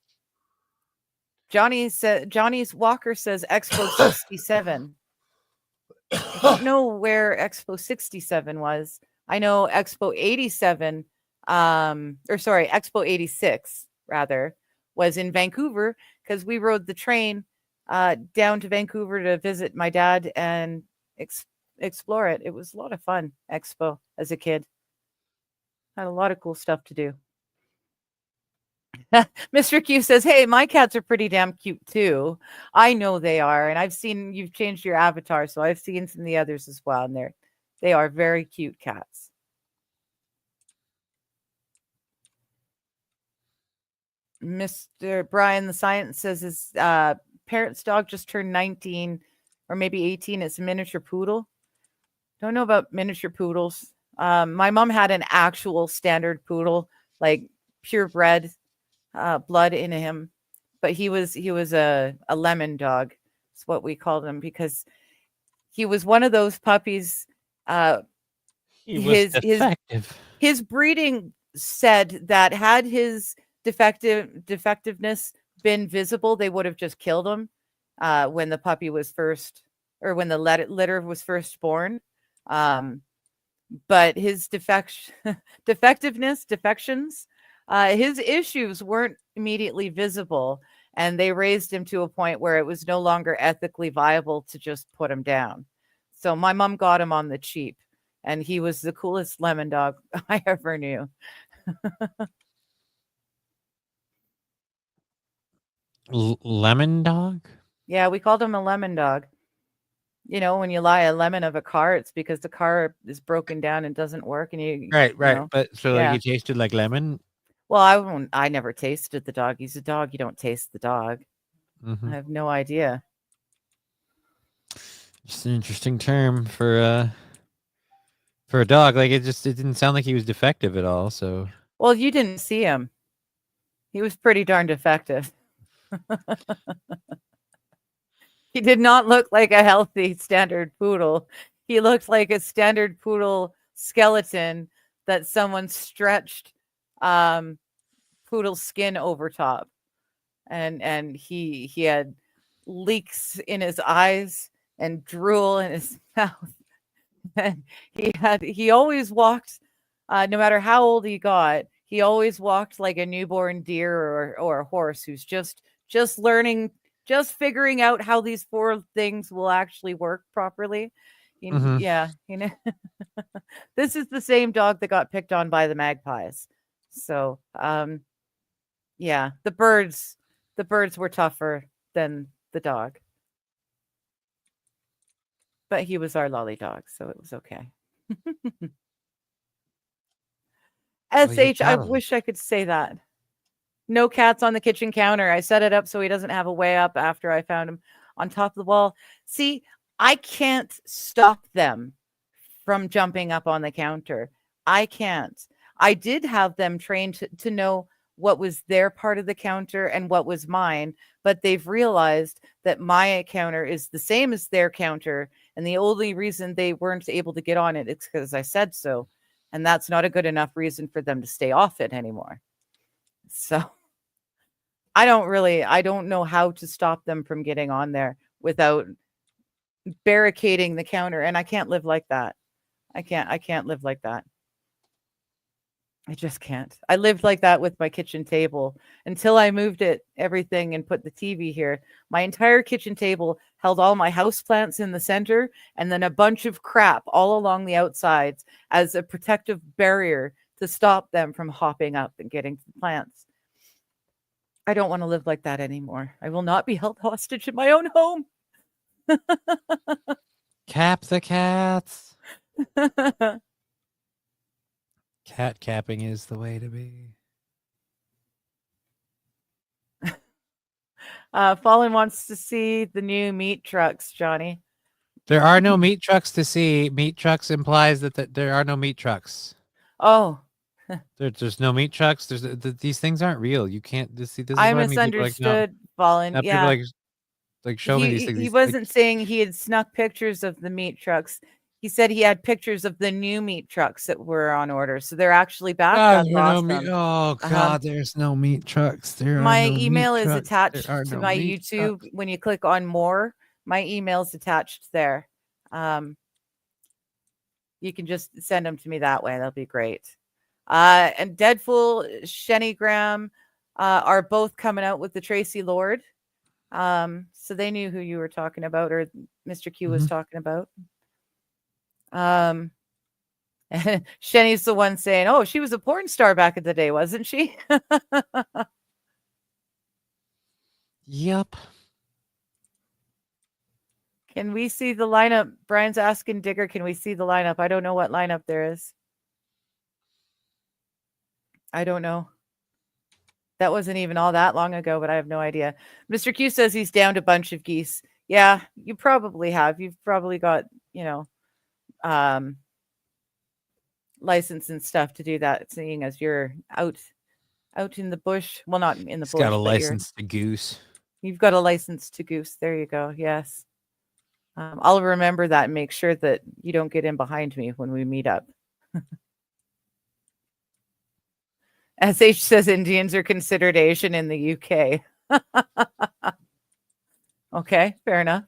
S3: Johnny's Walker says Expo 67. I don't know where Expo 67 was. I know Expo 87, Expo 86 rather, was in Vancouver because we rode the train down to Vancouver to visit my dad and explore it. It was a lot of fun, Expo, as a kid. Had a lot of cool stuff to do. Mr. Q says, hey, my cats are pretty damn cute too. I know they are. And I've seen you've changed your avatar. So I've seen some of the others as well. And they are very cute cats. Mr. Brian, the science says his parents' dog just turned 19 or maybe 18. It's a miniature poodle. Don't know about miniature poodles. My mom had an actual standard poodle, like purebred blood in him, but he was a lemon dog. It's what we called him because he was one of those puppies.
S4: He was defective.
S3: His breeding said that had his defectiveness been visible, they would have just killed him when the puppy was first, or when the litter was first born. But his defections, his issues weren't immediately visible, and they raised him to a point where it was no longer ethically viable to just put him down. So my mom got him on the cheap, and he was the coolest lemon dog I ever knew.
S4: Lemon dog?
S3: Yeah, we called him a lemon dog. You know, when you lie a lemon of a car, it's because the car is broken down and doesn't work, and you
S4: Right.
S3: know,
S4: But so
S3: yeah.
S4: like he tasted like lemon?
S3: Well, I never tasted the dog. He's a dog. You don't taste the dog.
S4: Mhm.
S3: I have no idea.
S4: Just an interesting term for a dog. Like it didn't sound like he was defective at all. So
S3: Well, you didn't see him. He was pretty darn defective. He did not look like a healthy standard poodle. He looked like a standard poodle skeleton that someone stretched poodle skin over top. And he had leaks in his eyes and drool in his mouth. And he always walked, no matter how old he got, He always walked like a newborn deer or a horse who's just learning, just figuring out how these 4 things will actually work properly.
S4: Mhm.
S3: Yeah, this is the same dog that got picked on by the magpies. So, yeah, the birds were tougher than the dog. But he was our lolly dog, so it was okay.
S4: Well, you
S3: SH, I
S4: got 'em.
S3: wish I could say that. No cats on the kitchen counter. I set it up so he doesn't have a way up after I found him on top of the wall. See, I can't stop them from jumping up on the counter. I can't. I did have them trained to know what was their part of the counter and what was mine, but they've realized that my counter is the same as their counter, and the only reason they weren't able to get on it is because I said so, and that's not a good enough reason for them to stay off it anymore. So I don't know how to stop them from getting on there without barricading the counter, and I can't live like that. I can't live like that. I just can't. I lived like that with my kitchen table until I moved everything and put the TV here. My entire kitchen table held all my houseplants in the center and then a bunch of crap all along the outsides as a protective barrier to stop them from hopping up and getting to the plants. I don't want to live like that anymore. I will not be held hostage in my own home.
S4: Cap the cats. Cat capping is the way to be.
S3: Fallen wants to see the new meat trucks, Johnny.
S4: There are no meat trucks to see. Meat trucks implies that there are no meat trucks.
S3: Oh,
S4: There's no meat trucks. These things aren't real. You can't see. This is
S3: I
S4: what I mean. People are like, no.
S3: misunderstood, Fallen.
S4: Now people
S3: Yeah.
S4: are like show me these things.
S3: He
S4: These, like,
S3: wasn't saying he had snuck pictures of the meat trucks. He said he had pictures of the new meat trucks that were on order. So they're actually back.
S4: God,
S3: That's
S4: there are no
S3: awesome.
S4: meat. Oh God, there's no meat trucks. There are
S3: My
S4: no meat
S3: email is
S4: trucks.
S3: attached
S4: There are
S3: to
S4: no
S3: my
S4: meat
S3: YouTube.
S4: trucks.
S3: When you click on more, my email's attached there. You can just send them to me that way. That'll be great. And Deadful, Shenigram are both coming out with the Tracy Lord. So they knew who you were talking about, or Mr. Q was talking about. Shenny's the one saying, "Oh, she was a porn star back in the day, wasn't she?"
S4: Yep.
S3: Can we see the lineup? Brian's asking Digger, can we see the lineup? I don't know what lineup there is. I don't know. That wasn't even all that long ago, but I have no idea. Mr. Q says he's downed a bunch of geese. Yeah, you probably have. You've probably got, license and stuff to do that, seeing as you're out in the bush. Well, not in the
S4: He's
S3: bush.
S4: got a license to goose.
S3: You've got a license to goose. There you go. Yes. I'll remember that and make sure that you don't get in behind me when we meet up. SH says Indians are considered Asian in the UK. Okay, fair enough.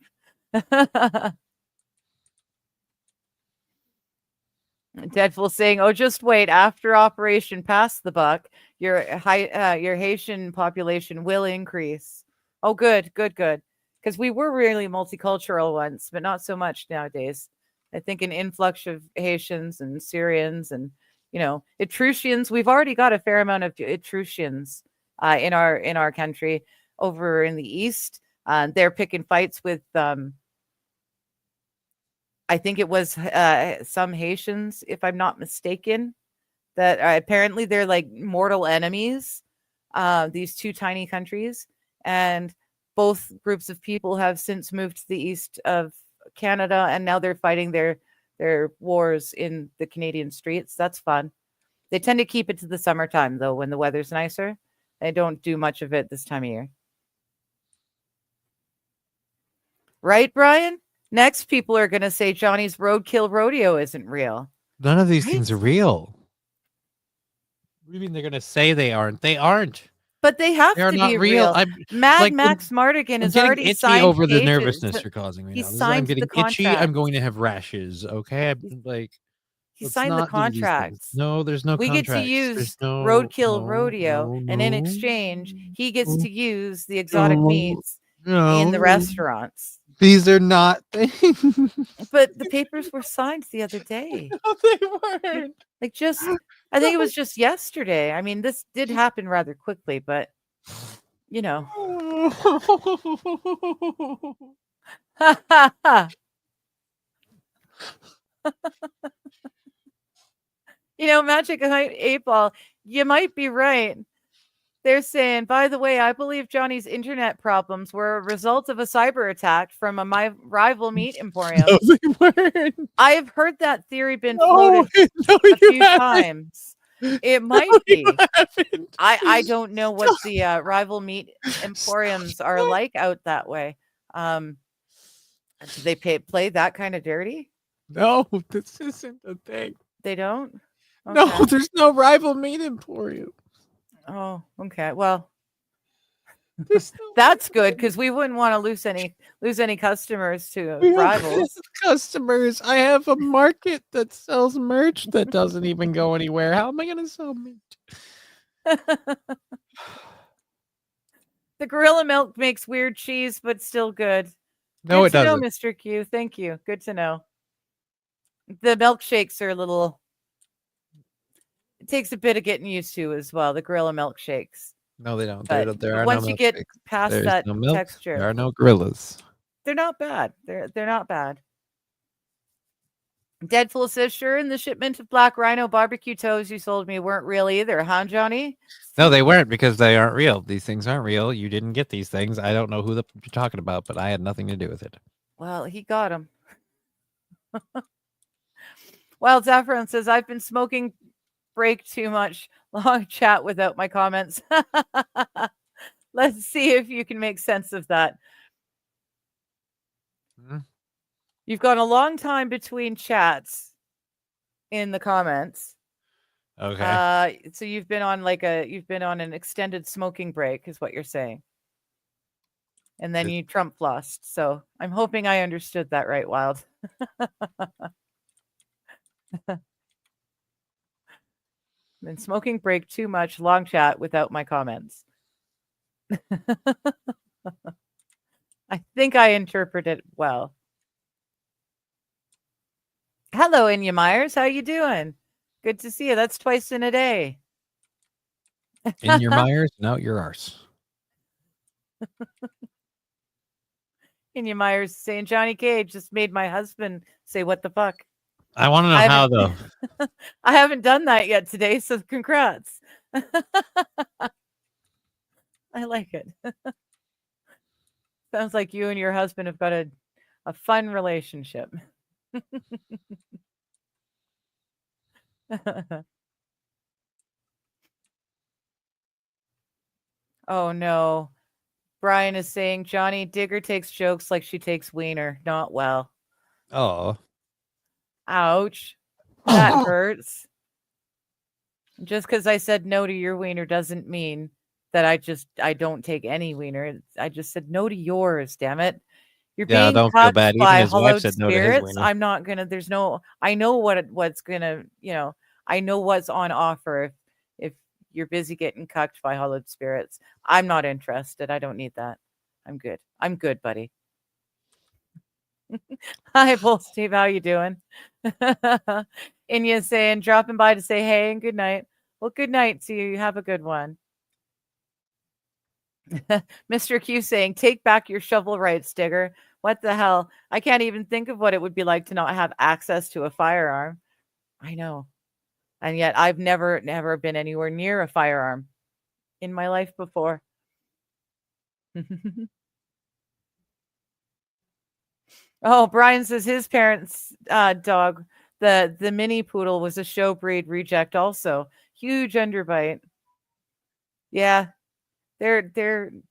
S3: Deadful saying, "Oh, just wait. After Operation Pass the Buck, your Haitian population will increase." Oh, good. Because we were really multicultural once, but not so much nowadays. I think an influx of Haitians and Syrians and Etruscans. We've already got a fair amount of Etruscans in our country over in the east. They're picking fights with I think it was some Haitians, if I'm not mistaken, that apparently they're like mortal enemies, these two tiny countries. And both groups of people have since moved to the east of Canada, and now they're fighting their wars in the Canadian streets. That's fun. They tend to keep it to the summertime, though, when the weather's nicer. They don't do much of it this time of year. Right, Brian? Next, people are going to say Johnny's Roadkill Rodeo isn't real.
S4: None of these things are real. What do you mean they're going to say they aren't? They aren't.
S3: But they have
S4: They're
S3: to
S4: not
S3: be
S4: real.
S3: Mad Max Mardigan has already
S4: itchy
S3: signed
S4: over the
S3: pages.
S4: nervousness you're causing me now. I'm getting itchy. I'm going to have rashes. Okay,
S3: He
S4: Let's
S3: signed the
S4: not do these things.
S3: contracts.
S4: No, there's no
S3: We get to
S4: contracts.
S3: use
S4: There's no
S3: Roadkill
S4: no,
S3: Rodeo,
S4: no,
S3: and in
S4: no,
S3: exchange, he gets
S4: no,
S3: to use the exotic
S4: no,
S3: meats in the
S4: no.
S3: restaurants.
S4: These are not things.
S3: But the papers were signed the other day.
S4: No, they weren't.
S3: Like I think it was just yesterday. I mean, this did happen rather quickly, but you know. You know, Magic 8 Ball, you might be right. They're saying, by the way, I believe Johnny's internet problems were a result of a cyber attack from my rival meat emporium.
S4: No, they weren't.
S3: I have heard that theory been
S4: No,
S3: floated
S4: no,
S3: a
S4: you
S3: few
S4: haven't.
S3: times. It might
S4: No,
S3: be.
S4: you haven't.
S3: I don't know what the rival meat emporiums are like out that way. Do they play that kind of dirty?
S4: No, this isn't a thing.
S3: They don't?
S4: No,
S3: Okay.
S4: there's no rival meat emporium.
S3: Oh, okay. Well,
S4: There's no
S3: that's
S4: rival
S3: good because we wouldn't want to lose any customers to
S4: We have
S3: rivals.
S4: customers. I have a market that sells merch that doesn't even go anywhere. How am I going to sell meat?
S3: The Gorilla Milk makes weird cheese, but still good.
S4: No,
S3: Good
S4: it
S3: to know,
S4: doesn't.
S3: Mr. Q. Thank you. Good to know. The milkshakes are a little. It takes a bit of getting used to as well. The Gorilla milkshakes.
S4: No, they don't.
S3: But
S4: There are
S3: once
S4: no
S3: you get
S4: milkshakes.
S3: past
S4: There's
S3: that
S4: no milk.
S3: texture,
S4: There are no gorillas.
S3: they're not bad. They're not bad. Deadpool says, sure, and the shipment of Black Rhino barbecue toes you sold me weren't real either, huh, Johnny?
S4: No, they weren't because they aren't real. These things aren't real. You didn't get these things. I don't know who you're talking about, but I had nothing to do with it.
S3: Well, he got them. Wild Saffron says, I've been smoking break too much. Long chat without my comments. Let's see if you can make sense of that.
S4: Hmm?
S3: You've got a long time between chats in the comments.
S4: Okay.
S3: So you've been on an extended smoking break, is what you're saying. And then you Trump lost. So I'm hoping I understood that right, Wild. Been smoking break too much, long chat without my comments. I think I interpreted it well. Hello, Inya Myers. How you doing? Good to see you. That's twice in a day.
S4: In your Myers and out your arse.
S3: Inya Myers saying Johnny Cage just made my husband say, what the fuck?
S4: I want to know how, though.
S3: I haven't done that yet today, so congrats. I like it. Sounds like you and your husband have got a fun relationship. Oh no. Brian is saying Johnny Digger takes jokes like she takes wiener. Not well.
S4: Oh.
S3: Ouch. That hurts. Just because I said no to your wiener doesn't mean that I don't take any wiener. I just said no to yours, damn it. You're
S4: Yeah,
S3: being
S4: don't feel
S3: cucked
S4: bad. Even
S3: by
S4: his wife
S3: hollowed
S4: said no to his
S3: spirits.
S4: wiener.
S3: I'm not gonna. There's no. I know what's gonna. I know what's on offer. If you're busy getting cucked by hollowed spirits, I'm not interested. I don't need that. I'm good. I'm good, buddy. Hi, Bull Steve. How you doing? Inya saying dropping by to say hey and good night. Well, good night to you. You have a good one. Mr. Q saying, take back your shovel rights, Digger. What the hell? I can't even think of what it would be like to not have access to a firearm. I know. And yet I've never been anywhere near a firearm in my life before. Oh, Brian says his parents' dog, the mini poodle, was a show breed reject also. Huge underbite. Yeah. They're the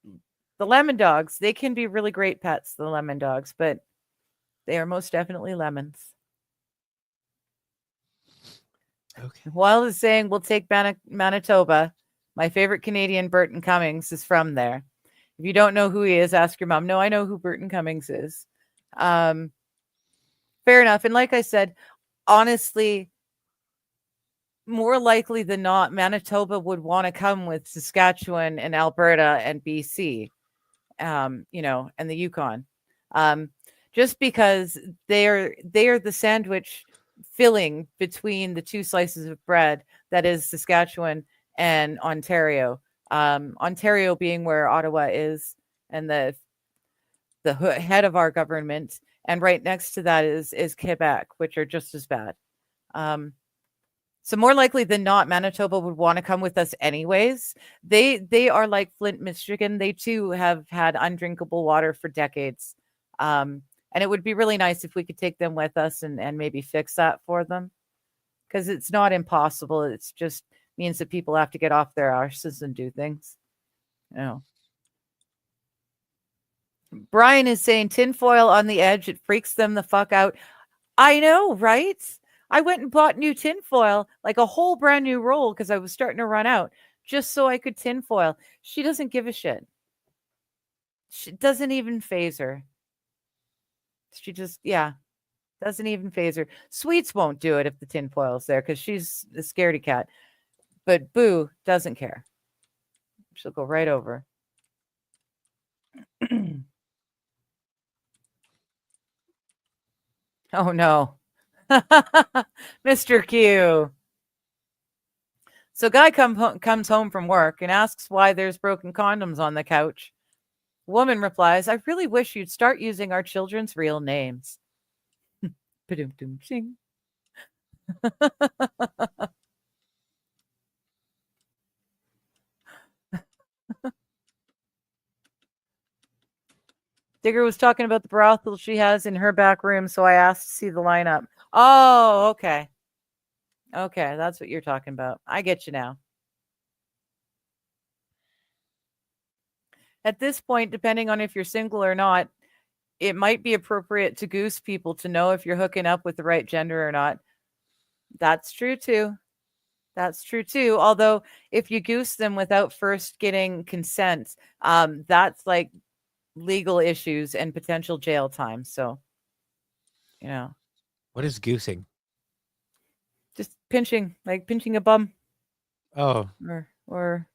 S3: lemon dogs. They can be really great pets, the lemon dogs, but they are most definitely lemons.
S4: Okay.
S3: Wild is saying we'll take Manitoba. My favorite Canadian, Burton Cummings, is from there. If you don't know who he is, ask your mom. No, I know who Burton Cummings is. Fair enough. And like I said, honestly, more likely than not, Manitoba would want to come with Saskatchewan and Alberta and BC, and the Yukon, just because they are the sandwich filling between the two slices of bread that is Saskatchewan and Ontario. Ontario being where Ottawa is, and the head of our government, and right next to that is Quebec, which are just as bad. So more likely than not, Manitoba would want to come with us anyways. They are like Flint, Michigan. They too have had undrinkable water for decades. And it would be really nice if we could take them with us and maybe fix that for them. Because it's not impossible. It's just means that people have to get off their arses and do things. Brian is saying tinfoil on the edge. It freaks them the fuck out. I know, right? I went and bought new tinfoil, like a whole brand new roll, because I was starting to run out, just so I could tinfoil. She doesn't give a shit. She doesn't even phase her. She just, doesn't even phase her. Sweets won't do it if the tinfoil's there, because she's a scaredy cat. But Boo doesn't care. She'll go right over. Oh, no. Mr. Q. So guy comes home from work and asks why there's broken condoms on the couch. Woman replies, I really wish you'd start using our children's real names. Ba-dum-dum-ching. Digger was talking about the brothel she has in her back room, so I asked to see the lineup. Oh, okay. Okay, that's what you're talking about. I get you now. At this point, depending on if you're single or not, it might be appropriate to goose people to know if you're hooking up with the right gender or not. That's true too. That's true too. Although if you goose them without first getting consent, that's like legal issues and potential jail time. So,
S4: What is goosing?
S3: just pinching, like pinching a bum.
S4: Oh.
S3: Or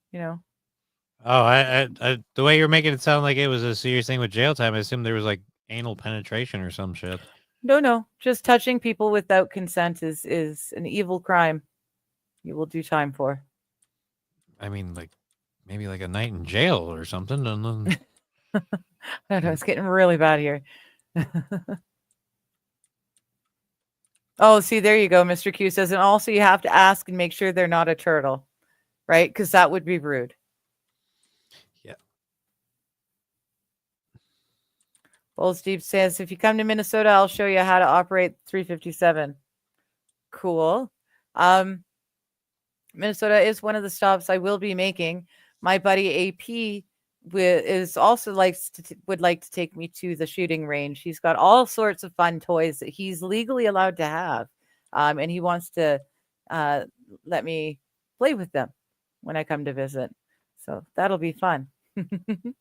S4: Oh, I the way you're making it sound like it was a serious thing with jail time, I assume there was like anal penetration or some shit.
S3: No. Just touching people without consent is an evil crime. You will do time for.
S4: I mean, like maybe like a night in jail or something. And then...
S3: I don't know. It's getting really bad here. Oh, see, there you go. Mr. Q says, and also you have to ask and make sure they're not a turtle, right? Because that would be rude.
S4: Yeah.
S3: Bulls Deep says, if you come to Minnesota, I'll show you how to operate 357. Cool. Minnesota is one of the stops I will be making. My buddy AP is also would like to take me to the shooting range. He's got all sorts of fun toys that he's legally allowed to have, and he wants to let me play with them when I come to visit. So that'll be fun. And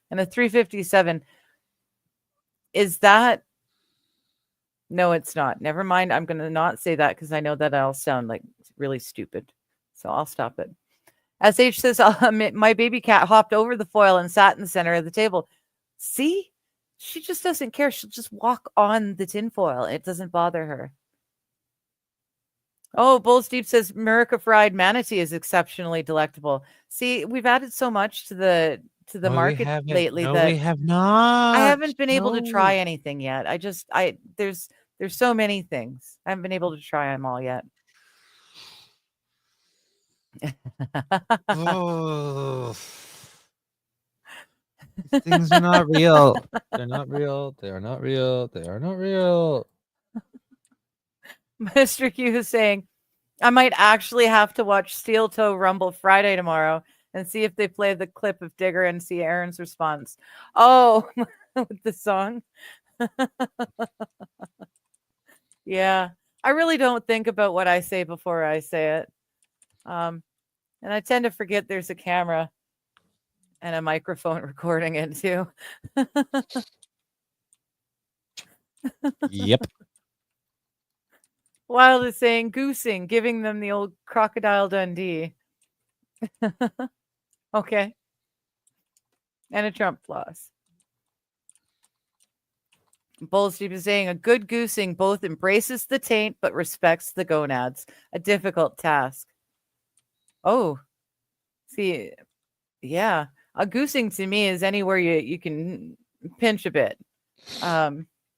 S3: a 357, is that? No, it's not. Never mind. I'm going to not say that because I know that I'll sound like really stupid. So I'll stop it. SH says, my baby cat hopped over the foil and sat in the center of the table. See? She just doesn't care. She'll just walk on the tinfoil. It doesn't bother her. Oh, Bulls Deep says, America fried manatee is exceptionally delectable. See, we've added so much to the market lately that
S4: we have not.
S3: I haven't been able to try anything yet. There's so many things. I haven't been able to try them all yet.
S4: Oh. These things are not real. They're not real. They are not real. They are not real.
S3: Mr. Q is saying, I might actually have to watch Steel Toe Rumble Friday tomorrow and see if they play the clip of Digger and see Aaron's response. Oh, with the song. Yeah, I really don't think about what I say before I say it. And I tend to forget there's a camera and a microphone recording it too.
S4: Yep.
S3: Wild is saying goosing, giving them the old Crocodile Dundee. Okay. And a Trump floss. Bullsteep is saying a good goosing both embraces the taint but respects the gonads. A difficult task. Oh, see, yeah. A goosing to me is anywhere you can pinch a bit.
S4: I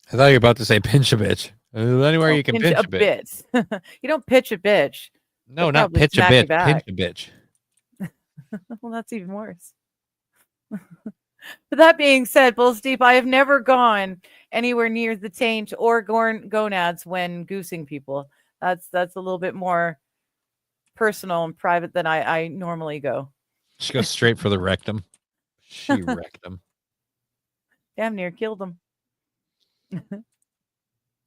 S4: thought you were about to say pinch a bitch. Anywhere
S3: Oh,
S4: you can pinch a bit.
S3: You don't pitch a bitch.
S4: No,
S3: They'll
S4: not
S3: probably
S4: pitch a
S3: smack you
S4: bitch. Pinch
S3: back.
S4: a bitch.
S3: Well, that's even worse. But that being said, Bullsteep, I have never gone anywhere near the taint or gonads when goosing people. That's a little bit more personal and private than I normally go.
S4: She goes straight for the rectum. She wrecked him.
S3: Damn near killed him.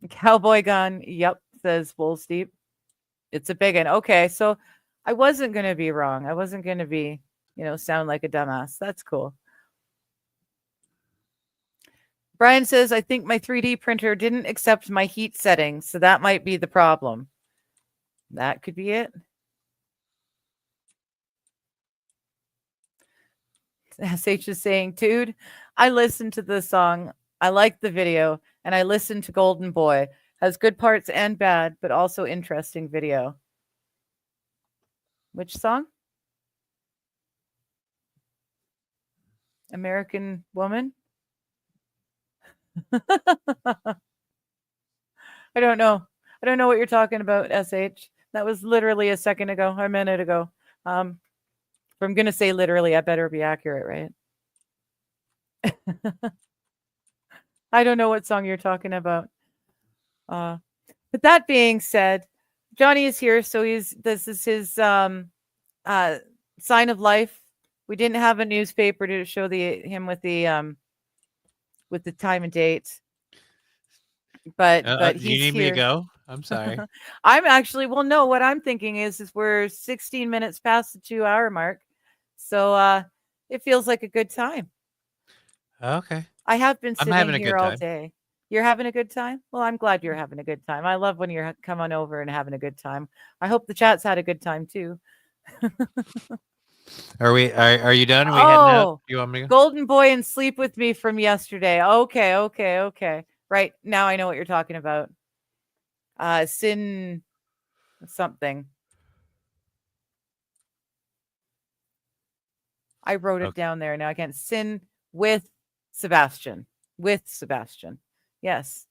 S3: Cowboy gun. Yep, says Bullsteep. It's a big one. Okay, so I wasn't going to be wrong. I wasn't going to be, sound like a dumbass. That's cool. Brian says, I think my 3D printer didn't accept my heat settings, so that might be the problem. That could be it. SH is saying, dude, I listened to the song. I like the video, and I listened to Golden Boy. Has good parts and bad, but also interesting video. Which song? American Woman? I don't know. I don't know what you're talking about, SH. That was literally a second ago, or a minute ago. If I'm going to say literally, I better be accurate, right? I don't know what song you're talking about. But that being said, Johnny is here, so this is his sign of life. We didn't have a newspaper to show him with the time and date. But he's
S4: you need
S3: here.
S4: me to go? I'm sorry.
S3: I'm actually, well, no, what I'm thinking is we're 16 minutes past the 2-hour mark. So it feels like a good time.
S4: Okay.
S3: I have been
S4: I'm
S3: sitting
S4: having a
S3: here
S4: good
S3: all
S4: time.
S3: day. You're having a good time? Well, I'm glad you're having a good time. I love when you're coming over and having a good time. I hope the chat's had a good time too.
S4: Are you done? Are we heading out? You want me to go?
S3: Golden Boy and Sleep With Me from yesterday. Okay. Right. Now I know what you're talking about. Sin something. I wrote it down there. Now I can't. Sin with Sebastian. With Sebastian. Yes.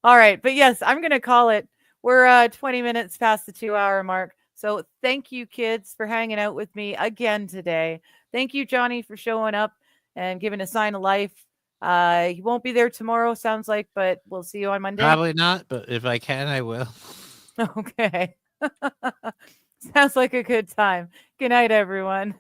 S3: All right. But yes, I'm going to call it. We're 20 minutes past the 2-hour mark. So thank you, kids, for hanging out with me again today. Thank you, Johnny, for showing up and giving a sign of life. He won't be there tomorrow, sounds like, but we'll see you on Monday.
S4: Probably not, but if I can, I will.
S3: Okay. Sounds like a good time. Good night, everyone.